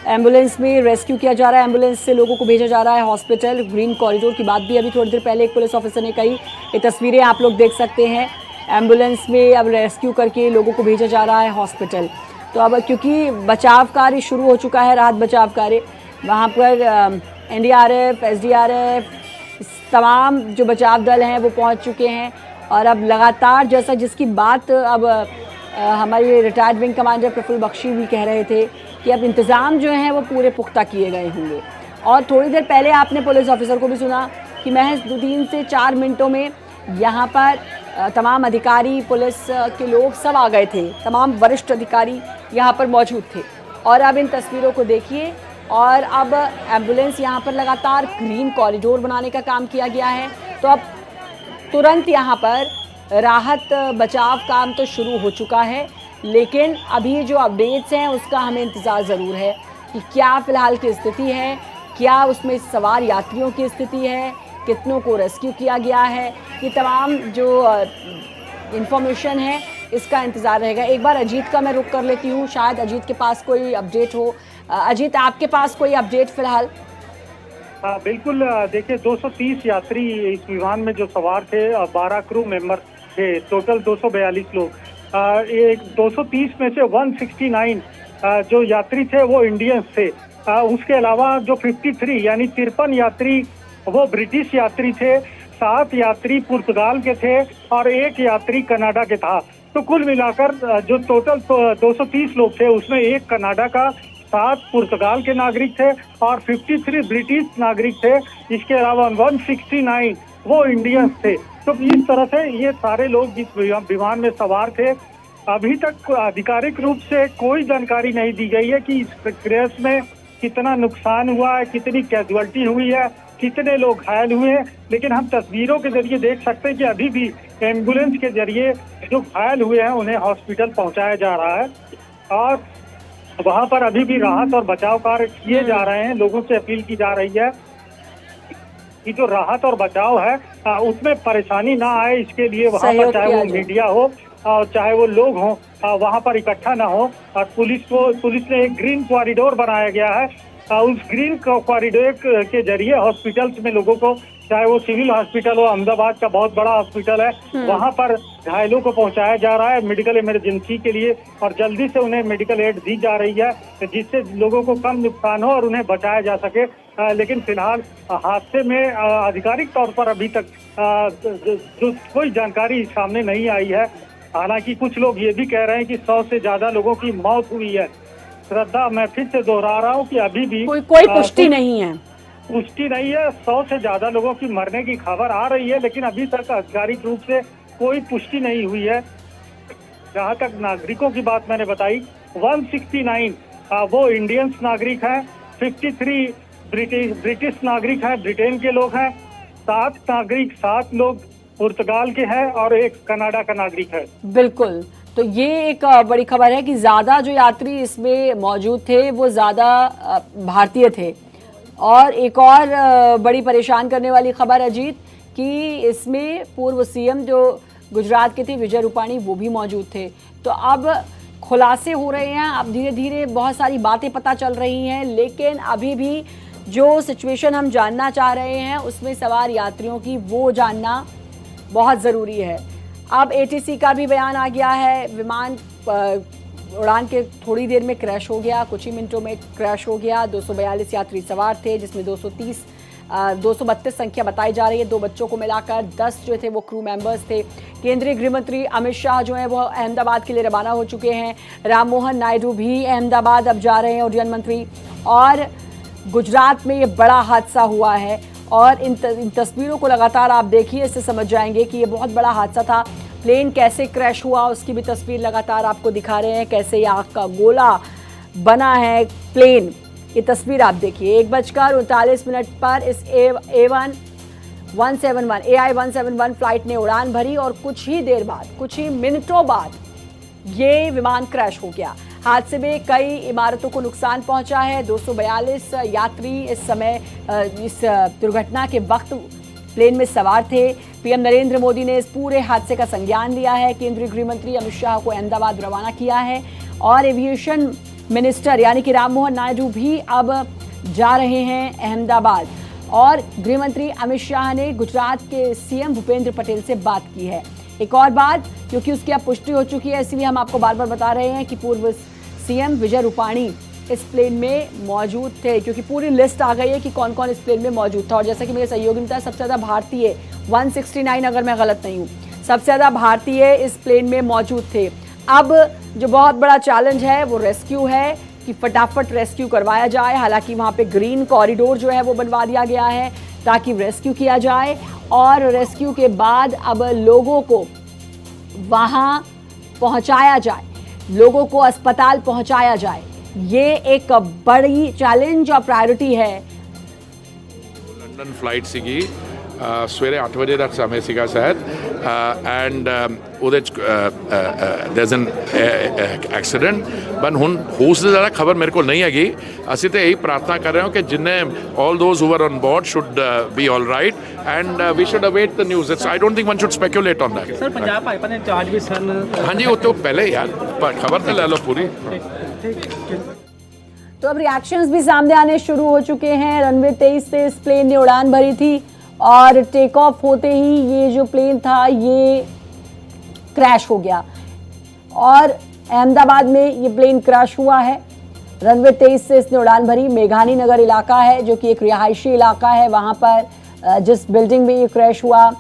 एम्बुलेंस में रेस्क्यू किया जा रहा है, एम्बुलेंस से लोगों को भेजा जा रहा है हॉस्पिटल। ग्रीन कॉरिडोर की बात भी अभी थोड़ी देर पहले एक पुलिस ऑफिसर ने कही, ये तस्वीरें आप लोग देख सकते हैं। एम्बुलेंस में अब रेस्क्यू करके लोगों को भेजा जा रहा है हॉस्पिटल। तो अब क्योंकि बचाव कार्य शुरू हो चुका है, राहत बचाव कार्य, वहाँ पर NDRF, SDRF, तमाम जो बचाव दल हैं वो पहुँच चुके हैं। और अब लगातार जैसा जिसकी बात अब हमारे retired wing commander Praful Bakshi भी कह रहे थे कि अब इंतज़ाम जो हैं वो पूरे पुख्ता किए गए होंगे। और थोड़ी देर पहले आपने पुलिस ऑफिसर को भी सुना कि महज 3 से 4 मिनटों में यहाँ पर तमाम अधिकारी, पुलिस के लोग सब आ गए थे, तमाम वरिष्ठ अधिकारी यहाँ पर मौजूद थे। और अब इन तस्वीरों को देखिए, और अब एम्बुलेंस यहाँ पर लगातार ग्रीन कॉरिडोर बनाने का काम किया गया है। तो अब तुरंत यहाँ पर राहत बचाव काम तो शुरू हो चुका है, लेकिन अभी जो अपडेट्स हैं उसका हमें इंतज़ार ज़रूर है कि क्या फ़िलहाल की स्थिति है, क्या उसमें सवार यात्रियों की स्थिति है, कितनों को रेस्क्यू किया गया है, ये तमाम जो इन्फॉर्मेशन है इसका इंतज़ार रहेगा। एक बार अजीत का मैं रुख कर लेती हूँ, शायद अजीत के पास कोई अपडेट हो। अजीत, आपके पास कोई अपडेट फ़िलहाल? बिल्कुल, देखिए 230 यात्री इस विमान में जो सवार थे, 12 क्रू मेंबर थे, टोटल 242 लोग। 230 में से 169 जो यात्री थे वो इंडियंस थे। उसके अलावा जो 53 यानी 53 यात्री वो ब्रिटिश यात्री थे, 7 यात्री पुर्तगाल के थे और 1 यात्री कनाडा के था। तो कुल मिलाकर जो टोटल 230 लोग थे उसमें 1 कनाडा का, 7 पुर्तगाल के नागरिक थे और 53 ब्रिटिश नागरिक थे। इसके अलावा 169 वो इंडियंस थे। तो इस तरह से ये सारे लोग जिस विमान में सवार थे, अभी तक आधिकारिक रूप से कोई जानकारी नहीं दी गई है कि इस क्रैश में कितना नुकसान हुआ है, कितनी कैजुअल्टी हुई है, कितने लोग घायल हुए हैं। लेकिन हम तस्वीरों के जरिए देख सकते हैं कि अभी भी एम्बुलेंस के जरिए जो घायल हुए हैं उन्हें हॉस्पिटल पहुंचाया जा रहा है और वहां पर अभी भी राहत और बचाव कार्य किए जा रहे हैं। लोगों से अपील की जा रही है कि जो राहत और बचाव है उसमें परेशानी ना आए, इसके लिए वहां पर चाहे वो मीडिया हो और चाहे वो लोग हों वहां पर इकट्ठा ना हो। और पुलिस ने एक ग्रीन कॉरिडोर बनाया गया है, उस ग्रीन कॉरिडोर के जरिए हॉस्पिटल्स में लोगों को, चाहे वो सिविल हॉस्पिटल हो, अहमदाबाद का बहुत बड़ा हॉस्पिटल है, वहां पर घायलों को पहुंचाया जा रहा है मेडिकल इमरजेंसी के लिए और जल्दी से उन्हें मेडिकल एड दी जा रही है जिससे लोगों को कम नुकसान हो और उन्हें बचाया जा सके। लेकिन फिलहाल हादसे में आधिकारिक तौर पर अभी तक जो कोई जानकारी सामने नहीं आई है। हालांकि कुछ लोग ये भी कह रहे हैं कि 100 से ज्यादा लोगों की मौत हुई है। श्रद्धा, मैं फिर से दोहरा रहा हूँ कि अभी भी कोई पुष्टि नहीं है। पुष्टि नहीं है। 100 से ज्यादा लोगों की मरने की खबर आ रही है, लेकिन अभी तक आधिकारिक रूप से कोई पुष्टि नहीं हुई है। जहाँ तक नागरिकों की बात मैंने बताई, 169 वो इंडियंस नागरिक हैं, 53 ब्रिटिश नागरिक हैं, ब्रिटेन के लोग हैं, 7 लोग पुर्तगाल के हैं और 1 कनाडा का नागरिक है। बिल्कुल, तो ये एक बड़ी खबर है कि ज़्यादा जो यात्री इसमें मौजूद थे वो ज़्यादा भारतीय थे। और एक और बड़ी परेशान करने वाली खबर अजीत कि इसमें पूर्व CM जो गुजरात के थे विजय रूपाणी वो भी मौजूद थे। तो अब खुलासे हो रहे हैं, अब धीरे धीरे बहुत सारी बातें पता चल रही हैं, लेकिन अभी भी जो सिचुएशन हम जानना चाह रहे हैं उसमें सवार यात्रियों की वो जानना बहुत ज़रूरी है। अब ATC का भी बयान आ गया है, विमान उड़ान के थोड़ी देर में क्रैश हो गया, कुछ ही मिनटों में क्रैश हो गया। 242 यात्री सवार थे जिसमें 232 संख्या बताई जा रही है। 2 बच्चों को मिलाकर 10 जो थे वो क्रू मेंबर्स थे। केंद्रीय गृह मंत्री अमित शाह जो हैं वो अहमदाबाद के लिए रवाना हो चुके हैं। राम मोहन नायडू भी अहमदाबाद अब जा रहे हैं, उड्डयन मंत्री। और गुजरात में ये बड़ा हादसा हुआ है और इन तस्वीरों को लगातार आप देखिए, इससे समझ जाएंगे कि ये बहुत बड़ा हादसा था। प्लेन कैसे क्रैश हुआ उसकी भी तस्वीर लगातार आपको दिखा रहे हैं, कैसे ये आग का गोला बना है प्लेन। ये तस्वीर आप देखिए, 1:39 पर इस AI 171 फ्लाइट ने उड़ान भरी और कुछ ही देर बाद, कुछ ही मिनटों बाद ये विमान क्रैश हो गया। हादसे में कई इमारतों को नुकसान पहुंचा है। 242 यात्री इस समय इस दुर्घटना के वक्त प्लेन में सवार थे। पीएम नरेंद्र मोदी ने इस पूरे हादसे का संज्ञान लिया है। केंद्रीय गृह मंत्री अमित शाह को अहमदाबाद रवाना किया है और एविएशन मिनिस्टर यानी कि राममोहन नायडू भी अब जा रहे हैं अहमदाबाद। और गृह मंत्री अमित शाह ने गुजरात के सीएम भूपेंद्र पटेल से बात की है। एक और बात, क्योंकि उसकी अब पुष्टि हो चुकी है, इसलिए हम आपको बार बार बता रहे हैं कि पूर्व सीएम विजय रूपाणी इस प्लेन में मौजूद थे, क्योंकि पूरी लिस्ट आ गई है कि कौन कौन इस प्लेन में मौजूद था। और जैसा कि मेरे सहयोगी ने बताया, सबसे ज़्यादा भारतीय 169, अगर मैं गलत नहीं हूँ, सबसे ज़्यादा भारतीय इस प्लेन में मौजूद थे। अब जो बहुत बड़ा चैलेंज है वो रेस्क्यू है कि फटाफट रेस्क्यू करवाया जाए। हालांकि वहाँ पे ग्रीन कॉरिडोर जो है वो बनवा दिया गया है ताकि रेस्क्यू किया जाए और रेस्क्यू के बाद अब लोगों को वहाँ पहुँचाया जाए, लोगों को अस्पताल पहुँचाया जाए। ये एक बड़ी चैलेंज और प्रायोरिटी है। लंदन फ्लाइट ਸੀਗੀ ਸਵੇਰੇ 8 ਵਜੇ ਦਾ ਸਮੇਂ ਸੀਗਾ ਸ਼ਾਇਦ ਐਂਡ ਉਹਦੇ ਚ ਦੇਰਸ ਐਨ ਐਕਸੀਡੈਂਟ ਬਟ ਹੁਣ ਉਸ ਦੀ ਜ਼ਿਆਦਾ ਖਬਰ ਮੇਰੇ ਕੋਲ ਨਹੀਂ ਹੈਗੀ। ਅਸੀਂ ਤੇ ਇਹੀ ਪ੍ਰਾਰਥਨਾ ਕਰ ਰਹੇ ਹਾਂ ਕਿ ਜਿੰਨੇ all those who are on board should be all right and we should await the news. It's I don't think one should speculate on that. Sir Punjab Bhajpa ਨੇ ਚਾਰਜ ਵੀ ਸਨ। ਹਾਂਜੀ ਉਹ ਤੋਂ ਪਹਿਲੇ ਯਾਰ ਖਬਰ ਤਾਂ ਲੈ ਲਓ ਪੂਰੀ। तो अब रिएक्शंस भी सामने आने शुरू हो चुके हैं। रनवे 23 से इस प्लेन ने उड़ान भरी थी और टेक ऑफ होते ही ये जो प्लेन था ये क्रैश हो गया और अहमदाबाद में ये प्लेन क्रैश हुआ है। रनवे 23 से इसने उड़ान भरी। मेघानी नगर इलाका है जो कि एक रिहायशी इलाका है, वहाँ पर जिस बिल्डिंग में ये क्रैश हुआ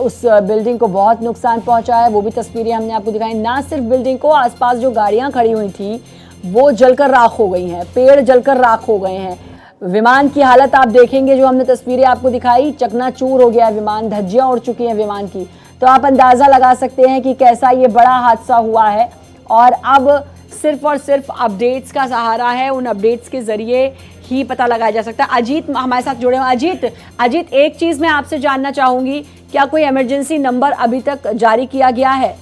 उस बिल्डिंग को बहुत नुकसान पहुँचा है। वो भी तस्वीरें हमने आपको दिखाई। ना सिर्फ बिल्डिंग को, आसपास जो गाड़ियाँ खड़ी हुई थी वो जलकर राख हो गई हैं, पेड़ जलकर राख हो गए हैं। विमान की हालत आप देखेंगे, जो हमने तस्वीरें आपको दिखाई, चकनाचूर हो गया है विमान, धज्जियां उड़ चुकी हैं विमान की। तो आप अंदाज़ा लगा सकते हैं कि कैसा ये बड़ा हादसा हुआ है और अब सिर्फ और सिर्फ अपडेट्स का सहारा है। उन अपडेट्स के जरिए ही पता लगाया जा सकता है। अजीत हमारे साथ जुड़े हैं। अजीत, एक चीज़ मैं आपसे जानना चाहूँगी, क्या कोई इमरजेंसी नंबर अभी तक जारी किया गया है?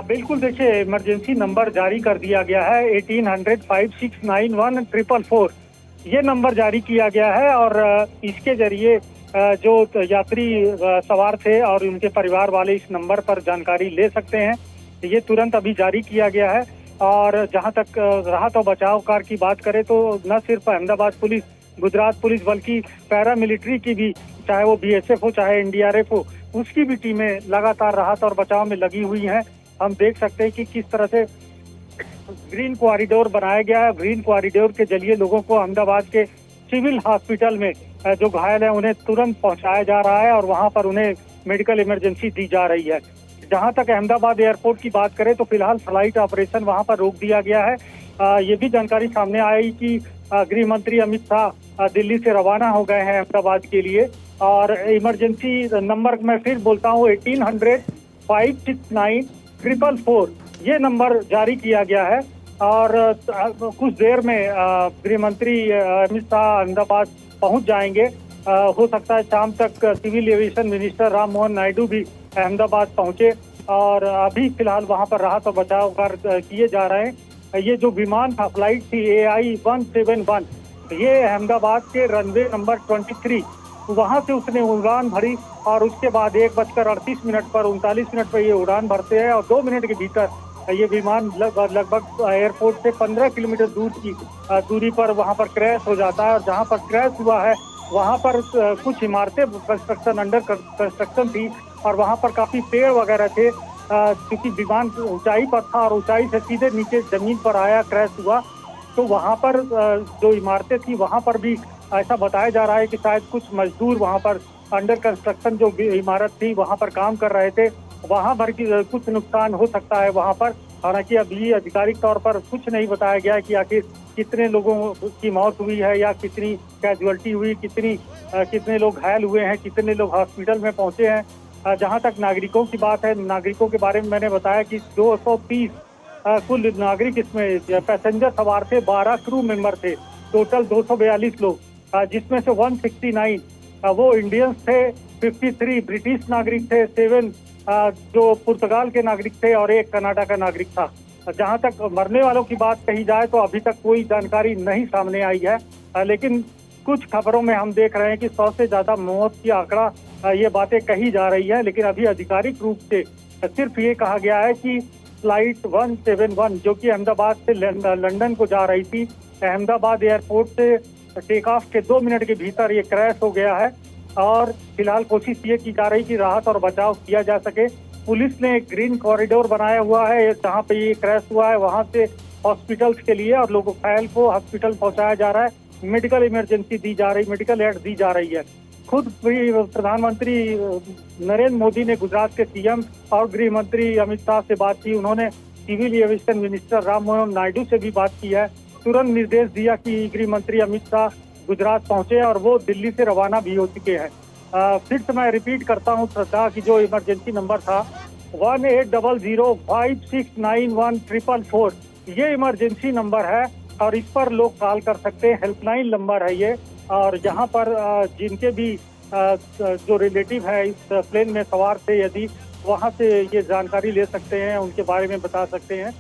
बिल्कुल, देखिए इमरजेंसी नंबर जारी कर दिया गया है। 1800-5691-444 ये नंबर जारी किया गया है और इसके जरिए जो यात्री सवार थे और उनके परिवार वाले इस नंबर पर जानकारी ले सकते हैं। ये तुरंत अभी जारी किया गया है। और जहां तक राहत और बचाव कार्य की बात करें तो न सिर्फ अहमदाबाद पुलिस, गुजरात पुलिस, बल्कि पैरामिलिट्री की भी, चाहे वो BSF हो चाहे NDRF हो, उसकी भी टीमें लगातार राहत और बचाव में लगी हुई हैं। हम देख सकते हैं कि किस तरह से ग्रीन कॉरिडोर बनाया गया है। ग्रीन कॉरिडोर के जरिए लोगों को अहमदाबाद के सिविल हॉस्पिटल में जो घायल है उन्हें तुरंत पहुंचाया जा रहा है और वहां पर उन्हें मेडिकल इमरजेंसी दी जा रही है। जहां तक अहमदाबाद एयरपोर्ट की बात करें तो फिलहाल फ्लाइट ऑपरेशन वहां पर रोक दिया गया है। ये भी जानकारी सामने आई कि गृह मंत्री अमित शाह दिल्ली से रवाना हो गए हैं अहमदाबाद के लिए। और इमरजेंसी नंबर मैं फिर बोलता हूँ, 1800-569-444 ये नंबर जारी किया गया है। और कुछ देर में गृह मंत्री अमित शाह अहमदाबाद पहुंच जाएंगे। हो सकता है शाम तक civil aviation minister Rammohan Naidu भी अहमदाबाद पहुंचे और अभी फिलहाल वहां पर राहत और बचाव कार्य किए जा रहे हैं। ये जो विमान था, फ्लाइट थी AI-171, ये अहमदाबाद के रनवे नंबर 23 वहां से उसने उड़ान भरी और उसके बाद 1:38 पर 39 मिनट पर ये उड़ान भरते हैं और 2 मिनट के भीतर ये विमान लगभग एयरपोर्ट से 15 किलोमीटर दूर की दूरी पर वहां पर क्रैश हो जाता है। और जहां पर क्रैश हुआ है वहां पर कुछ इमारतें अंडर कंस्ट्रक्शन थी और वहां पर काफी पेड़ वगैरह थे। क्योंकि विमान ऊंचाई पर था और ऊंचाई से सीधे नीचे जमीन पर आया, क्रैश हुआ। तो वहां पर जो इमारतें थी वहां पर भी ऐसा बताया जा रहा है कि शायद कुछ मजदूर वहां पर अंडर कंस्ट्रक्शन जो इमारत थी वहां पर काम कर रहे थे, वहां पर कुछ नुकसान हो सकता है वहां पर। हालांकि अभी आधिकारिक तौर पर कुछ नहीं बताया गया है कि आखिर कितने लोगों की मौत हुई है या कितनी कैजुअल्टी हुई, कितने लोग घायल हुए हैं, कितने लोग हॉस्पिटल में पहुंचे हैं। जहां तक नागरिकों की बात है, नागरिकों के बारे में मैंने बताया कि 230 कुल नागरिक इसमें पैसेंजर सवार थे, 12 क्रू मेंबर थे, टोटल 242 लोग, जिसमें से 169 वो इंडियंस थे, 53 ब्रिटिश नागरिक थे, 7 जो पुर्तगाल के नागरिक थे और 1 कनाडा का नागरिक था। जहां तक मरने वालों की बात कही जाए तो अभी तक कोई जानकारी नहीं सामने आई है, लेकिन कुछ खबरों में हम देख रहे हैं कि 100 से ज्यादा मौत की आंकड़ा ये बातें कही जा रही है। लेकिन अभी आधिकारिक रूप से सिर्फ ये कहा गया है कि फ्लाइट 171 जो कि अहमदाबाद से लंदन को जा रही थी, अहमदाबाद एयरपोर्ट से टेक ऑफ के 2 मिनट के भीतर ये क्रैश हो गया है और फिलहाल कोशिश ये की जा रही कि राहत और बचाव किया जा सके। पुलिस ने एक ग्रीन कॉरिडोर बनाया हुआ है जहाँ पे ये क्रैश हुआ है, वहाँ से हॉस्पिटल्स के लिए और लोगों घायल को हॉस्पिटल पहुँचाया जा रहा है, मेडिकल इमरजेंसी दी जा रही, मेडिकल एड दी जा रही है। खुद भी प्रधानमंत्री नरेंद्र मोदी ने गुजरात के सीएम और गृह मंत्री अमित शाह से बात की। उन्होंने civil aviation minister Ram Mohan Naidu से भी बात की है। तुरंत निर्देश दिया कि गृह मंत्री अमित शाह गुजरात पहुंचे और वो दिल्ली से रवाना भी हो चुके हैं। फिर से मैं रिपीट करता हूं श्रद्धा की जो इमरजेंसी नंबर था 1800569144, ये इमरजेंसी नंबर है और इस पर लोग कॉल कर सकते हैं। हेल्पलाइन नंबर है ये, और यहाँ पर जिनके भी जो रिलेटिव है इस प्लेन में सवार थे, यदि वहाँ से ये जानकारी ले सकते हैं, उनके बारे में बता सकते हैं।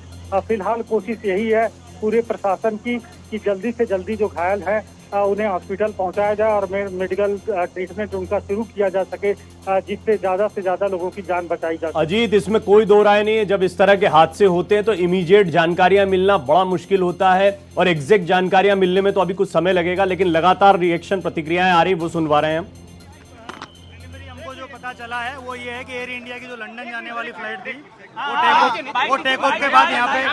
फिलहाल कोशिश यही है पूरे प्रशासन की कि जल्दी से जल्दी जो घायल हैं उन्हें हॉस्पिटल पहुंचाया जाए और मेडिकल ट्रीटमेंट उनका शुरू किया जा सके, जिससे ज्यादा से ज्यादा लोगों की जान बचाई जा सके। अजीत, इसमें कोई दो राय नहीं है, जब इस तरह के हादसे होते हैं तो इमीडिएट जानकारियां मिलना बड़ा मुश्किल होता है और एग्जैक्ट जानकारियां मिलने में तो अभी कुछ समय लगेगा, लेकिन लगातार रिएक्शन प्रतिक्रियाएं आ रही, वो सुनवा रहे हैं हम। हमको जो पता चला है वो ये है कि एयर इंडिया की जो लंदन जाने वाली फ्लाइट थी वो टेक ऑफ के बाद यहाँ पे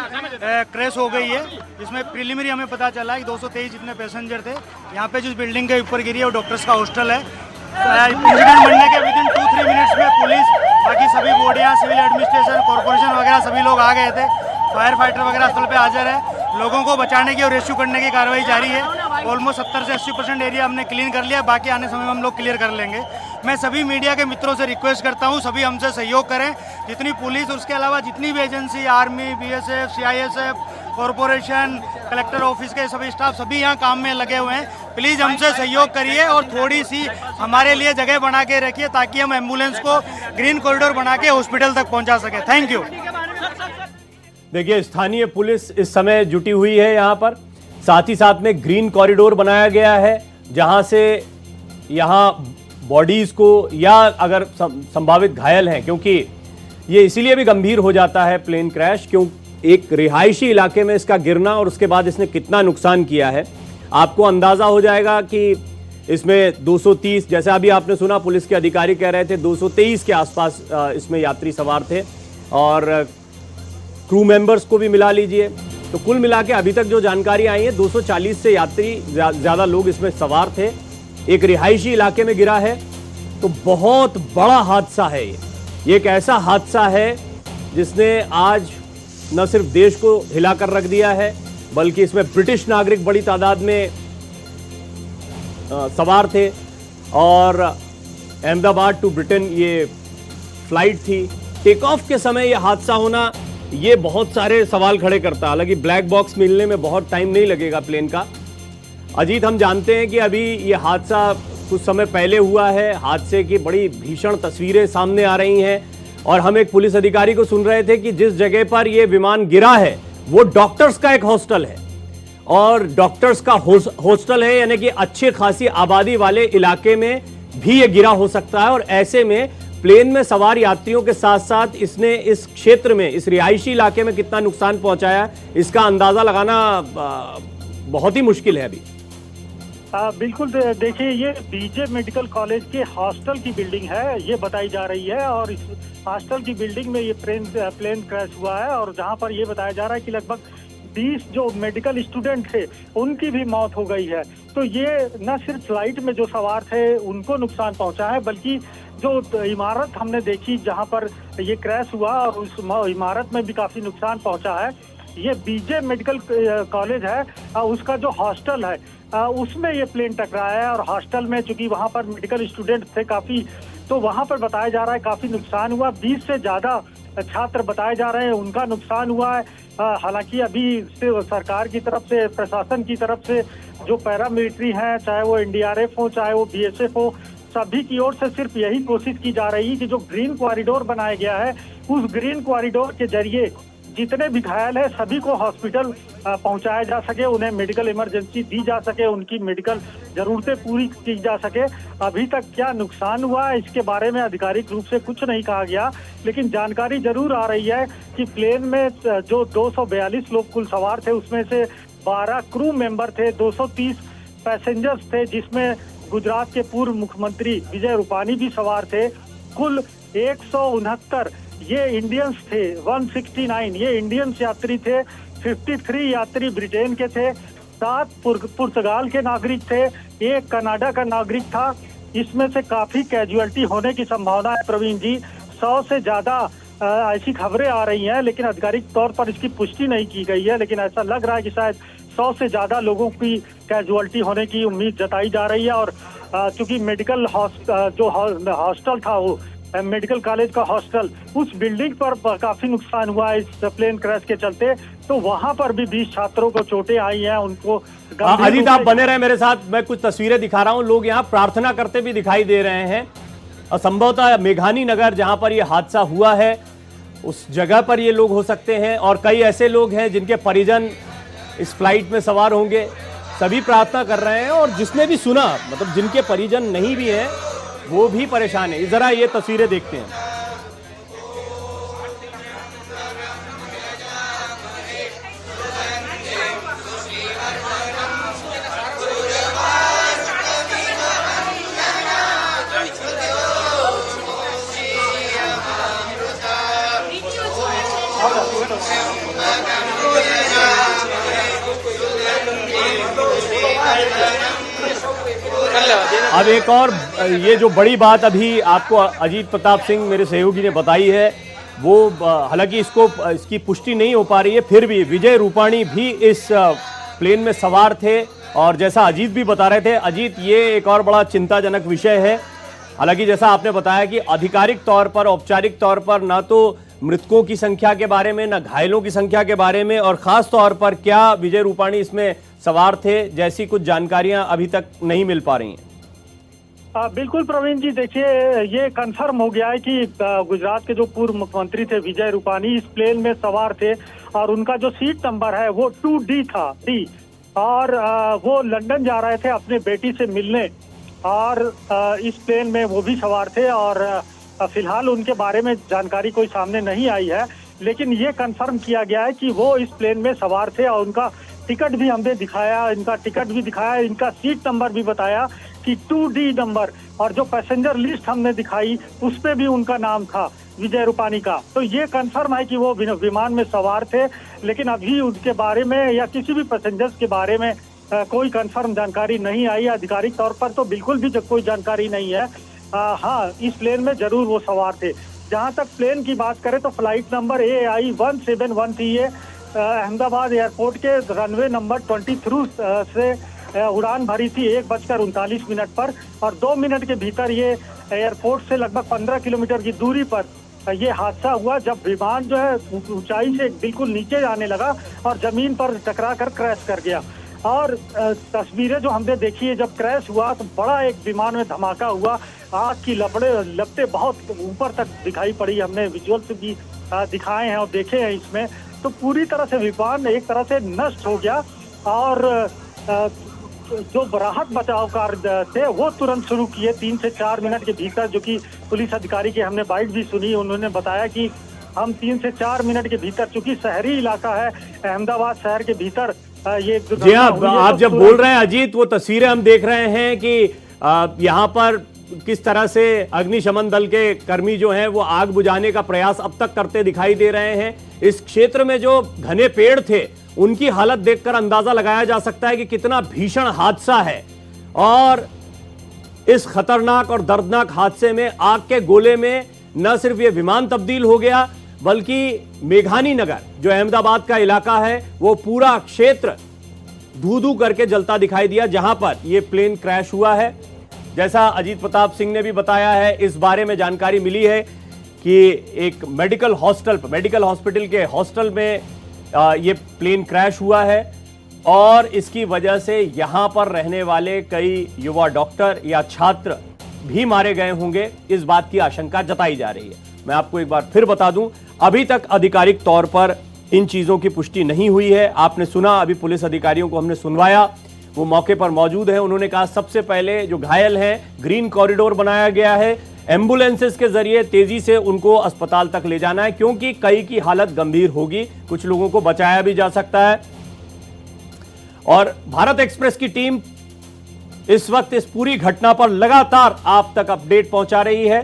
क्रैश हो गई है। इसमें प्रिलिमिनरी हमें पता चला है कि 223 जितने पैसेंजर थे। यहाँ पे जिस बिल्डिंग के ऊपर गिरी है वो डॉक्टर्स का हॉस्टल है। इंसिडेंट बनने के विदिन 2-3 मिनट्स में पुलिस, बाकी सभी बॉडियाँ, सिविल एडमिनिस्ट्रेशन, कॉर्पोरेशन वगैरह सभी लोग आ गए थे। फायर फाइटर वगैरह स्थल पे हाजिर है। लोगों को बचाने की और रेस्क्यू करने की कार्रवाई जारी है। ऑलमोस्ट 70 से 80% एरिया हमने क्लीन कर लिया, बाकी आने समय में हम लोग क्लियर कर लेंगे। मैं सभी मीडिया के मित्रों से रिक्वेस्ट करता हूं, सभी हमसे सहयोग करें, जितनी पुलिस, उसके अलावा जितनी भी agency, army, BSF, CISF, corporation, collector office के सभी स्टाफ, सभी यहाँ काम में लगे हुए हैं। प्लीज़ हमसे सहयोग करिए और थोड़ी सी हमारे लिए जगह बना के रखिए ताकि हम एम्बुलेंस को ग्रीन कॉरिडोर बना के हॉस्पिटल तक पहुँचा सकें। Thank you. देखिए, स्थानीय पुलिस इस समय जुटी हुई है यहाँ पर, साथ ही साथ में ग्रीन कॉरिडोर बनाया गया है जहाँ से यहाँ बॉडीज को, या अगर संभावित घायल हैं, क्योंकि ये इसीलिए भी गंभीर हो जाता है प्लेन क्रैश, क्यों एक रिहायशी इलाके में इसका गिरना और उसके बाद इसने कितना नुकसान किया है, आपको अंदाजा हो जाएगा कि इसमें 230, जैसा अभी आपने सुना पुलिस के अधिकारी कह रहे थे 223 के आसपास इसमें यात्री सवार थे और क्रू मेंबर्स को भी मिला लीजिए, तो कुल मिला के अभी तक जो जानकारी आई है 240 से यात्री ज़्यादा लोग इसमें सवार थे। एक रिहायशी इलाके में गिरा है, तो बहुत बड़ा हादसा है ये एक ऐसा हादसा है जिसने आज न सिर्फ देश को हिलाकर रख दिया है, बल्कि इसमें ब्रिटिश नागरिक बड़ी तादाद में सवार थे और अहमदाबाद टू ब्रिटेन ये फ्लाइट थी। टेक ऑफ के समय यह हादसा होना ये बहुत सारे सवाल खड़े करता है। हालांकि ब्लैक बॉक्स मिलने में बहुत टाइम नहीं लगेगा प्लेन का। अजीत, हम जानते हैं कि अभी ये हादसा कुछ समय पहले हुआ है, हादसे की बड़ी भीषण तस्वीरें सामने आ रही हैं और हम एक पुलिस अधिकारी को सुन रहे थे कि जिस जगह पर ये विमान गिरा है वो डॉक्टर्स का एक हॉस्टल है और डॉक्टर्स का हॉस्टल है, यानी कि अच्छी खासी आबादी वाले इलाके में भी ये गिरा हो सकता है। और ऐसे में प्लेन में सवार यात्रियों के साथ साथ इसने इस क्षेत्र में, इस रिहायशी इलाके में कितना नुकसान पहुंचाया, इसका अंदाजा लगाना बहुत ही मुश्किल है अभी। बिल्कुल, देखिए ये बीजे मेडिकल कॉलेज के हॉस्टल की बिल्डिंग है, ये बताई जा रही है और इस हॉस्टल की बिल्डिंग में ये प्लेन क्रैश हुआ है और जहां पर ये बताया जा रहा है कि लगभग 20 जो मेडिकल स्टूडेंट थे उनकी भी मौत हो गई है। तो ये न सिर्फ फ्लाइट में जो सवार थे उनको नुकसान पहुंचा है, बल्कि जो इमारत हमने देखी जहां पर ये क्रैश हुआ और उस इमारत में भी काफी नुकसान पहुंचा है। ये बीजे मेडिकल कॉलेज है, उसका जो हॉस्टल है उसमें ये प्लेन टकराया है और हॉस्टल में चूंकि वहां पर मेडिकल स्टूडेंट थे काफी, तो वहां पर बताया जा रहा है काफी नुकसान हुआ। 20 से ज्यादा छात्र बताए जा रहे हैं उनका नुकसान हुआ है। हालांकि अभी सरकार की तरफ से, प्रशासन की तरफ से जो पैरामिलिट्री हैं, चाहे वो एनडीआरएफ हो चाहे वो बीएसएफ हो, सभी की ओर से सिर्फ यही कोशिश की जा रही है कि जो ग्रीन कॉरिडोर बनाया गया है उस ग्रीन कॉरिडोर के जरिए जितने भी घायल है सभी को हॉस्पिटल पहुंचाया जा सके, उन्हें मेडिकल इमरजेंसी दी जा सके, उनकी मेडिकल जरूरतें पूरी की जा सके। अभी तक क्या नुकसान हुआ इसके बारे में आधिकारिक रूप से कुछ नहीं कहा गया, लेकिन जानकारी जरूर आ रही है कि प्लेन में जो 242 लोग कुल सवार थे उसमें से 12 क्रू मेंबर थे, 230 पैसेंजर्स थे, जिसमें गुजरात के पूर्व मुख्यमंत्री विजय रूपानी भी सवार थे। कुल 169 ये इंडियंस थे, 169 ये इंडियंस यात्री थे, 53 यात्री ब्रिटेन के थे, 7 पुर्तगाल के नागरिक थे, 1 कनाडा का नागरिक था। इसमें से काफी कैजुअलिटी होने की संभावना है प्रवीण जी, 100 से ज्यादा ऐसी खबरें आ रही हैं, लेकिन आधिकारिक तौर पर इसकी पुष्टि नहीं की गई है। लेकिन ऐसा लग रहा है कि शायद 100 से ज्यादा लोगों की कैजुअलिटी होने की उम्मीद जताई जा रही है। और चूंकि मेडिकल जो हॉस्टल था, वो मेडिकल कॉलेज का हॉस्टल, उस बिल्डिंग पर काफी नुकसान हुआ है इस प्लेन क्रैश के चलते, तो वहां पर भी 20 छात्रों को चोटें आई हैं, उनको। अजीत आप बने रहे मेरे साथ, मैं कुछ तस्वीरें दिखा रहा हूं, लोग यहाँ प्रार्थना करते भी दिखाई दे रहे हैं। संभवतः मेघानी नगर जहां पर यह हादसा हुआ है उस जगह पर ये लोग हो सकते हैं, और कई ऐसे लोग हैं जिनके परिजन इस फ्लाइट में सवार होंगे, सभी प्रार्थना कर रहे हैं। और जिसने भी सुना, मतलब जिनके परिजन नहीं भी हैं वो भी परेशान है। जरा ये तस्वीरें देखते हैं। अब एक और ये जो बड़ी बात अभी आपको अजीत प्रताप सिंह मेरे सहयोगी ने बताई है, वो हालांकि इसकी पुष्टि नहीं हो पा रही है, फिर भी विजय रूपाणी भी इस प्लेन में सवार थे। और जैसा अजीत भी बता रहे थे, अजीत ये एक और बड़ा चिंताजनक विषय है। हालांकि जैसा आपने बताया कि आधिकारिक तौर पर, औपचारिक तौर पर ना तो मृतकों की संख्या के बारे में, ना घायलों की संख्या के बारे में, और खास तौर पर क्या विजय रूपाणी इसमें सवार थे, जैसी कुछ जानकारियां अभी तक नहीं मिल पा रही हैं। बिल्कुल प्रवीण जी, देखिए ये कंफर्म हो गया है कि गुजरात के जो पूर्व मुख्यमंत्री थे विजय रूपाणी इस प्लेन में सवार थे, और उनका जो सीट नंबर है वो 2D था, डी। और वो लंदन जा रहे थे अपने बेटी से मिलने, और इस प्लेन में वो भी सवार थे। और फिलहाल उनके बारे में जानकारी कोई सामने नहीं आई है, लेकिन ये कंफर्म किया गया है कि वो इस प्लेन में सवार थे, और उनका टिकट भी हमने दिखाया, इनका टिकट भी दिखाया, इनका सीट नंबर भी बताया कि 2D नंबर, और जो पैसेंजर लिस्ट हमने दिखाई उस पे भी उनका नाम था विजय रूपाणी का। तो ये कंफर्म है कि वो विमान में सवार थे, लेकिन अभी उनके बारे में या किसी भी पैसेंजर्स के बारे में कोई कंफर्म जानकारी नहीं आई। आधिकारिक तौर पर तो बिल्कुल भी कोई जानकारी नहीं है। हाँ, इस प्लेन में जरूर वो सवार थे। जहाँ तक प्लेन की बात करें तो फ्लाइट नंबर AI 171 थी, ये अहमदाबाद एयरपोर्ट के रनवे नंबर 23 से उड़ान भरी थी 1:39 पर, और 2 मिनट के भीतर ये एयरपोर्ट से लगभग 15 किलोमीटर की दूरी पर ये हादसा हुआ, जब विमान जो है ऊंचाई से बिल्कुल नीचे आने लगा और जमीन पर टकरा कर क्रैश कर गया। और तस्वीरें जो हमने देखी है, जब क्रैश हुआ तो बड़ा एक विमान में धमाका हुआ, आग की लपटें बहुत ऊपर तक दिखाई पड़ी। हमने विजुअल्स भी दिखाए हैं और देखे हैं इसमें, तो पूरी तरह से विमान एक तरह से नष्ट हो गया। और जो राहत बचाव कार्य थे वो तुरंत शुरू किए 3 से 4 मिनट के भीतर, जो कि पुलिस अधिकारी की हमने बाइट भी सुनी, उन्होंने बताया कि हम 3 से 4 मिनट के भीतर, चूंकि शहरी इलाका है अहमदाबाद शहर के भीतर ये जी हाँ, आप जब बोल रहे हैं अजीत, वो तस्वीरें हम देख रहे हैं कि यहाँ पर किस तरह से अग्निशमन दल के कर्मी जो हैं वो आग बुझाने का प्रयास अब तक करते दिखाई दे रहे हैं। इस क्षेत्र में जो घने पेड़ थे उनकी हालत देखकर अंदाजा लगाया जा सकता है कि कितना भीषण हादसा है। और इस खतरनाक और दर्दनाक हादसे में आग के गोले में न सिर्फ ये विमान तब्दील हो गया, बल्कि मेघानी नगर जो अहमदाबाद का इलाका है वो पूरा क्षेत्र धू-धू करके जलता दिखाई दिया, जहां पर यह प्लेन क्रैश हुआ है। जैसा अजीत प्रताप सिंह ने भी बताया है, इस बारे में जानकारी मिली है कि एक मेडिकल हॉस्पिटल के हॉस्टल में ये प्लेन क्रैश हुआ है, और इसकी वजह से यहां पर रहने वाले कई युवा डॉक्टर या छात्र भी मारे गए होंगे, इस बात की आशंका जताई जा रही है। मैं आपको एक बार फिर बता दूं, अभी तक आधिकारिक तौर पर इन चीजों की पुष्टि नहीं हुई है। आपने सुना, अभी पुलिस अधिकारियों को हमने सुनवाया, वो मौके पर मौजूद हैं। उन्होंने कहा सबसे पहले जो घायल हैं, ग्रीन कॉरिडोर बनाया गया है, एम्बुलेंसेस के जरिए तेजी से उनको अस्पताल तक ले जाना है, क्योंकि कई की हालत गंभीर होगी, कुछ लोगों को बचाया भी जा सकता है। और भारत एक्सप्रेस की टीम इस वक्त इस पूरी घटना पर लगातार आप तक अपडेट पहुंचा रही है।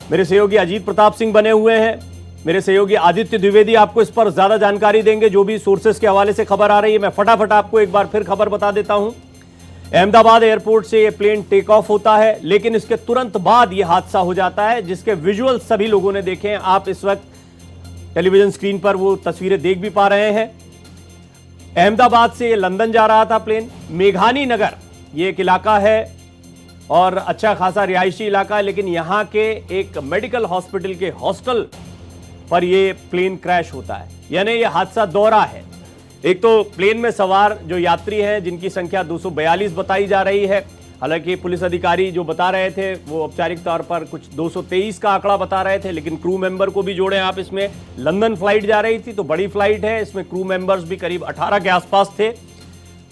मेरे सहयोगी अजीत प्रताप सिंह बने हुए हैं, मेरे सहयोगी आदित्य द्विवेदी आपको इस पर ज्यादा जानकारी देंगे। जो भी सोर्सेस के हवाले से खबर आ रही है, मैं फटाफट आपको एक बार फिर खबर बता देता हूं। अहमदाबाद एयरपोर्ट से यह प्लेन टेक ऑफ होता है, लेकिन इसके तुरंत बाद यह हादसा हो जाता है, जिसके विजुअल सभी लोगों ने देखे हैं। आप इस वक्त टेलीविजन स्क्रीन पर वो तस्वीरें देख भी पा रहे हैं। अहमदाबाद से लंदन जा रहा था प्लेन। मेघानी नगर ये एक इलाका है और अच्छा खासा रिहायशी इलाका है, लेकिन यहां के एक मेडिकल हॉस्पिटल के हॉस्टल पर यह प्लेन क्रैश होता है। यानी यह हादसा दोहरा है। एक तो प्लेन में सवार जो यात्री हैं, जिनकी संख्या 242 बताई जा रही है, हालांकि पुलिस अधिकारी जो बता रहे थे वो औपचारिक तौर पर कुछ 223 का आंकड़ा बता रहे थे, लेकिन क्रू मेंबर को भी जोड़े आप इसमें। लंदन फ्लाइट जा रही थी तो बड़ी फ्लाइट है, इसमें क्रू मेंबर्स भी करीब 18 के आसपास थे,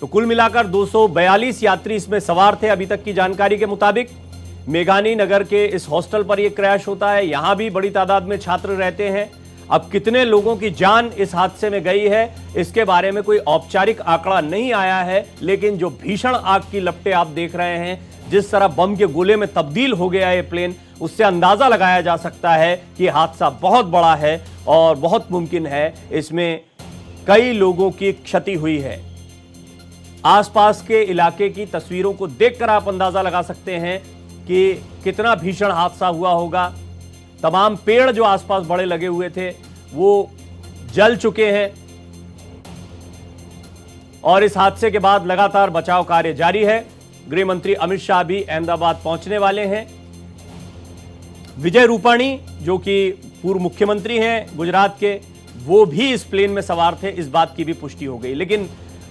तो कुल मिलाकर 242 यात्री इसमें सवार थे अभी तक की जानकारी के मुताबिक। मेघानी नगर के इस हॉस्टल पर यह क्रैश होता है। यहां भी बड़ी तादाद में छात्र रहते हैं। अब कितने लोगों की जान इस हादसे में गई है, इसके बारे में कोई औपचारिक आंकड़ा नहीं आया है, लेकिन जो भीषण आग की लपटें आप देख रहे हैं, जिस तरह बम के गोले में तब्दील हो गया है प्लेन, उससे अंदाजा लगाया जा सकता है कि हादसा बहुत बड़ा है और बहुत मुमकिन है इसमें कई लोगों की क्षति हुई है। आसपास के इलाके की तस्वीरों को देखकर आप अंदाजा लगा सकते हैं कि कितना भीषण हादसा हुआ होगा। तमाम पेड़ जो आसपास बड़े लगे हुए थे वो जल चुके हैं और इस हादसे के बाद लगातार बचाव कार्य जारी है। गृह मंत्री अमित शाह भी अहमदाबाद पहुंचने वाले हैं। विजय रूपाणी जो कि पूर्व मुख्यमंत्री हैं गुजरात के, वो भी इस प्लेन में सवार थे, इस बात की भी पुष्टि हो गई, लेकिन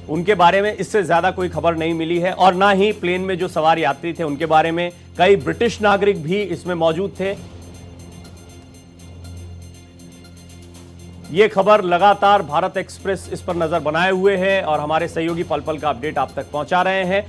उनके बारे में इससे ज्यादा कोई खबर नहीं मिली है। और ना ही प्लेन में जो सवार यात्री थे उनके बारे में। कई ब्रिटिश नागरिक भी इसमें मौजूद थे। ये खबर लगातार भारत एक्सप्रेस इस पर नजर बनाए हुए है और हमारे सहयोगी पल पल का अपडेट आप तक पहुंचा रहे हैं।